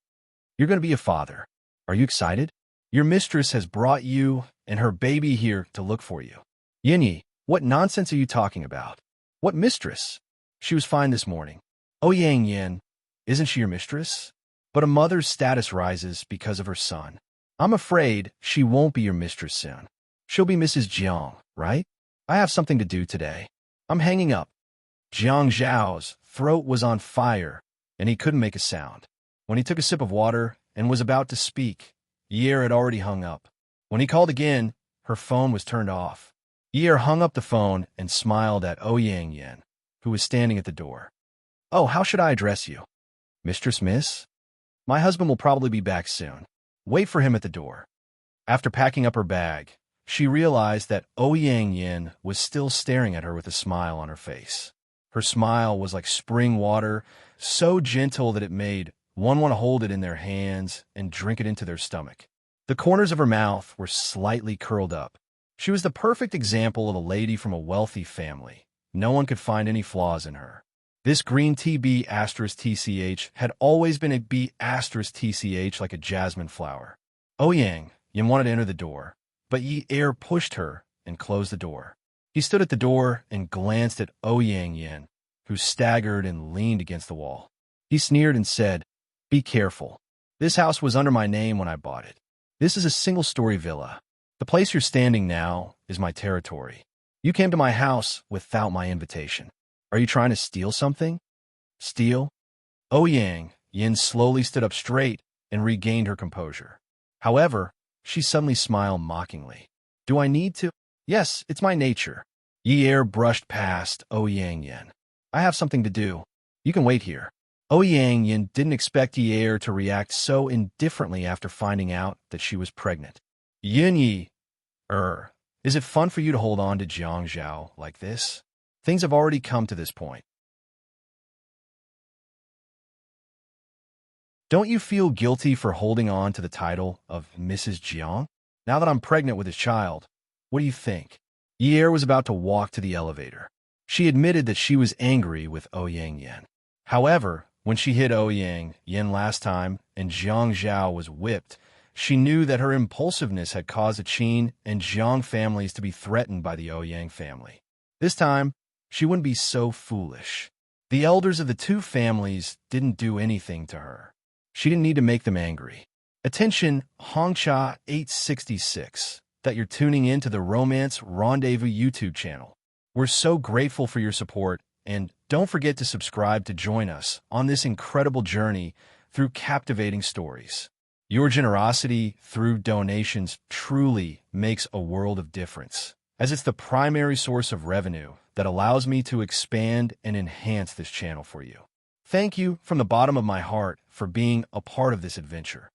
"You're going to be a father. Are you excited? Your mistress has brought you and her baby here to look for you." "Yinyi, what nonsense are you talking about? What mistress? She was fine this morning." "Ouyang Yan, isn't she your mistress? But a mother's status rises because of her son. I'm afraid she won't be your mistress soon. She'll be Mrs. Jiang, right? I have something to do today. I'm hanging up." Jiang Zhao's throat was on fire, and he couldn't make a sound. When he took a sip of water and was about to speak, Yi had already hung up. When he called again, her phone was turned off. Yi hung up the phone and smiled at Ouyang Yan, who was standing at the door. "Oh, how should I address you?" "Mistress, miss? My husband will probably be back soon. Wait for him at the door." After packing up her bag, she realized that Ouyang Yan was still staring at her with a smile on her face. Her smile was like spring water, so gentle that it made One want to hold it in their hands and drink it into their stomach. The corners of her mouth were slightly curled up. She was the perfect example of a lady from a wealthy family. No one could find any flaws in her. This green tea B asterisk TCH had always been a B asterisk TCH like a jasmine flower. Ouyang Yin wanted to enter the door, but Yi Er pushed her and closed the door. He stood at the door and glanced at Ouyang Yin, who staggered and leaned against the wall. He sneered and said, "Be careful. This house was under my name when I bought it. This is a single-story villa. The place you're standing now is my territory. You came to my house without my invitation. Are you trying to steal something?" "Steal?" Ouyang Yin slowly stood up straight and regained her composure. However, she suddenly smiled mockingly. "Do I need to?" "Yes, it's my nature." Yi Er brushed past Ouyang Yin. "I have something to do. You can wait here." Ouyang Yin didn't expect Yi Er to react so indifferently after finding out that she was pregnant. "Yin Yi Er, is it fun for you to hold on to Jiang Zhao like this? Things have already come to this point. Don't you feel guilty for holding on to the title of Mrs. Jiang? Now that I'm pregnant with his child, what do you think?" Yi Er was about to walk to the elevator. She admitted that she was angry with Ouyang Yin. However, when she hit Ouyang Yin last time and Jiang Zhao was whipped, she knew that her impulsiveness had caused the Qin and Jiang families to be threatened by the Ouyang family. This time, she wouldn't be so foolish. The elders of the two families didn't do anything to her. She didn't need to make them angry. Attention, Hongcha 866, that you're tuning in to the Romance Rendezvous YouTube channel. We're so grateful for your support, and don't forget to subscribe to join us on this incredible journey through captivating stories. Your generosity through donations truly makes a world of difference, as it's the primary source of revenue that allows me to expand and enhance this channel for you. Thank you from the bottom of my heart for being a part of this adventure.